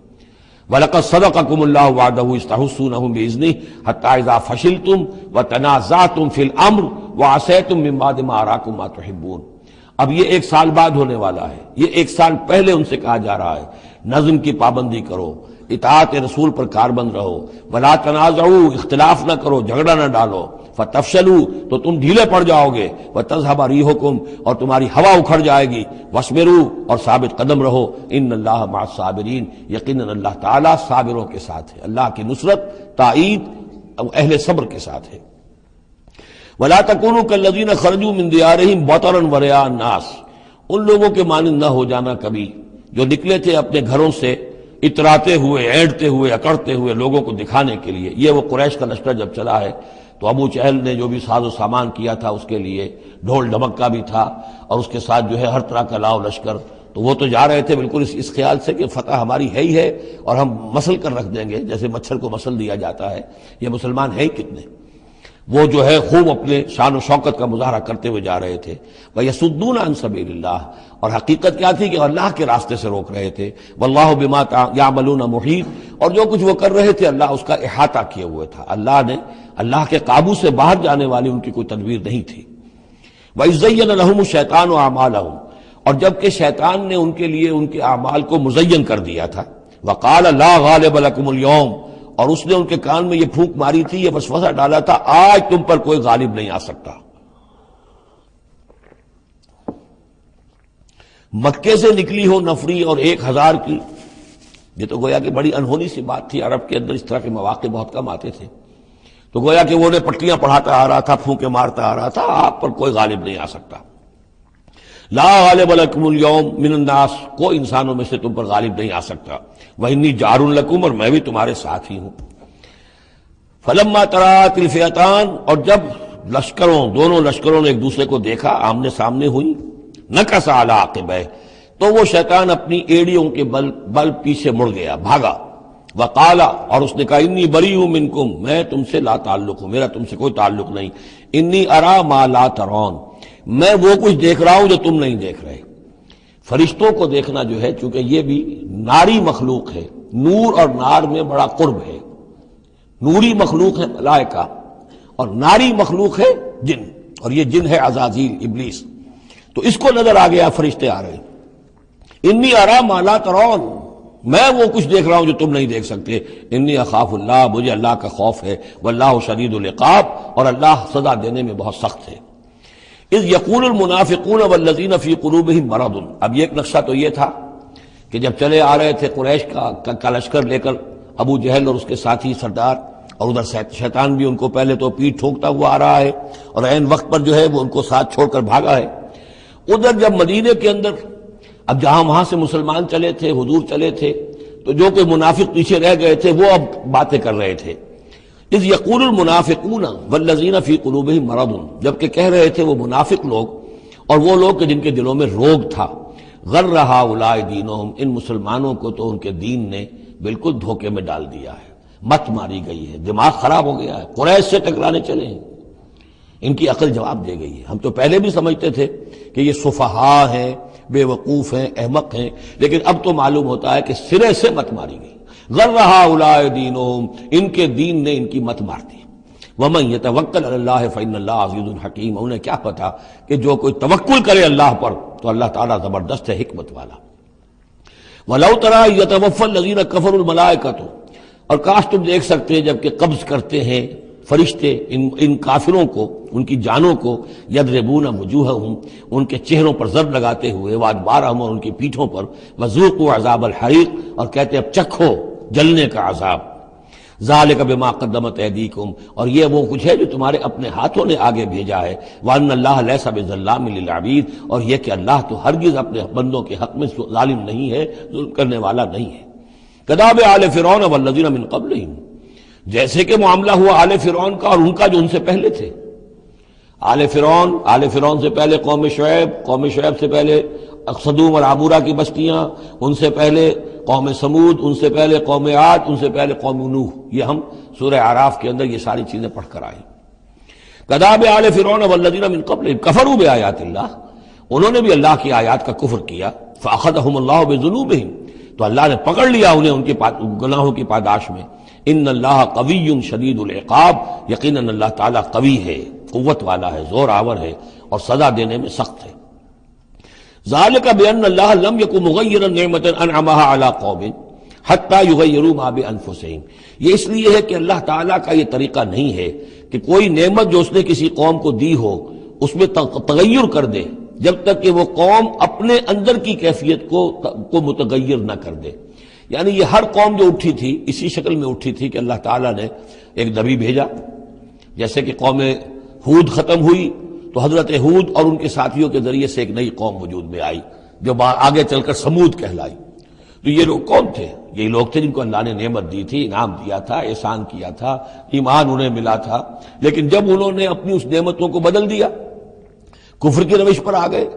وَلَقَدْ صَدَقَكُمُ اللَّهُ وَعْدَهُ إِذْ تَحُسُّونَهُم بِإِذْنِهِ حَتَّىٰ إِذَا فَشِلْتُمْ وَتَنَازَعْتُمْ فِي الْأَمْرِ وَعَصَيْتُم مِّن بَعْدِ مَا أَرَاكُم مَّا تُحِبُّونَ۔ اب یہ 1 سال بعد ہونے والا ہے، یہ 1 سال پہلے ان سے کہا جا رہا ہے نظم کی پابندی کرو، اطاعت رسول پر کاربند رہو، ولا تنازعوا، اختلاف نہ کرو، جھگڑا نہ ڈالو، فتفشلوا، تو تم ڈھیلے پڑ جاؤ گے، وتذهب ريحكم، اور تمہاری ہوا اکھڑ جائے گی، واصبروا، اور ثابت قدم رہو، ان اللہ مع الصابرین، یقیناً اللہ تعالیٰ صابروں کے ساتھ ہے، اللہ کی نصرت، تائید اہل صبر کے ساتھ ہے۔ ولا تکونوا کالذین خرجوا من دیارہم بطرا ورئاء الناس، ان لوگوں کے مانند نہ ہو جانا کبھی جو نکلے تھے اپنے گھروں سے اتراتے ہوئے، اینٹتے ہوئے، اکڑتے ہوئے لوگوں کو دکھانے کے لیے۔ یہ وہ قریش کا لشکر جب چلا ہے تو ابو جہل نے جو بھی ساز و سامان کیا تھا اس کے لیے ڈھول ڈھمکا بھی تھا، اور اس کے ساتھ جو ہے ہر طرح کا لاؤ لشکر، تو وہ تو جا رہے تھے بالکل اس خیال سے کہ فتح ہماری ہے ہی ہے اور ہم مسل کر رکھ دیں گے، جیسے مچھر کو مسل دیا جاتا ہے۔ یہ مسلمان ہیں کتنے، وہ جو ہے خوب اپنے شان و شوکت کا مظاہرہ کرتے ہوئے جا رہے تھے۔ وَيَصُدُّونَ عَن سَبِيلِ اللَّهِ، اور حقیقت کیا تھی کہ اللہ کے راستے سے روک رہے تھے۔ وَاللَّهُ بِمَا يَعْمَلُونَ مُحِيطٌ، اور جو کچھ وہ کر رہے تھے اللہ اس کا احاطہ کیے ہوئے تھا، اللہ کے قابو سے باہر جانے والی ان کی کوئی تدبیر نہیں تھی۔ وَإِذْ زَيَّنَ لَهُمُ الشَّيْطَانُ أَعْمَالَهُمْ، اور جب کہ شیطان نے ان کے لیے ان کے اعمال کو مزین کر دیا تھا۔ وَقَالَ لَا غَالِبَ لَكُمُ الْيَوْمَ، اور اس نے ان کے کان میں یہ پھونک ماری تھی، یہ وسوسہ ڈالا تھا، آج تم پر کوئی غالب نہیں آ سکتا۔ مکے سے نکلی ہو نفری اور 1000 کی، یہ تو گویا کہ بڑی انہونی سی بات تھی، عرب کے اندر اس طرح کے مواقع بہت کم آتے تھے، تو گویا کہ وہ نے پٹیاں پڑھاتا آ رہا تھا، پھونکے مارتا آ رہا تھا، آپ پر کوئی غالب نہیں آ سکتا۔ لا غالب لکم اليوم من الناس، کوئی انسانوں میں سے تم پر غالب نہیں آ سکتا۔ وانی جار لکم، اور میں بھی تمہارے ساتھ ہی ہوں۔ فلما تراءت الفئتان، اور جب دونوں لشکروں نے ایک دوسرے کو دیکھا، آمنے سامنے ہوئی، نکص علی عقبیہ، تو وہ شیطان اپنی ایڑیوں کے بل پیچھے مڑ گیا، بھاگا۔ وقال، اور اس نے کہا انی بریء منکم، میں تم سے لا تعلق ہوں، میرا تم سے کوئی تعلق نہیں۔ انی ارا ما لا ترون، میں وہ کچھ دیکھ رہا ہوں جو تم نہیں دیکھ رہے۔ فرشتوں کو دیکھنا جو ہے، چونکہ یہ بھی ناری مخلوق ہے، نور اور نار میں بڑا قرب ہے۔ نوری مخلوق ہے ملائکہ، اور ناری مخلوق ہے جن، اور یہ جن ہے عزازیل، ابلیس، تو اس کو نظر آ گیا، فرشتے آ رہے ہیں۔ انی ارا ما لا ترون، میں وہ کچھ دیکھ رہا ہوں جو تم نہیں دیکھ سکتے۔ انی اخاف اللہ، مجھے اللہ کا خوف ہے۔ واللہ شدید العقاب، اور اللہ سزا دینے میں بہت سخت ہے۔ اذ یقول المنافقون والذین فی قلوبہم مرض، اب یہ ایک نقشہ تو یہ تھا کہ جب چلے آ رہے تھے قریش کا لشکر لے کر ابو جہل اور اس کے ساتھی سردار، اور ادھر شیطان بھی ان کو پہلے تو پیٹھ ٹھوکتا ہوا آ رہا ہے، اور عین وقت پر جو ہے وہ ان کو ساتھ چھوڑ کر بھاگا ہے۔ ادھر جب مدینے کے اندر، اب جہاں وہاں سے مسلمان چلے تھے، حضور چلے تھے، تو جو کوئی منافق پیچھے رہ گئے تھے وہ اب باتیں کر رہے تھے۔ اذ یقول المنافقون والذین فی قلوبہم مرض، جبکہ کہہ رہے تھے وہ منافق لوگ اور وہ لوگ کہ جن کے دلوں میں روگ تھا، غر ہؤلاء دینہم، ان مسلمانوں کو تو ان کے دین نے بالکل دھوکے میں ڈال دیا ہے، مت ماری گئی ہے، دماغ خراب ہو گیا ہے، قریش سے ٹکرانے چلے ہیں، ان کی عقل جواب دے گئی ہے۔ ہم تو پہلے بھی سمجھتے تھے کہ یہ سفہاء ہیں، بے وقوف ہیں، احمق ہیں، لیکن اب تو معلوم ہوتا ہے کہ سرے سے مت ماری گئی۔ غر ہؤلاء دینہم، ان کے دین نے ان کی مت مار دی۔ ومن یتوکل علی اللہ فإن اللہ عزیز حکیم، انہیں کیا پتا کہ جو کوئی توکل کرے اللہ پر تو اللہ تعالیٰ زبردست ہے، حکمت والا۔ وَلَوْ تَرَىٰ يَتَوَفَّى الَّذِينَ كَفَرُوا الْمَلَائِكَةُ، اور کاش تم دیکھ سکتے جب کہ قبض کرتے ہیں فرشتے ان کافروں کو، ان کی جانوں کو، یضربون وجوہہم، ان کے چہروں پر ضرب لگاتے ہوئے، وادبارہم، اور ان کی پیٹھوں پر، وذوقوا عذاب الحریق، اور کہتے اب چکھو جلنے کا عذاب۔ ذالک بما قدمت ایدیکم، اور یہ وہ کچھ ہے جو تمہارے اپنے ہاتھوں نے آگے بھیجا ہے۔ وان اللہ لیس بظلام للعبید، اور یہ کہ اللہ تو ہرگز اپنے بندوں کے حق میں ظالم نہیں ہے، ظلم کرنے والا نہیں ہے۔ کداب آل فرعون والذین من قبلہم، جیسے کہ معاملہ ہوا آل فرعون کا اور ان کا جو ان سے پہلے تھے۔ آل فرعون سے پہلے قوم شعیب سے پہلے صدوم اور عمورہ کی بستیاں، ان سے پہلے قوم سمود، ان سے پہلے قوم عاد، ان سے پہلے قوم نوح. یہ ہم سورہ اعراف کے اندر یہ ساری چیزیں پڑھ کر آئے. کذاب آل فرعون والذین من قبلہم کفروا بآیات اللہ، انہوں نے بھی اللہ کی آیات کا کفر کیا. فأخذہم اللہ بذنوبہم، تو اللہ نے پکڑ لیا انہیں ان کے گناہوں کی پاداش میں. ان اللہ قوی شدید العقاب، یقیناً اللہ تعالیٰ قوی ہے، قوت والا ہے، زور آور ہے اور سزا دینے میں سخت ہے. ذالک بأن اللہ لم یکن مغیرا نعمۃ انعمها علی قوم حتی یغیروا ما بانفسہم، یہ اس لیے ہے کہ اللہ تعالیٰ کا یہ طریقہ نہیں ہے کہ کوئی نعمت جو اس نے کسی قوم کو دی ہو اس میں تغیر کر دے جب تک کہ وہ قوم اپنے اندر کی کیفیت کو متغیر نہ کر دے. یعنی یہ ہر قوم جو اٹھی تھی اسی شکل میں اٹھی تھی کہ اللہ تعالیٰ نے ایک نبی بھیجا. جیسے کہ قوم ہود ختم ہوئی تو حضرت ہود اور ان کے ساتھیوں کے ذریعے سے ایک نئی قوم وجود میں آئی جو آگے چل کر سمود کہلائی. تو یہ لوگ کون تھے؟ یہی لوگ تھے جن کو اللہ نے نعمت دی تھی، انعام دیا تھا، احسان کیا تھا، ایمان انہیں ملا تھا. لیکن جب انہوں نے اپنی اس نعمتوں کو بدل دیا، کفر کی روش پر آ گئے،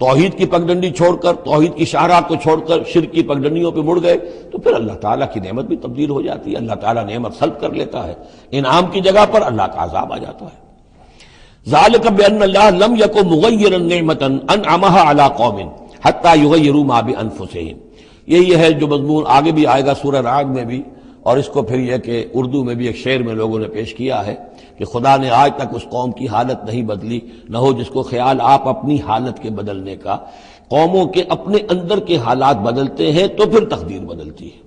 توحید کی پگڈنڈی چھوڑ کر، توحید کی شاہراہ کو چھوڑ کر شرک کی پگڈنڈیوں پہ مڑ گئے، تو پھر اللہ تعالیٰ کی نعمت بھی تبدیل ہو جاتی ہے. اللہ تعالیٰ نعمت سلب کر لیتا ہے، انعام کی جگہ پر اللہ کا عذاب آ جاتا ہے. ذالک بأن اللہ لم یکن مغیرا نعمۃ انعمها علی قوم حتی یغیروا ما بانفسہم. یہ ہے جو مضمون آگے بھی آئے گا سورہ رعد میں بھی، اور اس کو پھر یہ کہ اردو میں بھی ایک شعر میں لوگوں نے پیش کیا ہے کہ خدا نے آج تک اس قوم کی حالت نہیں بدلی، نہ ہو جس کو خیال آپ اپنی حالت کے بدلنے کا. قوموں کے اپنے اندر کے حالات بدلتے ہیں تو پھر تقدیر بدلتی ہے.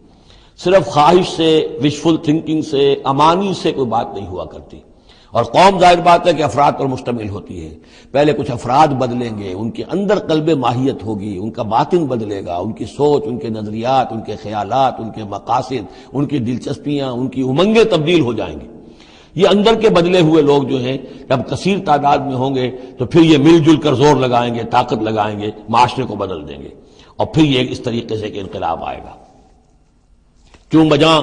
صرف خواہش سے، وشفل تھنکنگ سے، امانی سے کوئی بات نہیں ہوا کرتی. اور قوم ظاہر بات ہے کہ افراد پر مشتمل ہوتی ہے. پہلے کچھ افراد بدلیں گے، ان کے اندر قلب ماہیت ہوگی، ان کا باطن بدلے گا، ان کی سوچ، ان کے نظریات، ان کے خیالات، ان کے مقاصد، ان کی دلچسپیاں، ان کی امنگیں تبدیل ہو جائیں گی. یہ اندر کے بدلے ہوئے لوگ جو ہیں جب کثیر تعداد میں ہوں گے تو پھر یہ مل جل کر زور لگائیں گے، طاقت لگائیں گے، معاشرے کو بدل دیں گے، اور پھر یہ اس طریقے سے کہ انقلاب آئے گا. کیوں بجاں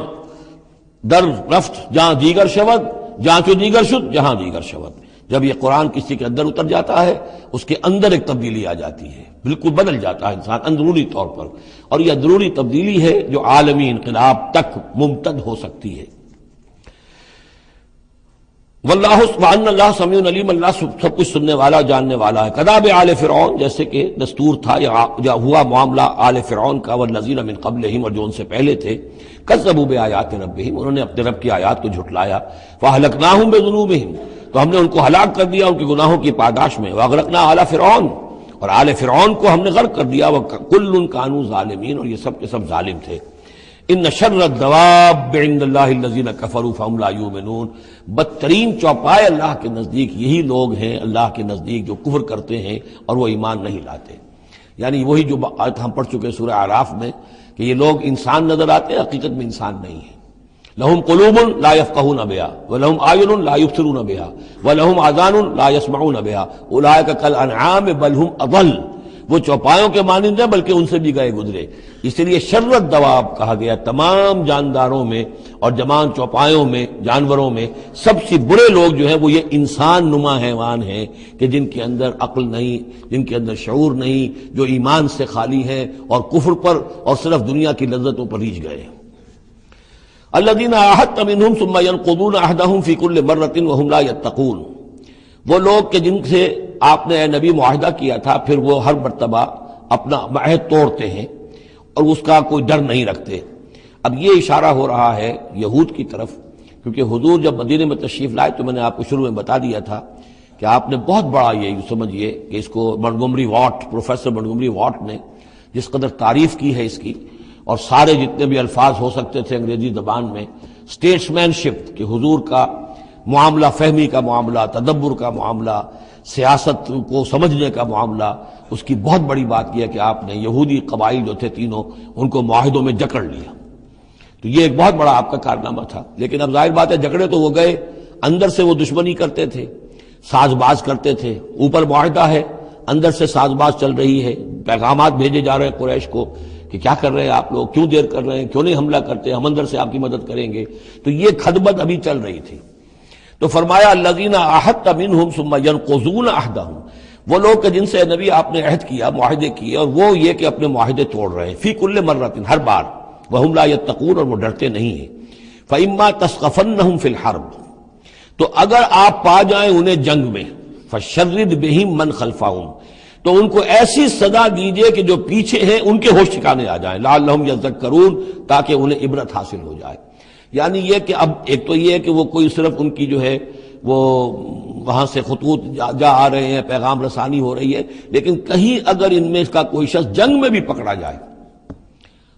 در رفت جہاں دیگر شود، جہاں چو دیگر شد جہاں دیگر شود. جب یہ قرآن کسی کے اندر اتر جاتا ہے اس کے اندر ایک تبدیلی آ جاتی ہے، بالکل بدل جاتا ہے انسان اندرونی طور پر. اور یہ اندرونی تبدیلی ہے جو عالمی انقلاب تک ممتد ہو سکتی ہے. واللہ وان اللہ سمیع علیم، اللہ سب کچھ سننے والا، جاننے والا ہے. کذاب آل فرعون، جیسے کہ دستور تھا یا ہوا معاملہ آل فرعون کا، والذین من قبلہم، اور جو ان سے پہلے تھے. کذبوا بآیات ربہم، انہوں نے اپنے رب کی آیات کو جھٹلایا. فاہلکناہم بذنوبہم، تو ہم نے ان کو ہلاک کر دیا ان کے گناہوں کی پاداش میں. واغرقنا آل فرعون، اور آل فرعون کو ہم نے غرق کر دیا. وکل کانوا ظالمین، اور یہ سب کے سب ظالم تھے. ان شر الدواب عند اللہ الذین کفروا فهم لا یؤمنون، بدترین چوپائے اللہ کے نزدیک یہی لوگ ہیں، اللہ کے نزدیک جو کفر کرتے ہیں اور وہ ایمان نہیں لاتے. یعنی وہی جو آیت ہم پڑھ چکے سورہ اعراف میں کہ یہ لوگ انسان نظر آتے ہیں، حقیقت میں انسان نہیں ہیں. لہم قلوب لا یفقہون بہا ولہم اعین لا یبصرون بہا ولہم آذان لا یسمعون بہا اولئک کالانعام بل ہم اضل. وہ چوپایوں کے مانند ہیں بلکہ ان سے بھی گئے گزرے. اس لیے شر الدواب کہا گیا. تمام جانداروں میں اور جمان چوپایوں میں، جانوروں میں سب سے برے لوگ جو ہیں وہ یہ انسان نما حیوان ہیں کہ جن کے اندر عقل نہیں، جن کے اندر شعور نہیں، جو ایمان سے خالی ہیں اور کفر پر اور صرف دنیا کی لذتوں پر ریچھ گئے. الذین عاہدت منہم ثم ینقضون عہدہم فی کل مرۃ وہم لا یتقون، وہ لوگ کہ جن سے آپ نے اے نبی معاہدہ کیا تھا پھر وہ ہر مرتبہ اپنا عہد توڑتے ہیں اور اس کا کوئی ڈر نہیں رکھتے. اب یہ اشارہ ہو رہا ہے یہود کی طرف، کیونکہ حضور جب مدینے میں تشریف لائے تو میں نے آپ کو شروع میں بتا دیا تھا کہ آپ نے بہت بڑا یہ سمجھیے کہ اس کو Montgomery what, professor Montgomery what نے جس قدر تعریف کی ہے اس کی، اور سارے جتنے بھی الفاظ ہو سکتے تھے انگریزی زبان میں، اسٹیٹس مین شپ کہ حضور کا معاملہ، فہمی کا معاملہ، تدبر کا معاملہ، سیاست کو سمجھنے کا معاملہ، اس کی بہت بڑی بات یہ ہے کہ آپ نے یہودی قبائل جو تھے تینوں ان کو معاہدوں میں جکڑ لیا. تو یہ ایک بہت بڑا آپ کا کارنامہ تھا. لیکن اب ظاہر بات ہے جکڑے تو وہ گئے، اندر سے وہ دشمنی کرتے تھے، ساز باز کرتے تھے. اوپر معاہدہ ہے، اندر سے ساز باز چل رہی ہے، پیغامات بھیجے جا رہے ہیں قریش کو کہ کیا کر رہے ہیں آپ لوگ، کیوں دیر کر رہے ہیں، کیوں نہیں حملہ کرتے، ہم اندر سے آپ کی مدد کریں گے. تو یہ خدمت ابھی چل رہی تھی. تو فرمایا الذین عاہدت منہم ثم ینقضون عہدہم، وہ لوگ کہ جن سے نبی آپ نے عہد کیا، معاہدے کیے، اور وہ یہ کہ اپنے معاہدے توڑ رہے ہیں، فی کل مرۃ، ہر بار، وہم لا یتقون، اور وہ ڈرتے نہیں ہیں۔ فإما تثقفنہم فی الحرب، تو اگر آپ پا جائیں انہیں جنگ میں، فشرد بہم من خلفہم، تو ان کو ایسی سزا دیجئے کہ جو پیچھے ہیں ان کے ہوش ٹھکانے آ جائیں، لعلہم یذکرون، تاکہ انہیں عبرت حاصل ہو جائے۔ یعنی یہ کہ اب ایک تو یہ ہے کہ وہ کوئی صرف ان کی جو ہے وہ وہاں سے خطوط جا آ رہے ہیں، پیغام رسانی ہو رہی ہے، لیکن کہیں اگر ان میں کا کوئی شخص جنگ میں بھی پکڑا جائے،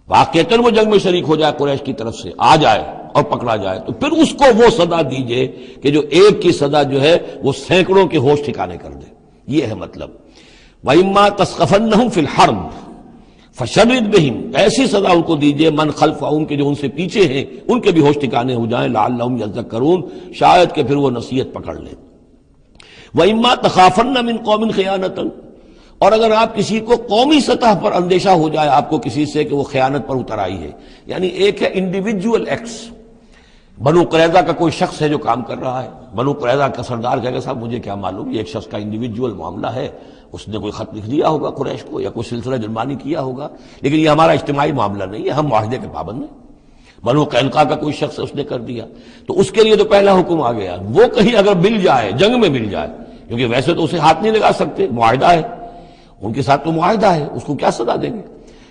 واقعتاً وہ جنگ میں شریک ہو جائے، قریش کی طرف سے آ جائے اور پکڑا جائے، تو پھر اس کو وہ سزا دیجئے کہ جو ایک کی سزا جو ہے وہ سینکڑوں کے ہوش ٹھکانے کر دے۔ یہ ہے مطلب۔ وَإِمَّا تَثْقَفَنَّهُمْ فِي الْحَرْبِ فَشَرِّدْ بِهِمْ، ایسی سزا ان کو دیجئے من خلفہم، کے جو ان سے پیچھے ہیں ان کے بھی ہوش ٹھکانے ہو جائیں، لعلہم یذکرون، شاید کہ پھر وہ نصیحت پکڑ لیں۔ وَإِمَّا تَخَافَنَّ مِنْ قَوْمٍ خِيَانَةً، اور اگر آپ کسی کو قومی سطح پر اندیشہ ہو جائے آپ کو کسی سے کہ وہ خیانت پر اتر آئی ہے، یعنی ایک ہے انڈیویجول ایکٹس، بنو قریظہ کا کوئی شخص ہے جو کام کر رہا ہے، بنو قریظہ کا سردار کہے گا صاحب مجھے کیا معلوم، یہ ایک شخص کا انڈیویجول معاملہ ہے، اس نے کوئی خط لکھ دیا ہوگا قریش کو یا کوئی سلسلہ جرمانی کیا ہوگا، لیکن یہ ہمارا اجتماعی معاملہ نہیں ہے، ہم معاہدے کے پابند ہیں۔ بنو قینقاع کا کوئی شخص اس نے کر دیا، تو اس کے لیے تو پہلا حکم آ گیا، وہ کہیں اگر مل جائے، جنگ میں مل جائے، کیونکہ ویسے تو اسے ہاتھ نہیں لگا سکتے، معاہدہ ہے ان کے ساتھ، تو معاہدہ ہے، اس کو کیا سزا دیں گے،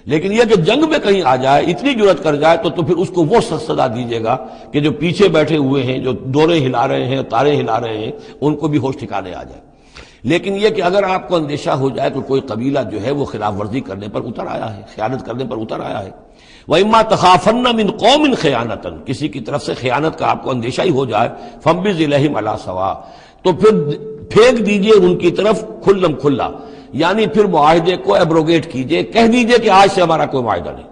لیکن یہ کہ جنگ میں کہیں آ جائے، اتنی جرأت کر جائے، تو پھر اس کو وہ سزا دیجیے گا کہ جو پیچھے بیٹھے ہوئے ہیں، جو ڈورے ہلا رہے ہیں، تارے ہلا رہے ہیں، ان کو بھی ہوش ٹھکانے آ جائے۔ لیکن یہ کہ اگر آپ کو اندیشہ ہو جائے کہ کوئی قبیلہ جو ہے وہ خلاف ورزی کرنے پر اتر آیا ہے، خیانت کرنے پر اتر آیا ہے، وَإِمَّا تَخَافَنَّ مِنْ قَوْمٍ خِيَانَةً، کسی کی طرف سے خیانت کا آپ کو اندیشہ ہی ہو جائے، فَانبِذْ إِلَيْهِمْ عَلَىٰ سَوَاءٍ، تو پھر پھینک دیجئے ان کی طرف کھلم کھلا، یعنی پھر معاہدے کو ایبروگیٹ کیجئے، کہہ دیجئے کہ آج سے ہمارا کوئی معاہدہ نہیں۔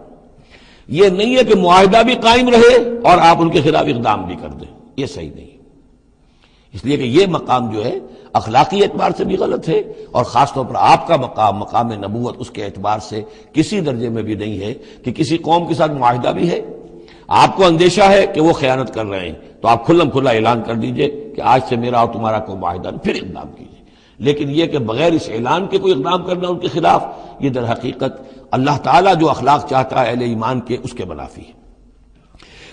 یہ نہیں ہے کہ معاہدہ بھی قائم رہے اور آپ ان کے خلاف اقدام بھی کر دیں، یہ صحیح نہیں، اس لیے کہ یہ مقام جو ہے اخلاقی اعتبار سے بھی غلط ہے، اور خاص طور پر آپ کا مقام، مقام نبوت، اس کے اعتبار سے کسی درجے میں بھی نہیں ہے کہ کسی قوم کے ساتھ معاہدہ بھی ہے، آپ کو اندیشہ ہے کہ وہ خیانت کر رہے ہیں، تو آپ کھلم کھلا اعلان کر دیجئے کہ آج سے میرا اور تمہارا کوئی معاہدہ نہیں، پھر اقدام کیجئے۔ لیکن یہ کہ بغیر اس اعلان کے کوئی اقدام کرنا ان کے خلاف، یہ در حقیقت اللہ تعالیٰ جو اخلاق چاہتا ہے اہل ایمان کے، اس کے منافی ہے۔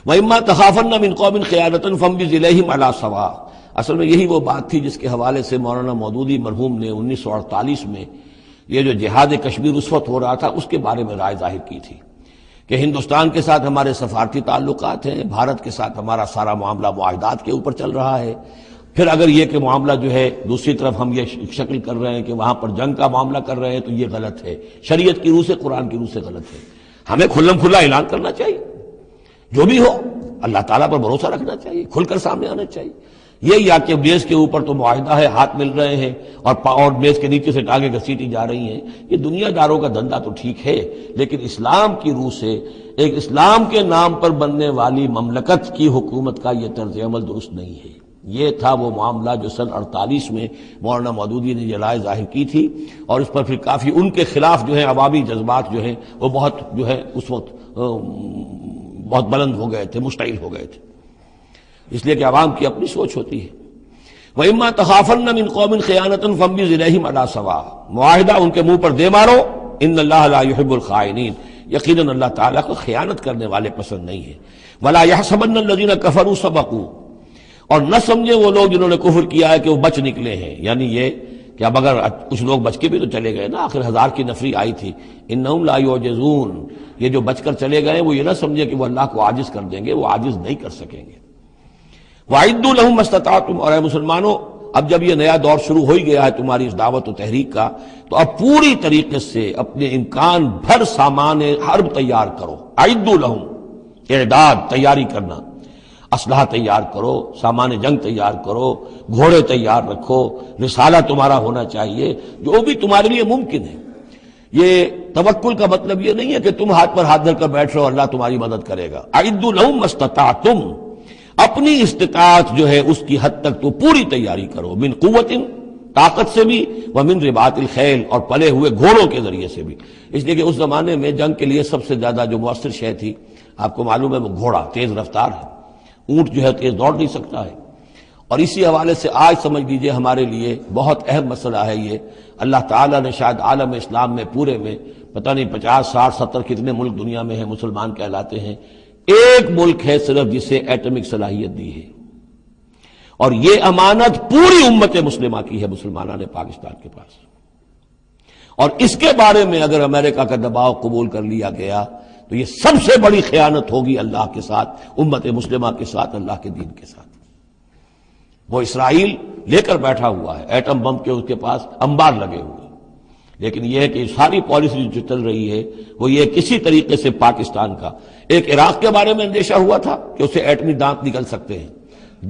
وَإِمَّا تَخَافَنَّ مِنْ قَوْمٍ خِيَانَةً فَانبِذْ إِلَيْهِمْ عَلَىٰ سَوَاءٍ، اصل میں یہی وہ بات تھی جس کے حوالے سے مولانا مودودی مرحوم نے 1948 میں یہ جو جہاد کشمیر اس وقت ہو رہا تھا اس کے بارے میں رائے ظاہر کی تھی کہ ہندوستان کے ساتھ ہمارے سفارتی تعلقات ہیں، بھارت کے ساتھ ہمارا سارا معاملہ معاہدات کے اوپر چل رہا ہے، پھر اگر یہ کہ معاملہ جو ہے دوسری طرف ہم یہ شکل کر رہے ہیں کہ وہاں پر جنگ کا معاملہ کر رہے ہیں، تو یہ غلط ہے، شریعت کی روح سے، قرآن کی روح سے غلط ہے۔ ہمیں کھلم کھلا اعلان کرنا چاہیے، جو بھی ہو اللہ تعالیٰ پر بھروسہ رکھنا چاہیے، کھل کر سامنے آنا چاہیے۔ یہ یا کہ میز کے اوپر تو معاہدہ ہے، ہاتھ مل رہے ہیں اور میز کے نیچے سے ٹانگیں گھسیٹی جا رہی ہیں، یہ دنیا داروں کا دھندا تو ٹھیک ہے، لیکن اسلام کی روح سے ایک اسلام کے نام پر بننے والی مملکت کی حکومت کا یہ طرز عمل درست نہیں ہے۔ یہ تھا وہ معاملہ جو سن 48 میں مولانا مودودی نے یہ رائے ظاہر کی تھی، اور اس پر پھر کافی ان کے خلاف جو ہے عوامی جذبات جو ہیں وہ بہت جو ہے اس وقت بہت بلند ہو گئے تھے، مشتعل ہو گئے تھے، اس لیے کہ عوام کی اپنی سوچ ہوتی ہے۔ وَإِمَّا تَخَافَنَّ مِنْ قَوْمٍ خِيَانَةً فَانبِذْ إِلَيْهِمْ عَلَىٰ سَوَاءٍ، معاہدہ ان کے منہ پر دے مارو، إِنَّ اللَّهَ لَا يُحِبُّ الْخَائِنِينَ، یقیناً اللہ تعالیٰ کو خیانت کرنے والے پسند نہیں ہے۔ وَلَا يَحْسَبَنَّ الَّذِينَ كَفَرُوا سَبَقُوا، اور نہ سمجھے وہ لوگ جنہوں نے کفر کیا ہے کہ وہ بچ نکلے ہیں، یعنی یہ کہ اب اگر کچھ لوگ بچ کے بھی تو چلے گئے نا، آخر 1000 کی نفری آئی تھی، انہم لا یعجزون، یہ جو بچ کر چلے گئے وہ یہ نہ سمجھے کہ وہ اللہ کو عاجز کر دیں گے، وہ عاجز نہیں کر سکیں گے۔ وَأَعِدُّوا لَهُم مَّا اسْتَطَعْتُمْ، اور اے مسلمانوں اب جب یہ نیا دور شروع ہو ہی گیا ہے تمہاری اس دعوت و تحریک کا، تو اب پوری طریقے سے اپنے امکان بھر سامان حرب تیار کرو۔ اعدوا لہم، اعداد، تیاری کرنا، اسلحہ تیار کرو، سامان جنگ تیار کرو، گھوڑے تیار رکھو، رسالہ تمہارا ہونا چاہیے، جو بھی تمہارے لیے ممکن ہے۔ یہ توکل کا مطلب یہ نہیں ہے کہ تم ہاتھ پر ہاتھ دھر کر بیٹھ رہو اللہ تمہاری مدد کرے گا۔ اعدوا لہم ما استطعتم، اپنی استطاعت جو ہے اس کی حد تک تو پوری تیاری کرو، من قوت، طاقت سے بھی، ومن رباط الخیل، اور پلے ہوئے گھوڑوں کے ذریعے سے بھی، اس لیے کہ اس زمانے میں جنگ کے لیے سب سے زیادہ جو مؤثر شے تھی آپ کو معلوم ہے وہ گھوڑا، تیز رفتار ہے، اونٹ جو ہے تیز دوڑ نہیں سکتا ہے، اور اسی حوالے سے آج سمجھ لیجئے ہمارے لیے بہت اہم مسئلہ ہے یہ. اللہ تعالیٰ نے شاید عالم اسلام میں پورے میں پتہ نہیں 50 60 70 کتنے ملک دنیا میں ہیں مسلمان کہلاتے ہیں، ایک ملک ہے صرف جسے ایٹمک صلاحیت دی ہے، اور یہ امانت پوری امت مسلمہ کی ہے، مسلمانوں نے پاکستان کے پاس. اور اس کے بارے میں اگر امریکہ کا دباؤ قبول کر لیا گیا تو یہ سب سے بڑی خیانت ہوگی اللہ کے ساتھ، امت مسلمہ کے ساتھ، اللہ کے دین کے ساتھ. وہ اسرائیل لے کر بیٹھا ہوا ہے ایٹم بم کے، اس کے پاس انبار لگے ہوئے، لیکن یہ ہے کہ ساری پالیسی جو چل رہی ہے وہ یہ کسی طریقے سے پاکستان کا. ایک عراق کے بارے میں اندیشہ ہوا تھا کہ اسے ایٹمی دانت نکل سکتے ہیں،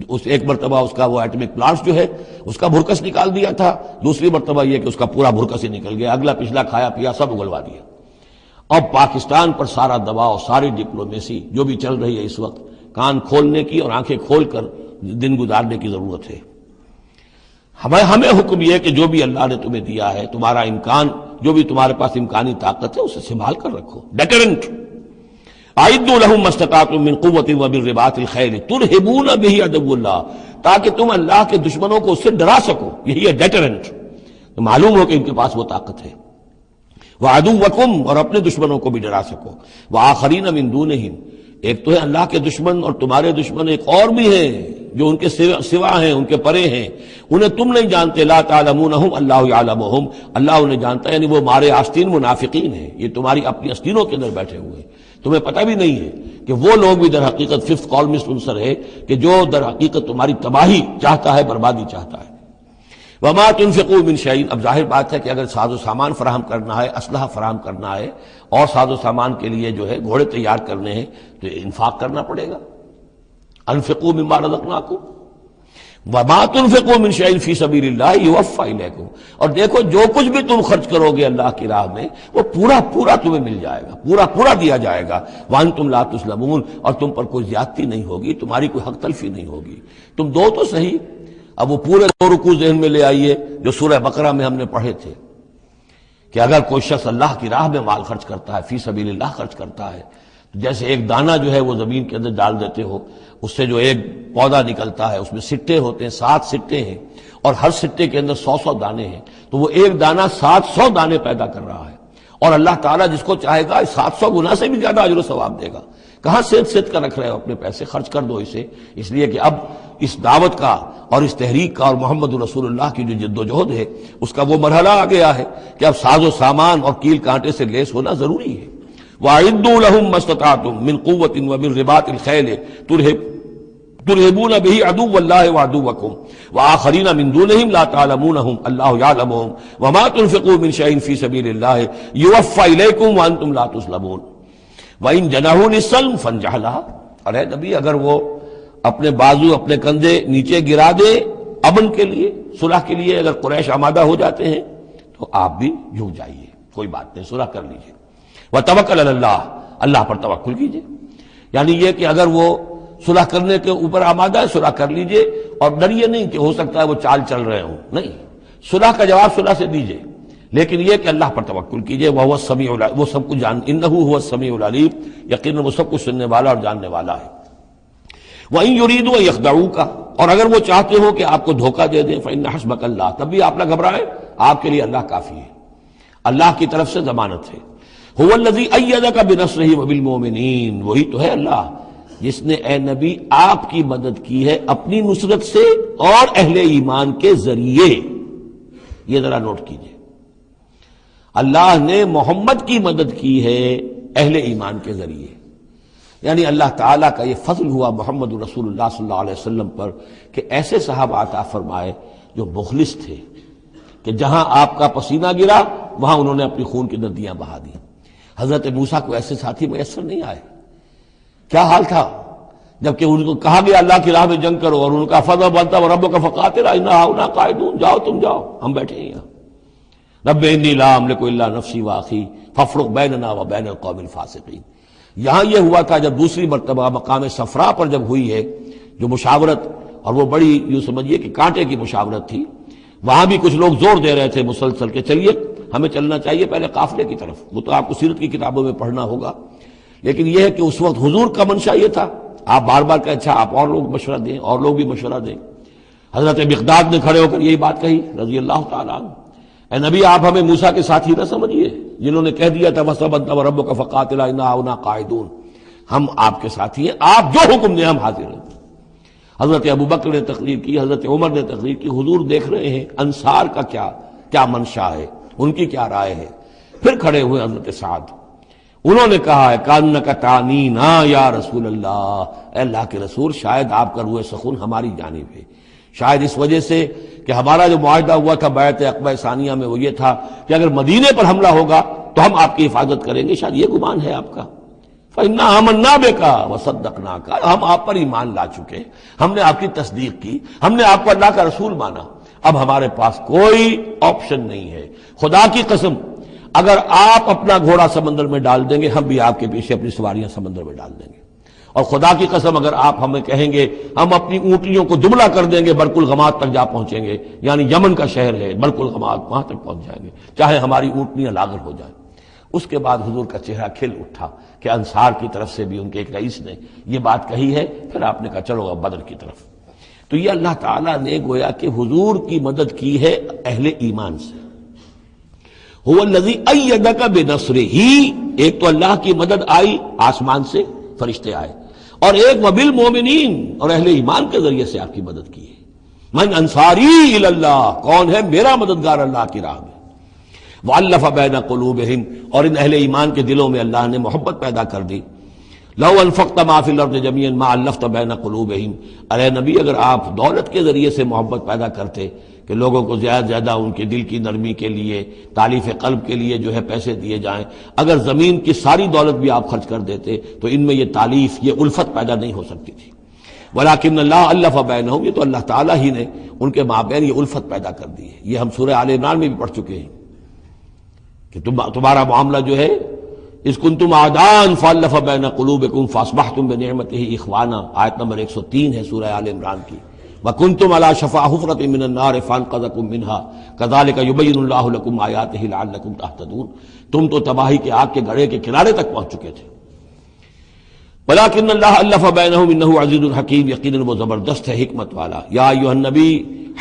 اس ایک مرتبہ اس کا وہ ایٹمک پلانٹ جو ہے اس کا بھرکس نکال دیا تھا، دوسری مرتبہ یہ کہ اس کا پورا بھرکس ہی نکل گیا، اگلا پچھلا کھایا پیا سب اگلوا دیا. اب پاکستان پر سارا دباؤ، ساری ڈپلومیسی جو بھی چل رہی ہے اس وقت، کان کھولنے کی اور آنکھیں کھول کر دن گزارنے کی ضرورت ہے. ہمیں حکم یہ ہے کہ جو بھی اللہ نے تمہیں دیا ہے، تمہارا امکان، جو بھی تمہارے پاس امکانی طاقت ہے اسے سنبھال کر رکھو. ڈیٹرنٹ اعدوا لهم ما استطعتم من قوة ومن رباط الخيل ترهبون به عدو اللہ، تاکہ تم اللہ کے دشمنوں کو اس سے ڈرا سکو. یہی ہے ڈیٹرنٹ. تو معلوم ہو کہ ان کے پاس وہ طاقت ہے. وعدوکم، اور اپنے دشمنوں کو بھی ڈرا سکو. وآخرین من دونہم، ایک تو ہے اللہ کے دشمن اور تمہارے دشمن ایک اور بھی ہیں جو ان کے سوا ہیں، ان کے پرے ہیں، انہیں تم نہیں جانتے. لا تعلمونہم اللہ یعلمہم، اللہ انہیں جانتا ہے، یعنی وہ مارے آستین منافقین ہیں، یہ تمہاری اپنی آستینوں کے اندر بیٹھے ہوئے ہیں، تمہیں پتہ بھی نہیں ہے کہ وہ لوگ بھی در حقیقت ففتھ کالمسٹ عنصر ہے کہ جو در حقیقت تمہاری تباہی چاہتا ہے، بربادی چاہتا ہے. وما تنفقوا من شيء، اب ظاہر بات ہے کہ اگر ساز و سامان فراہم کرنا ہے، اسلحہ فراہم کرنا ہے، اور ساز و سامان کے لیے جو ہے گھوڑے تیار کرنے ہیں تو انفاق کرنا پڑے گا. انفقوا مما رزقناکم وما تنفقوا من شيء في سبيل الله يوفى اليكم، اور دیکھو جو کچھ بھی تم خرچ کرو گے اللہ کی راہ میں وہ پورا پورا تمہیں مل جائے گا، پورا پورا دیا جائے گا. وانتم لا تظلمون، اور تم پر کوئی زیادتی نہیں ہوگی، تمہاری کوئی حق تلفی نہیں ہوگی. تم دو تو صحیح. اب وہ پورے دو رکوع ذہن میں لے آئیے جو سورہ بقرہ میں ہم نے پڑھے تھے کہ اگر کوئی شخص اللہ کی راہ میں مال خرچ کرتا ہے، فی سبیل اللہ خرچ کرتا ہے، تو جیسے ایک دانہ جو ہے وہ زمین کے اندر ڈال دیتے ہو، اس سے جو ایک پودا نکلتا ہے، اس میں سٹے ہوتے ہیں، 7 سٹے ہیں، اور ہر سٹے کے اندر 100 دانے ہیں، تو وہ ایک دانہ 700 دانے پیدا کر رہا ہے. اور اللہ تعالیٰ جس کو چاہے گا 700 گنا سے بھی زیادہ اجر و ثواب دے گا. کہاں سید کر رکھ رہے ہو اپنے پیسے؟ خرچ کر دو اسے. اس لیے کہ اب اس دعوت کا اور اس تحریک کا اور محمد رسول اللہ کی جو جد و جہد ہے اس کا وہ مرحلہ آ گیا ہے کہ اب ساز و سامان اور کیل کانٹے سے لیس ہونا ضروری ہے. وَأَعِدُّوا لَهُم مَّا اسْتَطَعْتُم مِّن قُوَّةٍ وَمِن رِّبَاطِ الْخَيْلِ تُرْهِبُونَ بِهِ عَدُوَّ اللَّهِ وَعَدُوَّكُمْ وَآخَرِينَ مِن دُونِهِمْ لَا تَعْلَمُونَهُمْ اللَّهُ يَعْلَمُهُمْ وَمَا تُنفِقُوا مِن شَيْءٍ فِي سَبِيلِ اللَّهِ يُوَفَّى إِلَيْكُمْ وَأَنتُمْ لَا تُظْلَمُونَ وَإِن جَنَحُوا لِلسَّلْمِ فَانجَحْ لَهَا. اور اے نبی اگر وہ اپنے بازو اپنے کندھے نیچے گرا دے امن کے لیے، صلح کے لیے، اگر قریش آمادہ ہو جاتے ہیں تو آپ بھی جھک جائیے، کوئی بات نہیں، صلح کر لیجیے. وَتَوَكَّلْ عَلَى اللَّهِ، اللہ پر توکل کیجیے. یعنی یہ کہ اگر وہ صلح کرنے کے اوپر آمادہ ہے صلح کر لیجیے، اور ڈریے نہیں کہ ہو سکتا ہے وہ چال چل رہے ہوں، نہیں، صلح کا جواب صلح سے دیجیے، لیکن یہ کہ اللہ پر توکل کیجیے. وَهُوَ السَّمِيعُ الْعَلِيمُ، وہ سب کچھ إِنَّهُ هُوَ السَّمِيعُ الْعَلِيمُ، یقیناً وہ سب کچھ سننے والا اور جاننے والا ہے. وَإِن يُرِيدُوا أَن يَخْدَعُوكَ، اور اگر وہ چاہتے ہو کہ آپ کو دھوکہ دے دیں، فَإِنَّ حَسْبَكَ اللَّهُ، تب بھی آپ نہ گھبرائیں، آپ کے لیے اللہ کافی ہے، اللہ کی طرف سے ضمانت ہے. هُوَ الَّذِي أَيَّدَكَ بِنَصْرِهِ وَبِالْمُؤْمِنِينَ، وہی تو ہے اللہ جس نے اے نبی آپ کی مدد کی ہے اپنی نصرت سے اور اہل ایمان کے ذریعے. یہ ذرا نوٹ کیجئے، اللہ نے محمد کی مدد کی ہے اہل ایمان کے ذریعے. یعنی اللہ تعالیٰ کا یہ فضل ہوا محمد رسول اللہ صلی اللہ علیہ وسلم پر کہ ایسے صحابہ عطا فرمائے جو مخلص تھے، کہ جہاں آپ کا پسینہ گرا وہاں انہوں نے اپنی خون کی ندیاں بہا دی. حضرت موسیٰ کو ایسے ساتھی میسر نہیں آئے. کیا حال تھا جبکہ ان کو کہا گیا اللہ کی راہ میں جنگ کرو، اور ان کا فضل بنتا ربک فقاتل انا ہؤلاء قاعدون، جاؤ تم جاؤ، ہم بیٹھے ہیں یہاں. رب انی لا املک الا نفسی واخی فافرق بیننا وبین القوم الفاسقین. یہاں یہ ہوا تھا جب دوسری مرتبہ مقام صفرا پر جب ہوئی ہے جو مشاورت، اور وہ بڑی یوں سمجھیے کہ کانٹے کی مشاورت تھی، وہاں بھی کچھ لوگ زور دے رہے تھے مسلسل کہ چلیے ہمیں چلنا چاہیے پہلے قافلے کی طرف. وہ تو آپ کو سیرت کی کتابوں میں پڑھنا ہوگا، لیکن یہ ہے کہ اس وقت حضور کا منشا یہ تھا. آپ بار بار کہ اچھا آپ اور لوگ مشورہ دیں، اور لوگ بھی مشورہ دیں. حضرت مقداد نے کھڑے ہو کر یہی بات کہی رضی اللہ تعالیٰ عنہ، اے نبی آپ ہمیں موسیٰ کے ساتھی نہ سمجھیے جنہوں نے کہہ دیا تھا وَاصْطَبَقْتَ وَرَبُّكَ فَقَاتِلَا إِنَّا هُنَا قَاعِدُونَ، ہم آپ کے ساتھی ہیں، آپ جو حکم دیں ہم حاضر ہیں۔ حضرت ابوبکر نے تقریر کی، حضرت عمر نے تقریر کی، حضور دیکھ رہے ہیں انصار کا کیا منشا ہے، ان کی کیا رائے ہے۔ پھر کھڑے ہوئے حضرت سعد، انہوں نے کہا ہے کانک تعنینا یا رسول اللہ، اے اللہ کے رسول شاید آپ کا روح سخن ہماری جانب ہے، شاید اس وجہ سے کہ ہمارا جو معاہدہ ہوا تھا بیعت عقبہ ثانیہ میں وہ یہ تھا کہ اگر مدینے پر حملہ ہوگا تو ہم آپ کی حفاظت کریں گے، شاید یہ گمان ہے آپ کا۔ فَإِنَّا آمَنَّا بِكَ وَصَدَّقْنَاكَ، ہم آپ پر ایمان لا چکے، ہم نے آپ کی تصدیق کی، ہم نے آپ کو اللہ کا رسول مانا، اب ہمارے پاس کوئی آپشن نہیں ہے۔ خدا کی قسم اگر آپ اپنا گھوڑا سمندر میں ڈال دیں گے ہم بھی آپ کے پیچھے اپنی سواریاں سمندر میں ڈال دیں گے، اور خدا کی قسم اگر آپ ہمیں کہیں گے ہم اپنی اونٹنیوں کو دبلا کر دیں گے، برق الغماد تک جا پہنچیں گے، یعنی یمن کا شہر ہے برق الغماد، وہاں تک پہنچ جائیں گے چاہے ہماری اونٹنیاں لاغر ہو جائیں۔ اس کے بعد حضور کا چہرہ کھل اٹھا کہ انصار کی طرف سے بھی ان کے ایک رئیس نے یہ بات کہی ہے، پھر آپ نے کہا چلو اب بدر کی طرف۔ تو یہ اللہ تعالیٰ نے گویا کہ حضور کی مدد کی ہے اہل ایمان سے۔ هو الذی ایدک بنصرہ، ایک تو اللہ کی مدد آئی آسمان سے، فرشتے آئے، اور ایک وبالمؤمنین، اور اہل ایمان کے ذریعے سے آپ کی مدد کی ہے۔ من انصاری الی اللہ، کون ہے میرا مددگار اللہ کی راہ میں۔ وَأَلَّفَ بَيْنَ قُلُوبِهِمْ، اور ان اہل ایمان کے دلوں میں اللہ نے محبت پیدا کر دی۔ لَوْ أَنفَقْتَ مَا فِي الْأَرْضِ جَمِيعًا مَا أَلَّفْتَ بَيْنَ قُلُوبِهِمْ، ارے نبی اگر آپ دولت کے ذریعے سے محبت پیدا کرتے کہ لوگوں کو زیادہ سے زیادہ ان کے دل کی نرمی کے لیے، تالیف قلب کے لیے جو ہے پیسے دیے جائیں، اگر زمین کی ساری دولت بھی آپ خرچ کر دیتے تو ان میں یہ تالیف، یہ الفت پیدا نہیں ہو سکتی تھی۔ وَلَٰكِنَّ اللَّهَ أَلَّفَ بَيْنَهُمْ، یہ تو اللہ تعالیٰ ہی نے ان کے مابین یہ الفت پیدا کر دی ہے۔ یہ ہم سورہ آل عمران میں بھی پڑھ چکے ہیں کہ تمہارا معاملہ جو ہے اذ کنتم اعداء فالف بین قلوبکم فاصبحتم بنعمتہ اخوانا، آیت نمبر 103 ہے سورہ آل عمران کی۔ وکنتم علی شفا حفرۃ من النار فانقذکم منہا کذالک یبین اللہ لکم آیاتہ لعلکم تہتدون، تم تو تباہی کے آگ کے گڑھے کے کنارے تک پہنچ چکے تھے۔ ولکن اللہ الف بینہم انہ عزیز حکیم، یقیناً وہ زبردست ہے حکمت والا۔ یا ایھا النبی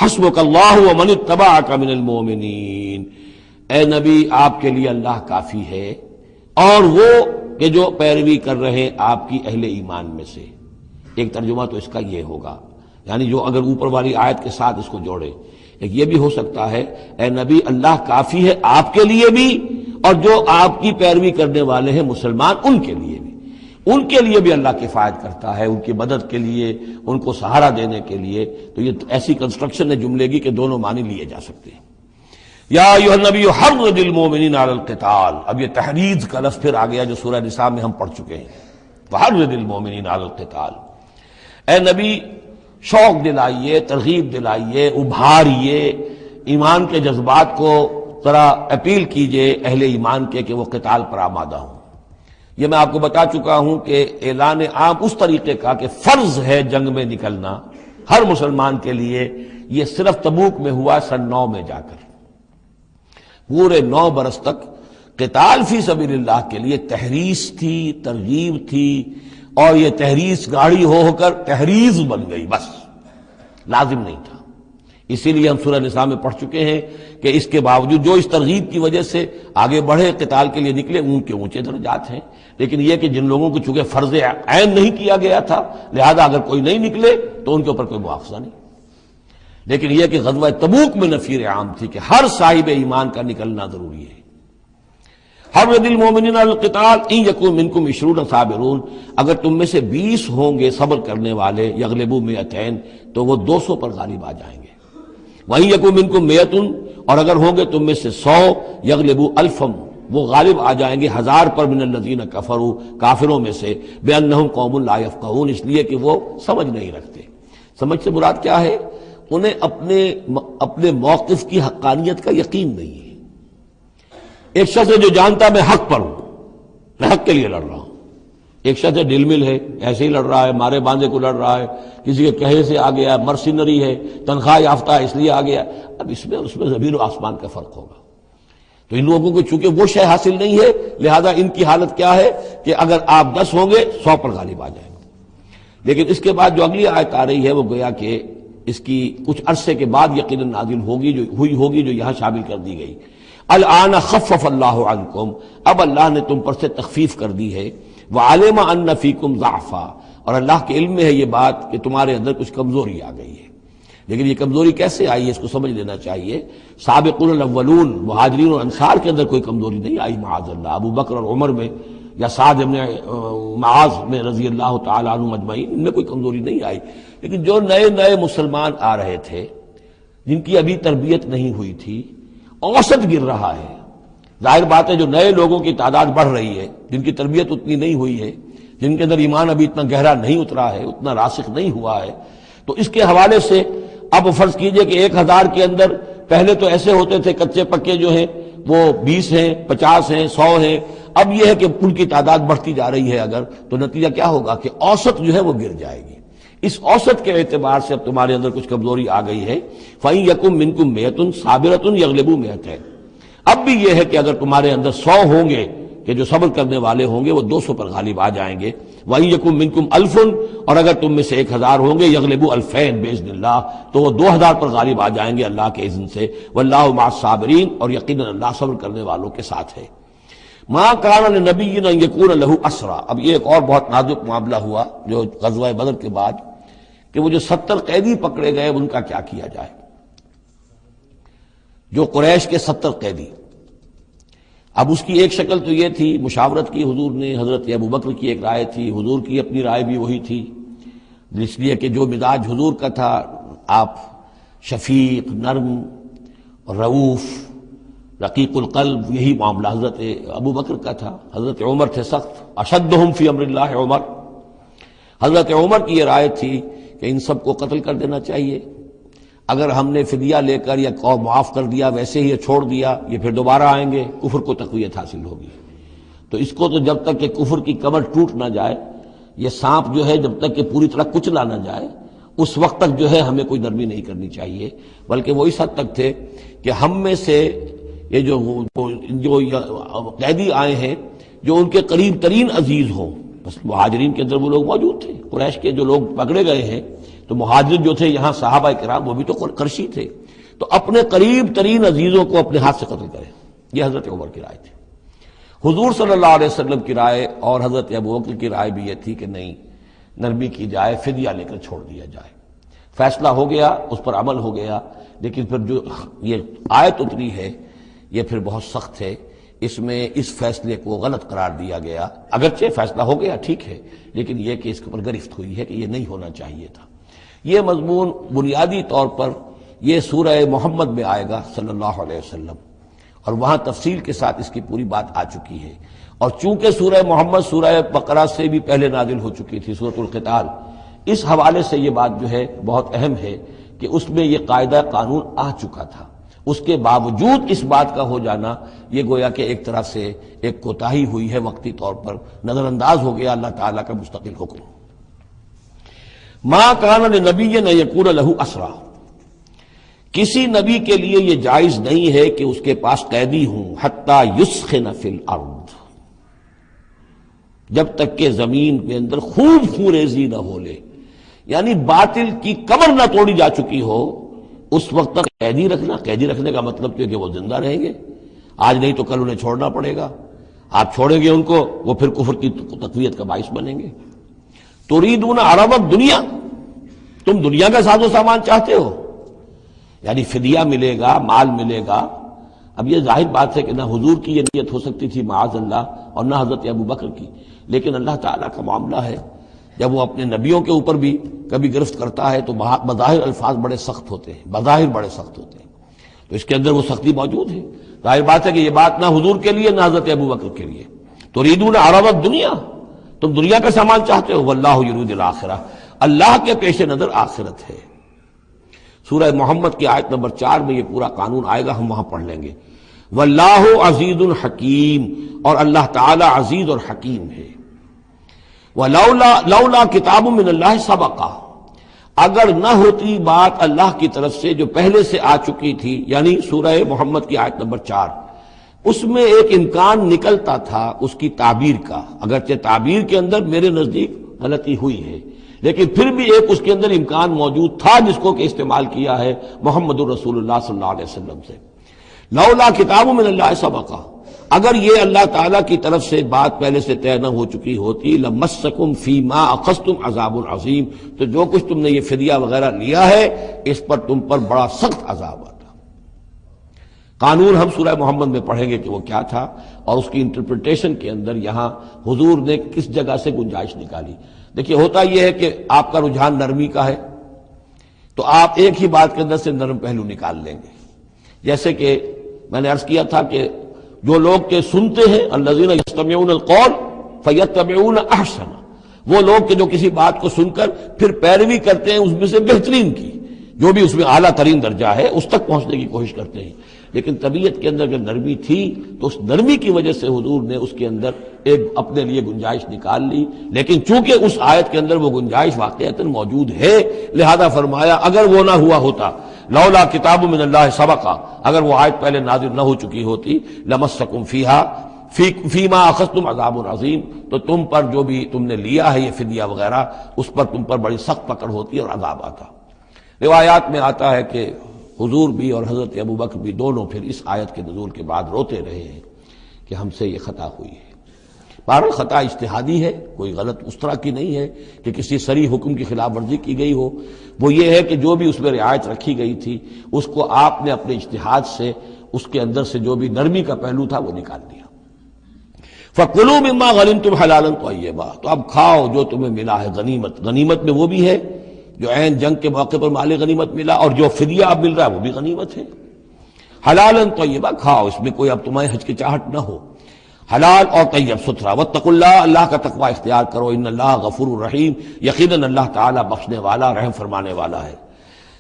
حسبک اللہ ومن اتبعک من المؤمنین، اے نبی آپ کے لیے اللہ کافی ہے اور وہ کہ جو پیروی کر رہے ہیں آپ کی اہل ایمان میں سے۔ ایک ترجمہ تو اس کا یہ ہوگا، یعنی جو اگر اوپر والی آیت کے ساتھ اس کو جوڑے، ایک یہ بھی ہو سکتا ہے اے نبی اللہ کافی ہے آپ کے لیے بھی، اور جو آپ کی پیروی کرنے والے ہیں مسلمان ان کے لیے بھی، ان کے لیے بھی اللہ کفایت کرتا ہے، ان کی مدد کے لیے، ان کو سہارا دینے کے لیے۔ تو یہ ایسی کنسٹرکشن ہے جملے کی کہ دونوں معنی لیے جا سکتے ہیں۔ یا ایھا النبی حرض المؤمنین علی القتال، اب یہ تحریض کا لفظ پھر آ گیا جو سورہ نساء میں ہم پڑھ چکے ہیں۔ وحرض المؤمنین علی القتال، اے نبی شوق دلائیے، ترغیب دلائیے، ابھاریے، ایمان کے جذبات کو ذرا اپیل کیجئے اہل ایمان کے کہ وہ قتال پر آمادہ ہوں۔ یہ میں آپ کو بتا چکا ہوں کہ اعلان عام اس طریقے کا کہ فرض ہے جنگ میں نکلنا ہر مسلمان کے لیے، یہ صرف تبوک میں ہوا سن 9 میں جا کر۔ پورے 9 برس تک قتال فی سبیل اللہ کے لیے تحریض تھی، ترغیب تھی، اور یہ تحریض گاڑی ہو کر تحریض بن گئی، بس لازم نہیں تھا۔ اسی لیے ہم سورہ نساء میں پڑھ چکے ہیں کہ اس کے باوجود جو اس ترغیب کی وجہ سے آگے بڑھے قتال کے لیے نکلے ان کے اونچے درجات ہیں، لیکن یہ کہ جن لوگوں کو چونکہ فرض عین نہیں کیا گیا تھا لہذا اگر کوئی نہیں نکلے تو ان کے اوپر کوئی مواخذہ نہیں۔ لیکن یہ کہ غزوہ تبوک میں نفیر عام تھی کہ ہر صاحب ایمان کا نکلنا ضروری ہے۔ حرض المؤمنین علی القتال ان یکن منکم 20 صابرون، اگر تم میں سے 20 ہوں گے صبر کرنے والے، یغلبوا 200 تو وہ 200 پر غالب آ جائیں گے۔ وَإِن یکن منکم 100، اور اگر ہوں گے تم میں سے 100، یغلبوا 1000، وہ غالب آ جائیں گے 1000 پر، من الذین کفروا، کافروں میں سے، بأنہم قوم لا یفقہون، اس لیے کہ وہ سمجھ نہیں رکھتے۔ سمجھ سے مراد کیا ہے؟ انہیں اپنے موقف کی حقانیت کا یقین نہیں ہے۔ ایک شخص ہے جو جانتا میں حق پر ہوں، میں حق کے لیے لڑ رہا ہوں، ایک شخص ہے ڈل مل ہے، ایسے ہی لڑ رہا ہے، مارے باندھے کو لڑ رہا ہے، کسی کے کہے سے آ گیا، مرسینری ہے، تنخواہ یافتہ ہے اس لیے آ گیا۔ اب اس میں زمین و آسمان کا فرق ہوگا۔ تو ان لوگوں کو چونکہ وہ شے حاصل نہیں ہے لہذا ان کی حالت کیا ہے کہ اگر آپ 10 ہوں گے 100 پر غالب آ جائیں گے۔ لیکن اس کے بعد جو اگلی آیت آ رہی ہے وہ گویا کہ اس کی کچھ عرصے کے بعد یقیناً نازل ہوگی جو یہاں شامل کر دی گئی۔ الآن خفف اللہ عنکم، اب اللہ نے تم پر سے تخفیف کر دی ہے، وعلم ان فیکم ضعفا، اور اللہ کے علم میں ہے یہ بات کہ تمہارے اندر کچھ کمزوری آ گئی ہے۔ لیکن یہ کمزوری کیسے آئی ہے اس کو سمجھ لینا چاہیے۔ سابقون الاولون، مہاجرین اور انصار کے اندر کوئی کمزوری نہیں آئی معاذ اللہ، ابو بکر اور عمر میں یا سعد بن معاذ میں رضی اللہ تعالیٰ عنہ مجمعین، ان میں کوئی کمزوری نہیں آئی۔ لیکن جو نئے مسلمان آ رہے تھے، جن کی ابھی تربیت نہیں ہوئی تھی، اوسط گر رہا ہے۔ ظاہر بات ہے جو نئے لوگوں کی تعداد بڑھ رہی ہے، جن کی تربیت اتنی نہیں ہوئی ہے، جن کے اندر ایمان ابھی اتنا گہرا نہیں اترا ہے، اتنا راسخ نہیں ہوا ہے، تو اس کے حوالے سے اب فرض کیجئے کہ 1000 کے اندر پہلے تو ایسے ہوتے تھے کچے پکے جو ہیں وہ 20 ہیں، 50 ہیں، 100 ہیں، اب یہ ہے کہ ان کی تعداد بڑھتی جا رہی ہے اگر، تو نتیجہ کیا ہوگا کہ اوسط جو ہے وہ گر جائے گی۔ اس اوسط کے اعتبار سے اب تمہارے اندر کچھ کمزوری آ گئی ہے۔ فَإِن يَكُن مِّنكُم مِّئَةٌ صَابِرَةٌ يَغْلِبُوا مِئَتَيْنِ، اب بھی یہ ہے کہ اگر تمہارے اندر 100 ہوں گے کہ جو صبر کرنے والے ہوں گے وہ 200 پر غالب آ جائیں گے۔ وَإِن يَكُن مِّنكُمْ أَلْفٌ، اور اگر تم میں سے 1000 ہوں گے، يَغْلِبُوا أَلْفَيْنِ بِإِذْنِ اللَّهِ، تو وہ 2000 پر غالب آ جائیں گے اللہ کے اذن سے۔ وَاللَّهُ مَعَ الصَّابِرِينَ، اور یقیناً اللہ صبر کرنے والوں کے ساتھ ہے۔ مَا كَانَ لِنَبِيٍّ أَن يَكُونَ لَهُ أَسْرَىٰ، اب یہ ایک اور بہت نازک معاملہ ہوا جو غزوہ بدر کے بعد، کہ وہ جو 70 قیدی پکڑے گئے ان کا کیا کیا جائے۔ جو قریش کے 70 قیدی، اب اس کی ایک شکل تو یہ تھی، مشاورت کی حضور نے، حضرت ابو بکر کی ایک رائے تھی، حضور کی اپنی رائے بھی وہی تھی، اس لیے کہ جو مزاج حضور کا تھا، آپ شفیق، نرم، رؤوف، رقیق القلب، یہی معاملہ حضرت ابو بکر کا تھا۔ حضرت عمر تھے سخت، اشدہم فی امر اللہ عمر، حضرت عمر کی یہ رائے تھی کہ ان سب کو قتل کر دینا چاہیے، اگر ہم نے فدیہ لے کر یا قوم معاف کر دیا، ویسے ہی چھوڑ دیا، یہ پھر دوبارہ آئیں گے، کفر کو تقویت حاصل ہوگی۔ تو اس کو تو جب تک کہ کفر کی کمر ٹوٹ نہ جائے، یہ سانپ جو ہے جب تک کہ پوری طرح کچلا نہ جائے، اس وقت تک جو ہے ہمیں کوئی نرمی نہیں کرنی چاہیے، بلکہ وہ اس حد تک تھے کہ ہم میں سے یہ جو قیدی آئے ہیں جو ان کے قریب ترین عزیز ہوں، بس مہاجرین کے اندر وہ لوگ موجود تھے، قریش کے جو لوگ پکڑے گئے ہیں، تو مہاجر جو تھے یہاں صحابہ کرام وہ بھی تو قرشی تھے، تو اپنے قریب ترین عزیزوں کو اپنے ہاتھ سے قتل کریں، یہ حضرت عمر کی رائے تھی۔ حضور صلی اللہ علیہ وسلم کی رائے اور حضرت ابو بکر کی رائے بھی یہ تھی کہ نہیں، نرمی کی جائے، فدیہ لے کر چھوڑ دیا جائے۔ فیصلہ ہو گیا، اس پر عمل ہو گیا، لیکن پھر جو یہ آیت اتری ہے یہ پھر بہت سخت ہے، اس میں اس فیصلے کو غلط قرار دیا گیا، اگرچہ فیصلہ ہو گیا ٹھیک ہے، لیکن یہ کہ اس کے اوپر گرفت ہوئی ہے کہ یہ نہیں ہونا چاہیے تھا۔ یہ مضمون بنیادی طور پر یہ سورہ محمد میں آئے گا صلی اللہ علیہ وسلم، اور وہاں تفصیل کے ساتھ اس کی پوری بات آ چکی ہے، اور چونکہ سورہ محمد سورہ بقرہ سے بھی پہلے نازل ہو چکی تھی، سورۃ القتال، اس حوالے سے یہ بات جو ہے بہت اہم ہے کہ اس میں یہ قاعدہ قانون آ چکا تھا، اس کے باوجود اس بات کا ہو جانا یہ گویا کہ ایک طرح سے ایک کوتاہی ہوئی ہے، وقتی طور پر نظر انداز ہو گیا اللہ تعالیٰ کا مستقل حکم۔ ما کان لنبی ان یکون لہ اسریٰ، کسی نبی کے لیے یہ جائز نہیں ہے کہ اس کے پاس قیدی ہوں، حتی یسخن فی الارض، جب تک کہ زمین کے اندر خوب خونریزی نہ ہو لے، یعنی باطل کی کمر نہ توڑی جا چکی ہو، اس وقت تک قیدی رکھنا، قیدی رکھنے کا مطلب کہ وہ زندہ رہیں گے، آج نہیں تو کل انہیں چھوڑنا پڑے گا، آپ چھوڑیں گے ان کو، وہ پھر کفر کی تقویت کا باعث بنیں گے۔ تريدون عرض الدنیا، تم دنیا کا ساز و سامان چاہتے ہو، یعنی فدیہ ملے گا، مال ملے گا۔ اب یہ ظاہر بات ہے کہ نہ حضور کی یہ نیت ہو سکتی تھی معاذ اللہ، اور نہ حضرت ابو بکر کی، لیکن اللہ تعالیٰ کا معاملہ ہے، جب وہ اپنے نبیوں کے اوپر بھی کبھی گرفت کرتا ہے تو بظاہر الفاظ بڑے سخت ہوتے ہیں، بظاہر بڑے سخت ہوتے ہیں، تو اس کے اندر وہ سختی موجود ہے۔ ظاہر بات ہے کہ یہ بات نہ حضور کے لیے نہ حضرت ابو بکر کے لیے۔ تريدون عرض الدنیا، تم دنیا کا سامان چاہتے ہو، واللہ یرید الآخرہ، اللہ کے پیش نظر آخرت ہے۔ سورہ محمد کی آیت نمبر 4 میں یہ پورا قانون آئے گا، ہم وہاں پڑھ لیں گے۔ واللہ عزیز حکیم، اور اللہ تعالی عزیز اور حکیم ہے۔ لولا کتاب من اللہ سبقہ، اگر نہ ہوتی بات اللہ کی طرف سے جو پہلے سے آ چکی تھی، یعنی سورہ محمد کی آیت نمبر 4، اس میں ایک امکان نکلتا تھا اس کی تعبیر کا، اگرچہ تعبیر کے اندر میرے نزدیک غلطی ہوئی ہے، لیکن پھر بھی ایک اس کے اندر امکان موجود تھا جس کو کہ استعمال کیا ہے محمد الرسول اللہ صلی اللہ علیہ وسلم سے. لولا کتاب من اللہ سبقا، اگر یہ اللہ تعالیٰ کی طرف سے بات پہلے سے طے نہ ہو چکی ہوتی، لمسکم فیما اخذتم عذاب عظیم، تو جو کچھ تم نے یہ فدیہ وغیرہ لیا ہے اس پر تم پر بڑا سخت عذاب آتا. قانون ہم سورہ محمد میں پڑھیں گے کہ وہ کیا تھا، اور اس کی انٹرپریٹیشن کے اندر یہاں حضور نے کس جگہ سے گنجائش نکالی. دیکھیے ہوتا یہ ہے کہ آپ کا رجحان نرمی کا ہے تو آپ ایک ہی بات کے اندر سے نرم پہلو نکال لیں گے. جیسے کہ میں نے عرض کیا تھا کہ جو لوگ کے سنتے ہیں الذین یستمعون القول فیتبعون احسن، وہ لوگ کہ جو کسی بات کو سن کر پھر پیروی کرتے ہیں اس میں سے بہترین کی، جو بھی اس میں اعلیٰ ترین درجہ ہے اس تک پہنچنے کی کوشش کرتے ہیں. لیکن طبیعت کے اندر جو نرمی تھی تو اس نرمی کی وجہ سے حضور نے اس کے اندر ایک اپنے لیے گنجائش نکال لی. لیکن چونکہ اس آیت کے اندر وہ گنجائش واقعتاً موجود ہے، لہذا فرمایا اگر وہ نہ ہوا ہوتا، لولا کتاب من اللہ سبقا، اگر وہ آیت پہلے نازل نہ ہو چکی ہوتی، لمسکم فیما اخذتم عذاب عظیم، تو تم پر جو بھی تم نے لیا ہے یہ فدیہ وغیرہ اس پر تم پر بڑی سخت پکڑ ہوتی اور عذاب آتا. روایات میں آتا ہے کہ حضور بھی اور حضرت ابوبکر بھی دونوں پھر اس آیت کے نزول کے بعد روتے رہے ہیں کہ ہم سے یہ خطا ہوئی ہے. بہرحال خطا اجتہادی ہے، کوئی غلط اس طرح کی نہیں ہے کہ کسی صریح حکم کی خلاف ورزی کی گئی ہو. وہ یہ ہے کہ جو بھی اس میں رعایت رکھی گئی تھی اس کو آپ نے اپنے اجتہاد سے اس کے اندر سے جو بھی نرمی کا پہلو تھا وہ نکال دیا. فَكُلُوا مِمَّا غَنِمْتُمْ حَلَالًا طَيِّبًا، تو اب کھاؤ جو تمہیں ملا ہے غنیمت. غنیمت میں وہ بھی ہے جو عین جنگ کے موقع پر مال غنیمت ملا، اور جو فدیہ اب مل رہا ہے وہ بھی غنیمت ہے. حلال طیبہ، کھاؤ، اس میں کوئی اب تمہیں ہچکچاہٹ نہ ہو. حلال اور طیب ستھرا. واتقوا اللہ، اللہ کا تقوی اختیار کرو. ان اللہ غفور الرحیم، یقیناً اللہ تعالیٰ بخشنے والا رحم فرمانے والا ہے.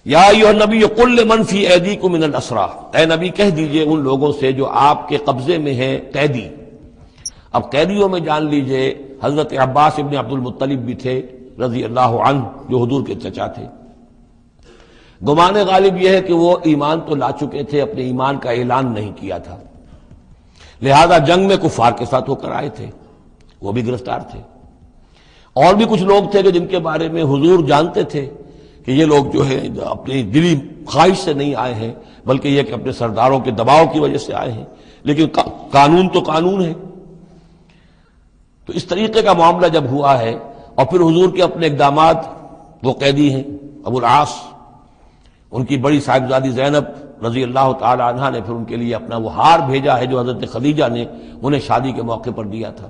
یا ایھا النبی قل لمن فی ایدیکم من الاسریٰ، اے نبی کہہ دیجئے ان لوگوں سے جو آپ کے قبضے میں ہیں قیدی. اب قیدیوں میں جان لیجئے حضرت عباس ابن عبد المطلب بھی تھے رضی اللہ عنہ، جو حضور کے چچا تھے. گمان غالب یہ ہے کہ وہ ایمان تو لا چکے تھے، اپنے ایمان کا اعلان نہیں کیا تھا، لہذا جنگ میں کفار کے ساتھ ہو کر آئے تھے، وہ بھی گرفتار تھے. اور بھی کچھ لوگ تھے کہ جن کے بارے میں حضور جانتے تھے کہ یہ لوگ جو ہے اپنی دلی خواہش سے نہیں آئے ہیں، بلکہ یہ کہ اپنے سرداروں کے دباؤ کی وجہ سے آئے ہیں. لیکن قانون تو قانون ہے. تو اس طریقے کا معاملہ جب ہوا ہے، اور پھر حضور کے اپنے اقدامات، وہ قیدی ہیں ابو العاص، ان کی بڑی صاحبزادی زینب رضی اللہ تعالی عنہا نے پھر ان کے لیے اپنا وہ ہار بھیجا ہے جو حضرت خدیجہ نے انہیں شادی کے موقع پر دیا تھا.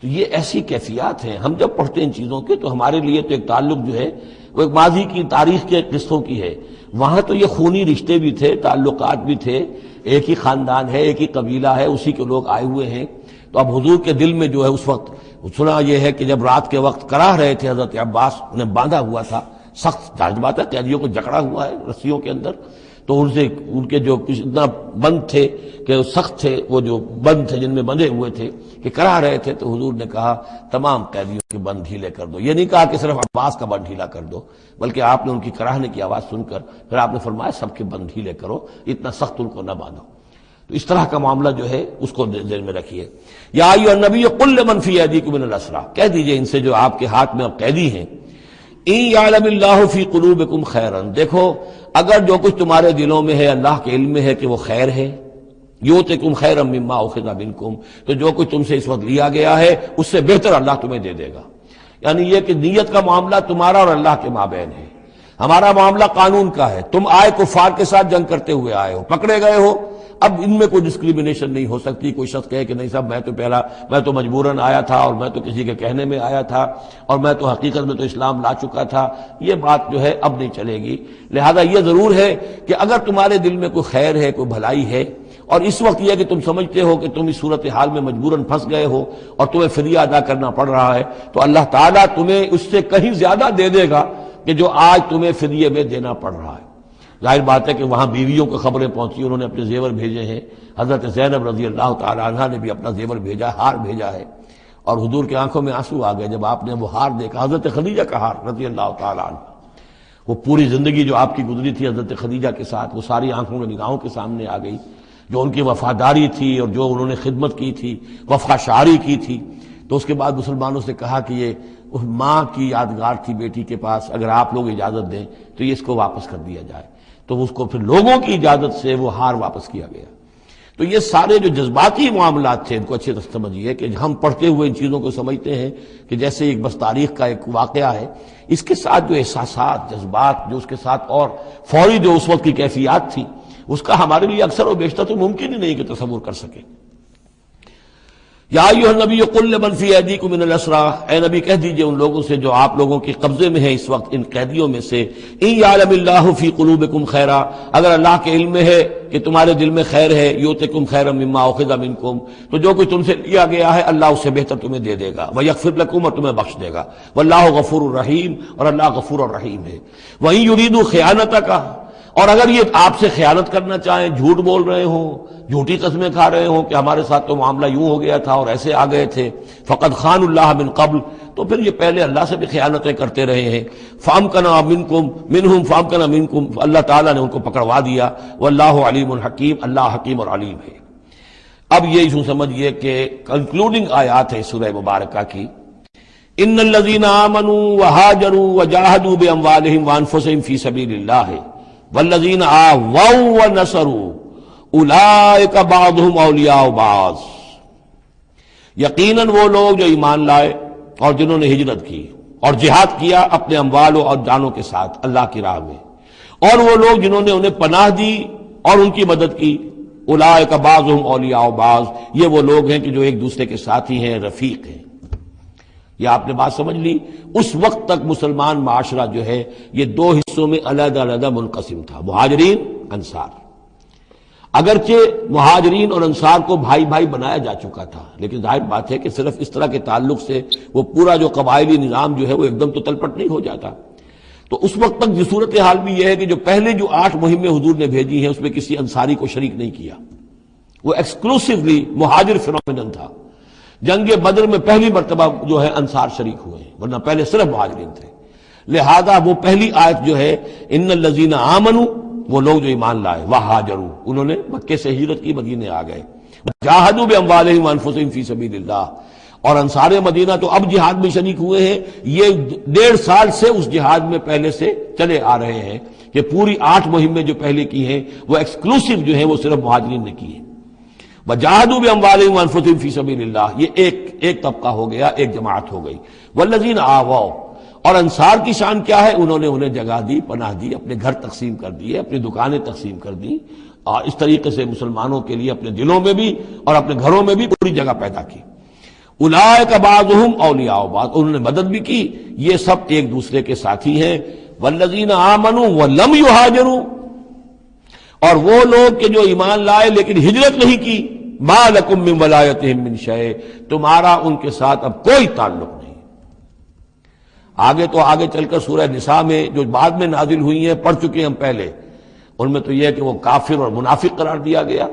تو یہ ایسی کیفیات ہیں. ہم جب پڑھتے ہیں ان چیزوں کے تو ہمارے لیے تو ایک تعلق جو ہے وہ ایک ماضی کی تاریخ کے قصوں کی ہے. وہاں تو یہ خونی رشتے بھی تھے، تعلقات بھی تھے، ایک ہی خاندان ہے، ایک ہی قبیلہ ہے، اسی کے لوگ آئے ہوئے ہیں. تو اب حضور کے دل میں جو ہے اس وقت سنا یہ ہے کہ جب رات کے وقت کراہ رہے تھے حضرت عباس، انہیں باندھا ہوا تھا، سخت ظاہر بات ہے قیدیوں کو جکڑا ہوا ہے رسیوں کے اندر، تو ان کے جو کچھ اتنا بند تھے کہ سخت تھے، وہ جو بند تھے جن میں بندھے ہوئے تھے کہ کراہ رہے تھے، تو حضور نے کہا تمام قیدیوں کے بند ڈھیلے کر دو. یہ نہیں کہا کہ صرف عباس کا بند ڈھیلا کر دو، بلکہ آپ نے ان کی کراہنے کی آواز سن کر پھر آپ نے فرمایا سب کے بند ڈھیلے کرو، اتنا سخت ان کو نہ باندھو. تو اس طرح کا معاملہ جو ہے اس کو ذہن میں رکھیے. یا ایھا النبی قل لمن فی ایدیکم من الاسریٰ، کہہ دیجئے ان سے جو آپ کے ہاتھ میں اب قیدی ہیں، ان یعلم اللہ فی قلوبکم خیرا، دیکھو اگر جو کچھ تمہارے دلوں میں ہے اللہ کے علم میں ہے کہ وہ خیر ہے، یؤتکم خیرا مما اخذ منکم، تو جو کچھ تم سے اس وقت لیا گیا ہے اس سے بہتر اللہ تمہیں دے دے گا. یعنی یہ کہ نیت کا معاملہ تمہارا اور اللہ کے مابین ہے. ہمارا معاملہ قانون کا ہے. تم آئے کفار کے ساتھ جنگ کرتے ہوئے آئے ہو، پکڑے گئے ہو، اب ان میں کوئی ڈسکریمنیشن نہیں ہو سکتی. کوئی شخص کہے کہ نہیں صاحب میں تو مجبوراً آیا تھا، اور میں تو کسی کے کہنے میں آیا تھا، اور میں تو حقیقت میں تو اسلام لا چکا تھا. یہ بات جو ہے اب نہیں چلے گی. لہذا یہ ضرور ہے کہ اگر تمہارے دل میں کوئی خیر ہے، کوئی بھلائی ہے، اور اس وقت یہ کہ تم سمجھتے ہو کہ تم اس صورتحال میں مجبوراً پھنس گئے ہو اور تمہیں فدیہ ادا کرنا پڑ رہا ہے، تو اللہ تعالیٰ تمہیں اس سے کہیں زیادہ دے دے گا کہ جو آج تمہیں فدیے میں دینا پڑ رہا ہے. ظاہر بات ہے کہ وہاں بیویوں کو خبریں پہنچی، انہوں نے اپنے زیور بھیجے ہیں. حضرت زینب رضی اللہ تعالی عنہا نے بھی اپنا زیور بھیجا، ہار بھیجا ہے. اور حضور کی آنکھوں میں آنسو آ گئے جب آپ نے وہ ہار دیکھا، حضرت خدیجہ کا ہار رضی اللہ تعالی عنہ. وہ پوری زندگی جو آپ کی گزری تھی حضرت خدیجہ کے ساتھ، وہ ساری آنکھوں میں نگاہوں کے سامنے آ گئی. جو ان کی وفاداری تھی اور جو انہوں نے خدمت کی تھی، وفا شعاری کی تھی، تو اس کے بعد مسلمانوں سے کہا کہ یہ ماں کی یادگار تھی بیٹی کے پاس، اگر آپ لوگ اجازت دیں تو یہ اس کو واپس کر دیا جائے، تو اس کو پھر لوگوں کی اجازت سے وہ ہار واپس کیا گیا۔ تو یہ سارے جو جذباتی معاملات تھے ان کو اچھے سے سمجھیے کہ ہم پڑھتے ہوئے ان چیزوں کو سمجھتے ہیں کہ جیسے ایک بس تاریخ کا ایک واقعہ ہے، اس کے ساتھ جو احساسات، جذبات، جو اس کے ساتھ اور فوری جو اس وقت کی کیفیات تھی، اس کا ہمارے لیے اکثر و بیشتر تو ممکن ہی نہیں کہ تصور کر سکیں۔ یا ایھا النبی قل لمن فی ایدیکم من الاسریٰ، اے نبی کہہ دیجئے ان لوگوں سے جو آپ لوگوں کے قبضے میں ہیں اس وقت ان قیدیوں میں سے، ان یعلم اللہ فی قلوبکم خیرا، اگر اللہ کے علم میں ہے کہ تمہارے دل میں خیر ہے، یؤتکم خیرا مما اخذ منکم، تو جو کچھ تم سے لیا گیا ہے اللہ اس سے بہتر تمہیں دے دے گا، ویغفر لکم، اور تمہیں بخش دے گا، واللہ غفور الرحیم، اور اللہ غفور الرحیم ہے۔ وَإِن يُرِيدُوا خِيَانَتَكَ، اور اگر یہ آپ سے خیانت کرنا چاہیں، جھوٹ بول رہے ہوں، جھوٹی قسمیں کھا رہے ہوں کہ ہمارے ساتھ تو معاملہ یوں ہو گیا تھا اور ایسے آ گئے تھے، فقد خان اللہ من قبل، تو پھر یہ پہلے اللہ سے بھی خیانتیں کرتے رہے ہیں، فامکنا منکم، اللہ تعالیٰ نے ان کو پکڑوا دیا، واللہ علیم حکیم، اللہ حکیم اور علیم ہے۔ اب یہ یوں سمجھیے کہ کنکلوڈنگ آیات ہے سورہ مبارکہ کی، ان الذین آمنوا وہاجروا وجاہدوا باموالہم وانفسہم فی سبیل اللہ والذین آووا ونصروا اولئک بعضهم اولیاء بعض، یقیناً وہ لوگ جو ایمان لائے اور جنہوں نے ہجرت کی اور جہاد کیا اپنے اموالوں اور جانوں کے ساتھ اللہ کی راہ میں، اور وہ لوگ جنہوں نے انہیں پناہ دی اور ان کی مدد کی، اولئک بعضهم اولیاء بعض، یہ وہ لوگ ہیں کہ جو ایک دوسرے کے ساتھی ہیں، رفیق ہیں۔ یہ آپ نے بات سمجھ لی۔ اس وقت تک مسلمان معاشرہ جو ہے یہ دو حصوں میں علیحدہ علیحدہ منقسم تھا، مہاجرین، انصار۔ اگرچہ مہاجرین اور انصار کو بھائی بھائی بنایا جا چکا تھا، لیکن ظاہر بات ہے کہ صرف اس طرح کے تعلق سے وہ پورا جو قبائلی نظام جو ہے وہ ایک دم تو تلپٹ نہیں ہو جاتا۔ تو اس وقت تک یہ صورتحال بھی یہ ہے کہ جو پہلے جو 8 مہمیں حضور نے بھیجی ہیں اس میں کسی انصاری کو شریک نہیں کیا، وہ ایکسکلوسیولی مہاجر فینومینن تھا۔ جنگ بدر میں پہلی مرتبہ جو ہے انصار شریک ہوئے ہیں، ورنہ پہلے صرف مہاجرین تھے۔ لہذا وہ پہلی آیت جو ہے ان الذین آمنوا، وہ لوگ جو ایمان لائے، وہاجروا، انہوں نے مکے سے ہجرت کی، مدینے آ گئے، جاہدوا باموالہم وانفسہم فی سبیل اللہ، اور انصار مدینہ تو اب جہاد میں شریک ہوئے ہیں، یہ 1.5 سال سے اس جہاد میں پہلے سے چلے آ رہے ہیں کہ پوری 8 مہمیں جو پہلے کی ہیں وہ ایکسکلوسیو جو ہیں وہ صرف مہاجرین نے کی ہیں۔ وجاہدوا باموالہم وانفسہم فی سبیل اللہ، یہ ایک طبقہ ہو گیا، ایک جماعت ہو گئی۔ والذین آووا، اور انصار کی شان کیا ہے؟ انہوں نے انہیں جگہ دی، پناہ دی، اپنے گھر تقسیم کر دیے، اپنی دکانیں تقسیم کر دی، اور اس طریقے سے مسلمانوں کے لیے اپنے دلوں میں بھی اور اپنے گھروں میں بھی پوری جگہ پیدا کی۔ اولئک بعضهم اولیاء بعض، انہوں نے مدد بھی کی، یہ سب ایک دوسرے کے ساتھی ہیں۔ والذین آمنوا ولم یہاجروا، اور وہ لوگ کہ جو ایمان لائے لیکن ہجرت نہیں کی، ما لکم من ولایتہم من شیء، تمہارا ان کے ساتھ اب کوئی تعلق نہیں۔ آگے تو آگے چل کر سورہ نساء میں جو بعد میں نازل ہوئی ہیں پڑھ چکے ہم پہلے، ان میں تو یہ ہے کہ وہ کافر اور منافق قرار دیا گیا،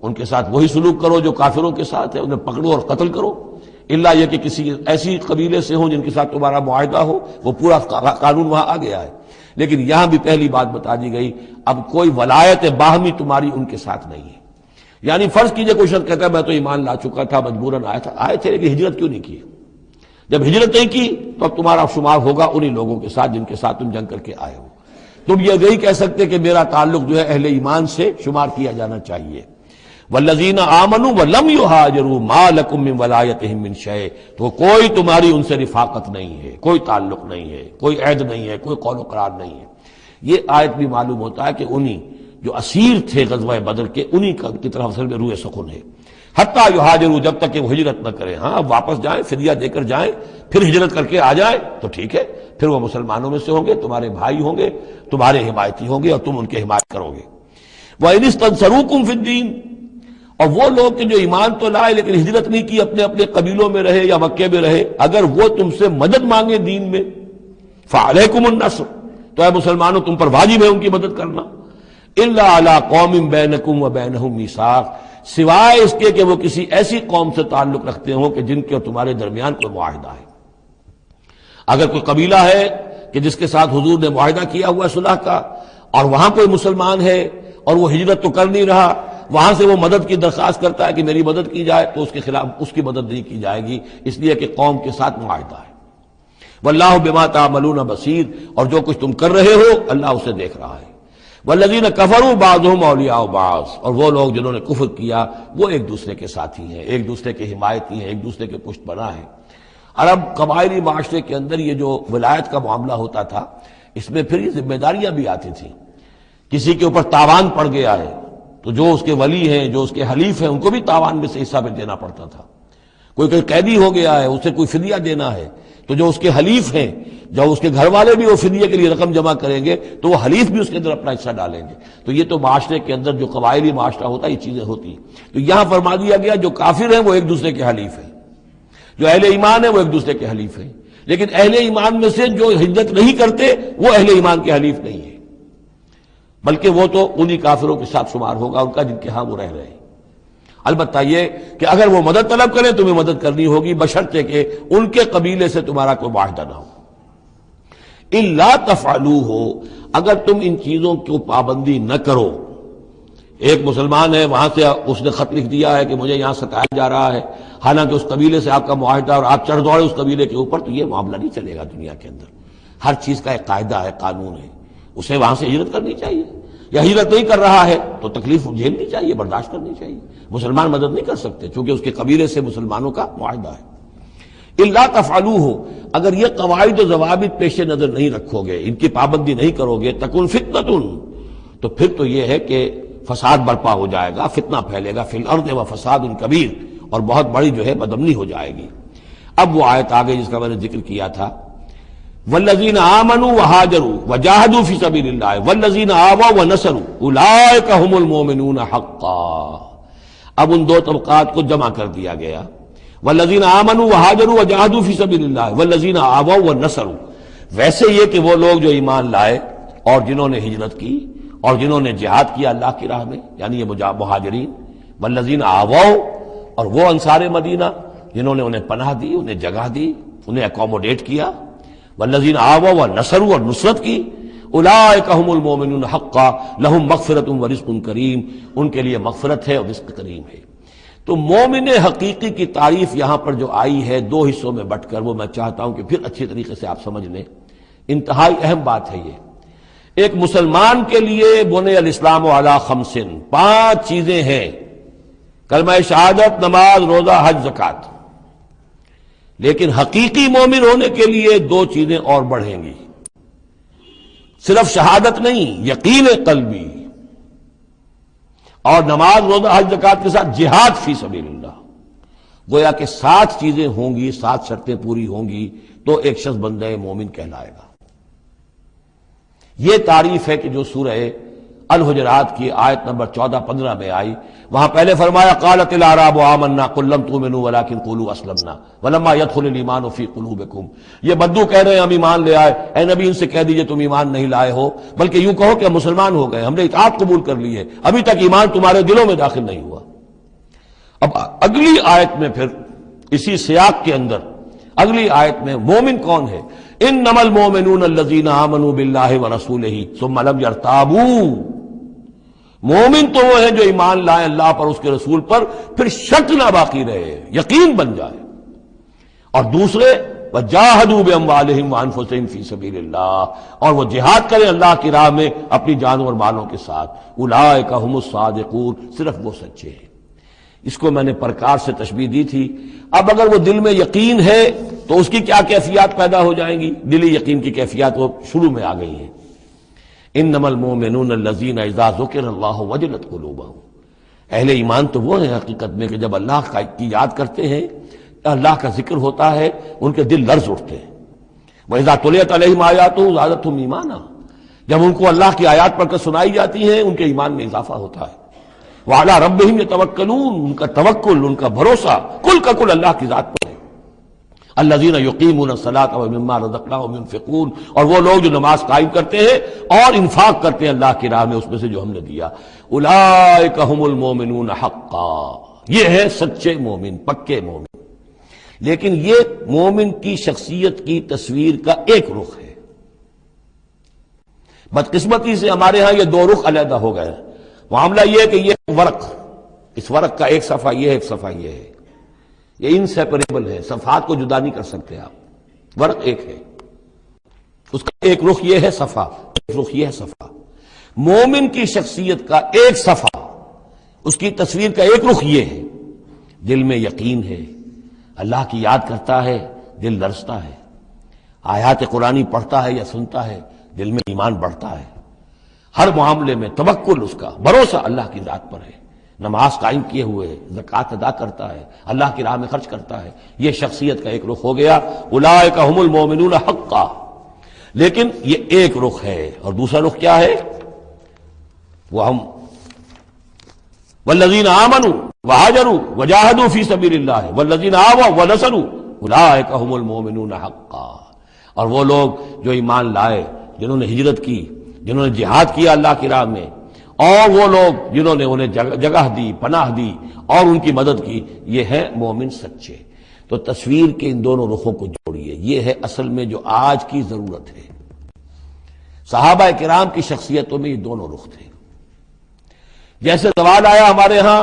ان کے ساتھ وہی سلوک کرو جو کافروں کے ساتھ ہے، انہیں پکڑو اور قتل کرو، الا یہ کہ کسی ایسی قبیلے سے ہوں جن کے ساتھ تمہارا معاہدہ ہو، وہ پورا قانون وہاں آ گیا ہے۔ لیکن یہاں بھی پہلی بات بتا دی گئی، اب کوئی ولایت باہمی تمہاری ان کے ساتھ نہیں ہے۔ یعنی فرض کیجئے کوئی شخص کہتا ہے میں تو ایمان لا چکا تھا، مجبوراً آئے تھے لیکن ہجرت کیوں نہیں کی؟ جب ہجرت نہیں کی تو اب تمہارا شمار ہوگا انہی لوگوں کے ساتھ جن کے ساتھ تم جنگ کر کے آئے ہو۔ تم یہ نہیں کہہ سکتے کہ میرا تعلق جو ہے اہل ایمان سے شمار کیا جانا چاہیے۔ والذین آمنوا ولم یہاجروا ما لکم من ولایتہم من شیء، تو کوئی تمہاری ان سے رفاقت نہیں ہے، کوئی تعلق نہیں ہے، کوئی عہد نہیں ہے، کوئی قول و قرار نہیں ہے۔ یہ آیت بھی معلوم ہوتا ہے کہ انہی جو اسیر تھے غزوہ بدر کے، انہی کی طرف اصل میں روح سخن ہے۔ حتیٰ یہاجروا، جب تک کہ وہ ہجرت نہ کریں، ہاں اب واپس جائیں، فدیہ دے کر جائیں، پھر ہجرت کر کے آ جائیں تو ٹھیک ہے، پھر وہ مسلمانوں میں سے ہوں گے، تمہارے بھائی ہوں گے، تمہارے حمایتی ہوں گے اور تم ان کے حمایت کرو گے۔ وَإِنِ اسْتَنصَرُوكُمْ فِي الدِّينِ، اور وہ لوگ کہ جو ایمان تو لائے لیکن ہجرت نہیں کی، اپنے اپنے قبیلوں میں رہے یا مکے میں رہے، اگر وہ تم سے مدد مانگے دین میں، فَعَلَيْكُمُ النَّصْرُ، تو اے مسلمانوں تم پر واجب ہے ان کی مدد کرنا، إِلَّا عَلَىٰ قَوْمٍ بَيْنَكُمْ وَبَيْنَهُمْ مِيثَاقٌ، سوائے اس کے کہ وہ کسی ایسی قوم سے تعلق رکھتے ہوں کہ جن کے اور تمہارے درمیان کوئی معاہدہ ہے۔ اگر کوئی قبیلہ ہے کہ جس کے ساتھ حضور نے معاہدہ کیا ہوا ہے صلح کا، اور وہاں کوئی مسلمان ہے اور وہ ہجرت تو کر نہیں رہا، وہاں سے وہ مدد کی درخواست کرتا ہے کہ میری مدد کی جائے، تو اس کے خلاف اس کی مدد نہیں کی جائے گی، اس لیے کہ قوم کے ساتھ معاہدہ ہے۔ واللہ بما تعملون بصیر، اور جو کچھ تم کر رہے ہو اللہ اسے دیکھ رہا ہے۔ والذین کفروا بعضهم اولیاء بعض، اور وہ لوگ جنہوں نے کفر کیا وہ ایک دوسرے کے ساتھی ہیں، ایک دوسرے کے حمایتی ہیں، ایک دوسرے کے پشت پناہ ہیں۔ عرب قبائلی معاشرے کے اندر یہ جو ولایت کا معاملہ ہوتا تھا، اس میں پھر یہ ذمہ داریاں بھی آتی تھیں۔ کسی کے اوپر تاوان پڑ گیا ہے تو جو اس کے ولی ہیں، جو اس کے حلیف ہیں، ان کو بھی تاوان میں سے حصہ بھی دینا پڑتا تھا۔ کوئی قیدی ہو گیا ہے، اسے کوئی فدیہ دینا ہے، تو جو اس کے حلیف ہیں، جو اس کے گھر والے بھی وہ فدیے کے لیے رقم جمع کریں گے تو وہ حلیف بھی اس کے اندر اپنا حصہ ڈالیں گے۔ تو یہ تو معاشرے کے اندر جو قبائلی معاشرہ ہوتا ہے یہ چیزیں ہوتی ہیں۔ تو یہاں فرما دیا گیا جو کافر ہیں وہ ایک دوسرے کے حلیف ہیں، جو اہل ایمان ہیں وہ ایک دوسرے کے حلیف ہیں، لیکن اہل ایمان میں سے جو ہجرت نہیں کرتے وہ اہل ایمان کے حلیف نہیں ہیں، بلکہ وہ تو انہی کافروں کے ساتھ شمار ہوگا ان کا جن کے ہاں وہ رہ رہے ہیں۔ البتہ یہ کہ اگر وہ مدد طلب کریں تمہیں مدد کرنی ہوگی، بشرطے کہ ان کے قبیلے سے تمہارا کوئی معاہدہ نہ ہو۔ الا تفعلوہ، اگر تم ان چیزوں کی پابندی نہ کرو۔ ایک مسلمان ہے، وہاں سے اس نے خط لکھ دیا ہے کہ مجھے یہاں ستایا جا رہا ہے، حالانکہ اس قبیلے سے آپ کا معاہدہ اور آپ چڑھ دوڑے اس قبیلے کے اوپر، تو یہ معاملہ نہیں چلے گا دنیا کے اندر۔ ہر چیز کا ایک قاعدہ ہے، قانون ہے، اسے وہاں سے ہجرت کرنی چاہیے، یا ہجرت نہیں کر رہا ہے تو تکلیف جھیلنی چاہیے، برداشت کرنی چاہیے۔ مسلمان مدد نہیں کر سکتے چونکہ اس کے قبیلے سے مسلمانوں کا معاہدہ ہے۔ الا تفعلوہ، اگر یہ قواعد و ضوابط پیش نظر نہیں رکھو گے، ان کی پابندی نہیں کرو گے، تکن فتنۃ، تو پھر تو یہ ہے کہ فساد برپا ہو جائے گا، فتنہ پھیلے گا، فی الارض و فساد کبیر، اور بہت بڑی جو ہے بدامنی ہو جائے گی۔ اب وہ آیت آگے جس کا میں نے ذکر کیا تھا، والذین آمنوا وہاجروا وجاہدوا فی سبیل اللہ والذین آووا ونصروا اولئک ھم المؤمنون حقا۔ اب ان دو طبقات کو جمع کر دیا گیا، والذین آمنوا وہاجروا وجاہدوا فی سبیل اللہ والذین آووا ونصروا، ویسے یہ کہ وہ لوگ جو ایمان لائے اور جنہوں نے ہجرت کی اور جنہوں نے جہاد کیا اللہ کی راہ میں، یعنی یہ مہاجرین، والذین آووا، اور وہ انصار مدینہ جنہوں نے انہیں پناہ دی، انہیں جگہ دی، انہیں اکوموڈیٹ کیا، والذین آووا ونصروا، اور نصرت کی، اولئک ھم المؤمنون حقا لہم مغفرۃ ورزق کریم، ان کے لیے مغفرت ہے اور رزق کریم ہے۔ تو مومن حقیقی کی تعریف یہاں پر جو آئی ہے دو حصوں میں بٹ کر، وہ میں چاہتا ہوں کہ پھر اچھی طریقے سے آپ سمجھ لیں، انتہائی اہم بات ہے یہ۔ ایک مسلمان کے لیے بنی الاسلام علی خمس، 5 چیزیں ہیں، کلمہ شہادت، نماز، روزہ، حج، زکوٰۃ۔ لیکن حقیقی مومن ہونے کے لیے 2 چیزیں اور بڑھیں گی، صرف شہادت نہیں، یقین قلبی، اور نماز، روزہ، حج، زکوٰۃ کے ساتھ جہاد فی سبیل اللہ۔ گویا کہ 7 چیزیں ہوں گی، 7 شرطیں پوری ہوں گی تو ایک شخص بندہ مومن کہلائے گا۔ یہ تعریف ہے کہ جو سورہ الحجرات کی آیت نمبر 14-15 میں آئی، وہاں پہلے فرمایا قالت الاعراب آمنا قل لم تؤمنوا ولکن قولوا اسلمنا ولما يدخل الايمان في قلوبكم۔ یہ بدو کہہ رہے ہیں ہم ایمان لے آئے، اے نبی ان سے کہہ دیجئے تم ایمان نہیں لائے ہو، بلکہ یوں کہو کہ ہم مسلمان ہو گئے، ہم نے اطاعت قبول کر لی ہے، ابھی تک ایمان تمہارے دلوں میں داخل نہیں ہوا۔ اب اگلی آیت میں پھر اسی سیاق کے اندر اگلی آیت میں مومن کون ہے؟ انما المؤمنون الذين آمنوا بالله ورسوله ثم لم يرتابوا۔ مومن تو وہ ہیں جو ایمان لائیں اللہ پر، اس کے رسول پر، پھر شک نہ باقی رہے، یقین بن جائے۔ اور دوسرے وجاہدوا باموالہم وانفسہم فی سبیل اللہ، اور وہ جہاد کریں اللہ کی راہ میں اپنی جانوں اور مالوں کے ساتھ، اولئک ھم الصادقون، صرف وہ سچے ہیں۔ اس کو میں نے پرکار سے تشبیہ دی تھی۔ اب اگر وہ دل میں یقین ہے تو اس کی کیا کیفیات پیدا ہو جائیں گی؟ دلی یقین کی کیفیات وہ شروع میں آ گئی ہیں۔ انما المؤمنون الذین اذا ذکر اللہ وجلت قلوبہم، اہل ایمان تو وہ ہیں حقیقت میں کہ جب اللہ کی یاد کرتے ہیں، اللہ کا ذکر ہوتا ہے، ان کے دل لرز اٹھتے ہیں۔ وَإِذَا تُلِيَتْ عَلَيْهِمْ آيَاتُهُ زَادَتْهُمْ ایمانا، جب ان کو اللہ کی آیات پڑھ کر سنائی جاتی ہیں ان کے ایمان میں اضافہ ہوتا ہے۔ وَعَلَىٰ رَبِّهِمْ يَتَوَكَّلُونَ، ان کا توکل، ان کا بھروسہ کل کا کل اللہ کی ذات پر ہے۔ الذین یقیمون الصلاۃ ومما رزقناہم ينفقون، اور وہ لوگ جو نماز قائم کرتے ہیں اور انفاق کرتے ہیں اللہ کی راہ میں اس میں سے جو ہم نے دیا۔ اولئک ھم المؤمنون حقا، یہ ہے سچے مومن، پکے مومن۔ لیکن یہ مومن کی شخصیت کی تصویر کا ایک رخ ہے۔ بدقسمتی سے ہمارے ہاں یہ 2 رخ علیحدہ ہو گئے۔ معاملہ یہ ہے کہ یہ ورق، اس ورق کا ایک صفحہ یہ ہے، ایک صفحہ یہ ہے، یہ انسیپریبل ہے، صفحات کو جدا نہیں کر سکتے آپ، ورق ایک ہے، اس کا ایک رخ یہ ہے صفحہ، ایک رخ یہ ہے صفحہ۔ مومن کی شخصیت کا ایک صفحہ، اس کی تصویر کا ایک رخ یہ ہے، دل میں یقین ہے، اللہ کی یاد کرتا ہے، دل لرزتا ہے، آیات قرآنی پڑھتا ہے یا سنتا ہے، دل میں ایمان بڑھتا ہے، ہر معاملے میں توکل، اس کا بھروسہ اللہ کی ذات پر ہے، نماز قائم کیے ہوئے ہے، زکوٰۃ ادا کرتا ہے، اللہ کی راہ میں خرچ کرتا ہے، یہ شخصیت کا ایک رخ ہو گیا، اولئک هم المؤمنون حقا۔ لیکن یہ ایک رخ ہے، اور دوسرا رخ کیا ہے؟ وہ ہم والذین آمنوا وہاجروا وجاہدوا فی سبیل اللہ والذین آووا ونصروا اولئک هم المؤمنون حقا۔ اور وہ لوگ جو ایمان لائے، جنہوں نے ہجرت کی، جنہوں نے جہاد کیا اللہ کی راہ میں، اور وہ لوگ جنہوں نے انہیں جگہ دی، پناہ دی اور ان کی مدد کی، یہ ہیں مومن سچے۔ تو تصویر کے ان دونوں رخوں کو جوڑیے، یہ ہے اصل میں جو آج کی ضرورت ہے۔ صحابہ کرام کی شخصیتوں میں یہ دونوں رخ تھے۔ جیسے زوال آیا ہمارے ہاں،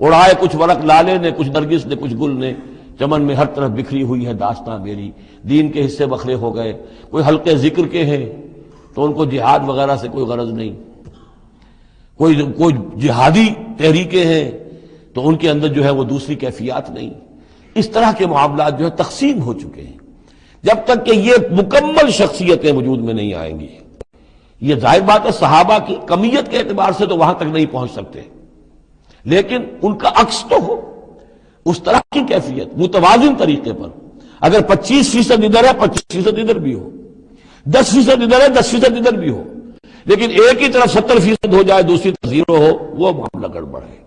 اڑائے کچھ ورق لالے نے، کچھ نرگس نے، کچھ گل نے، چمن میں ہر طرف بکھری ہوئی ہے داستاں میری، دین کے حصے بکھرے ہو گئے، کوئی حلقے ذکر کے ہیں تو ان کو جہاد وغیرہ سے کوئی غرض نہیں، کوئی جہادی تحریکیں ہیں تو ان کے اندر جو ہے وہ دوسری کیفیات نہیں۔ اس طرح کے معاملات جو ہے تقسیم ہو چکے ہیں۔ جب تک کہ یہ مکمل شخصیتیں وجود میں نہیں آئیں گی، یہ ظاہر بات ہے صحابہ کی کمیت کے اعتبار سے تو وہاں تک نہیں پہنچ سکتے، لیکن ان کا عکس تو ہو، اس طرح کی کیفیت متوازن طریقے پر۔ اگر 25% ادھر ہے 25% ادھر بھی ہو، 10% ادھر ہے 10% ادھر بھی ہو، لیکن ایک ہی طرف 70% ہو جائے، دوسری طرف 0 ہو، وہ معاملہ گڑبڑ ہے۔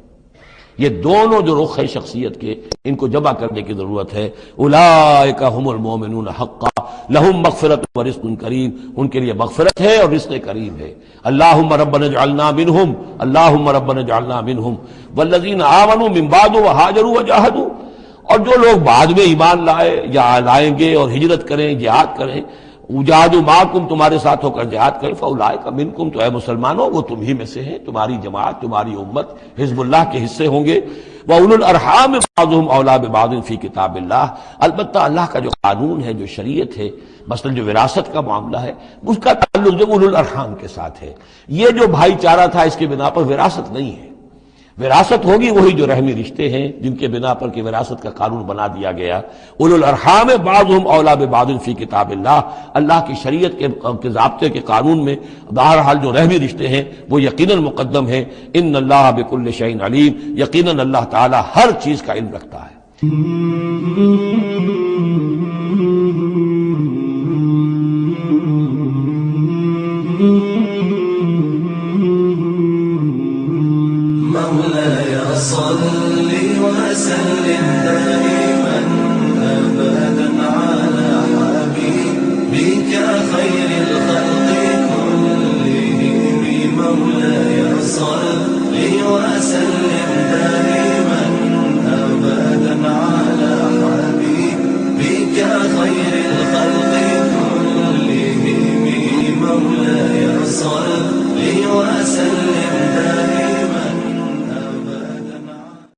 یہ دونوں جو رخ ہے شخصیت کے، ان کو جمع کرنے کی ضرورت ہے۔ اولئک هم المؤمنون حقا لهم مغفرۃ ورزق کریم، ان کے لیے مغفرت ہے اور رزق کریم ہے۔ اللہم ربنا اجعلنا منہم، اللہم ربنا اجعلنا منہم والذین آمنوا من بعد وہاجروا وجاہدوا، اور جو لوگ بعد میں ایمان لائے یا لائیں گے اور ہجرت کریں، جہاد کریں، وجاہدوا معکم، تمہارے ساتھ ہو کر جہاد کریں، فاولئک منکم، تو اے مسلمانوں وہ تم ہی میں سے ہیں، تمہاری جماعت، تمہاری امت حزب اللہ کے حصے ہوں گے۔ وَأُولُو الْأَرْحَامِ بَعْضُهُمْ أَوْلَىٰ بِبَعْضٍ فِي کتاب اللہ، البتہ اللہ کا جو قانون ہے، جو شریعت ہے، مثلا جو وراثت کا معاملہ ہے، اس کا تعلق جو اولو الارحام کے ساتھ ہے۔ یہ جو بھائی چارہ تھا اس کے بنا پر وراثت نہیں ہے، وراثت ہوگی وہی جو رحمی رشتے ہیں جن کے بنا پر کہ وراثت کا قانون بنا دیا گیا۔ اولو الارحام بعضهم اولیٰ ببعض فی کتاب اللہ، اللہ کی شریعت کے ضابطے کے قانون میں بہرحال جو رحمی رشتے ہیں وہ یقیناً مقدم ہیں۔ ان اللہ بکل شیء علیم، یقیناً اللہ تعالی ہر چیز کا علم رکھتا ہے۔ مولاي صل وسلم دائما أبدا على حبيبك خير الخلق كلهم، مولاي صل وسلم دائما أبدا على حبيبك خير الخلق كلهم، مولاي صل وسلم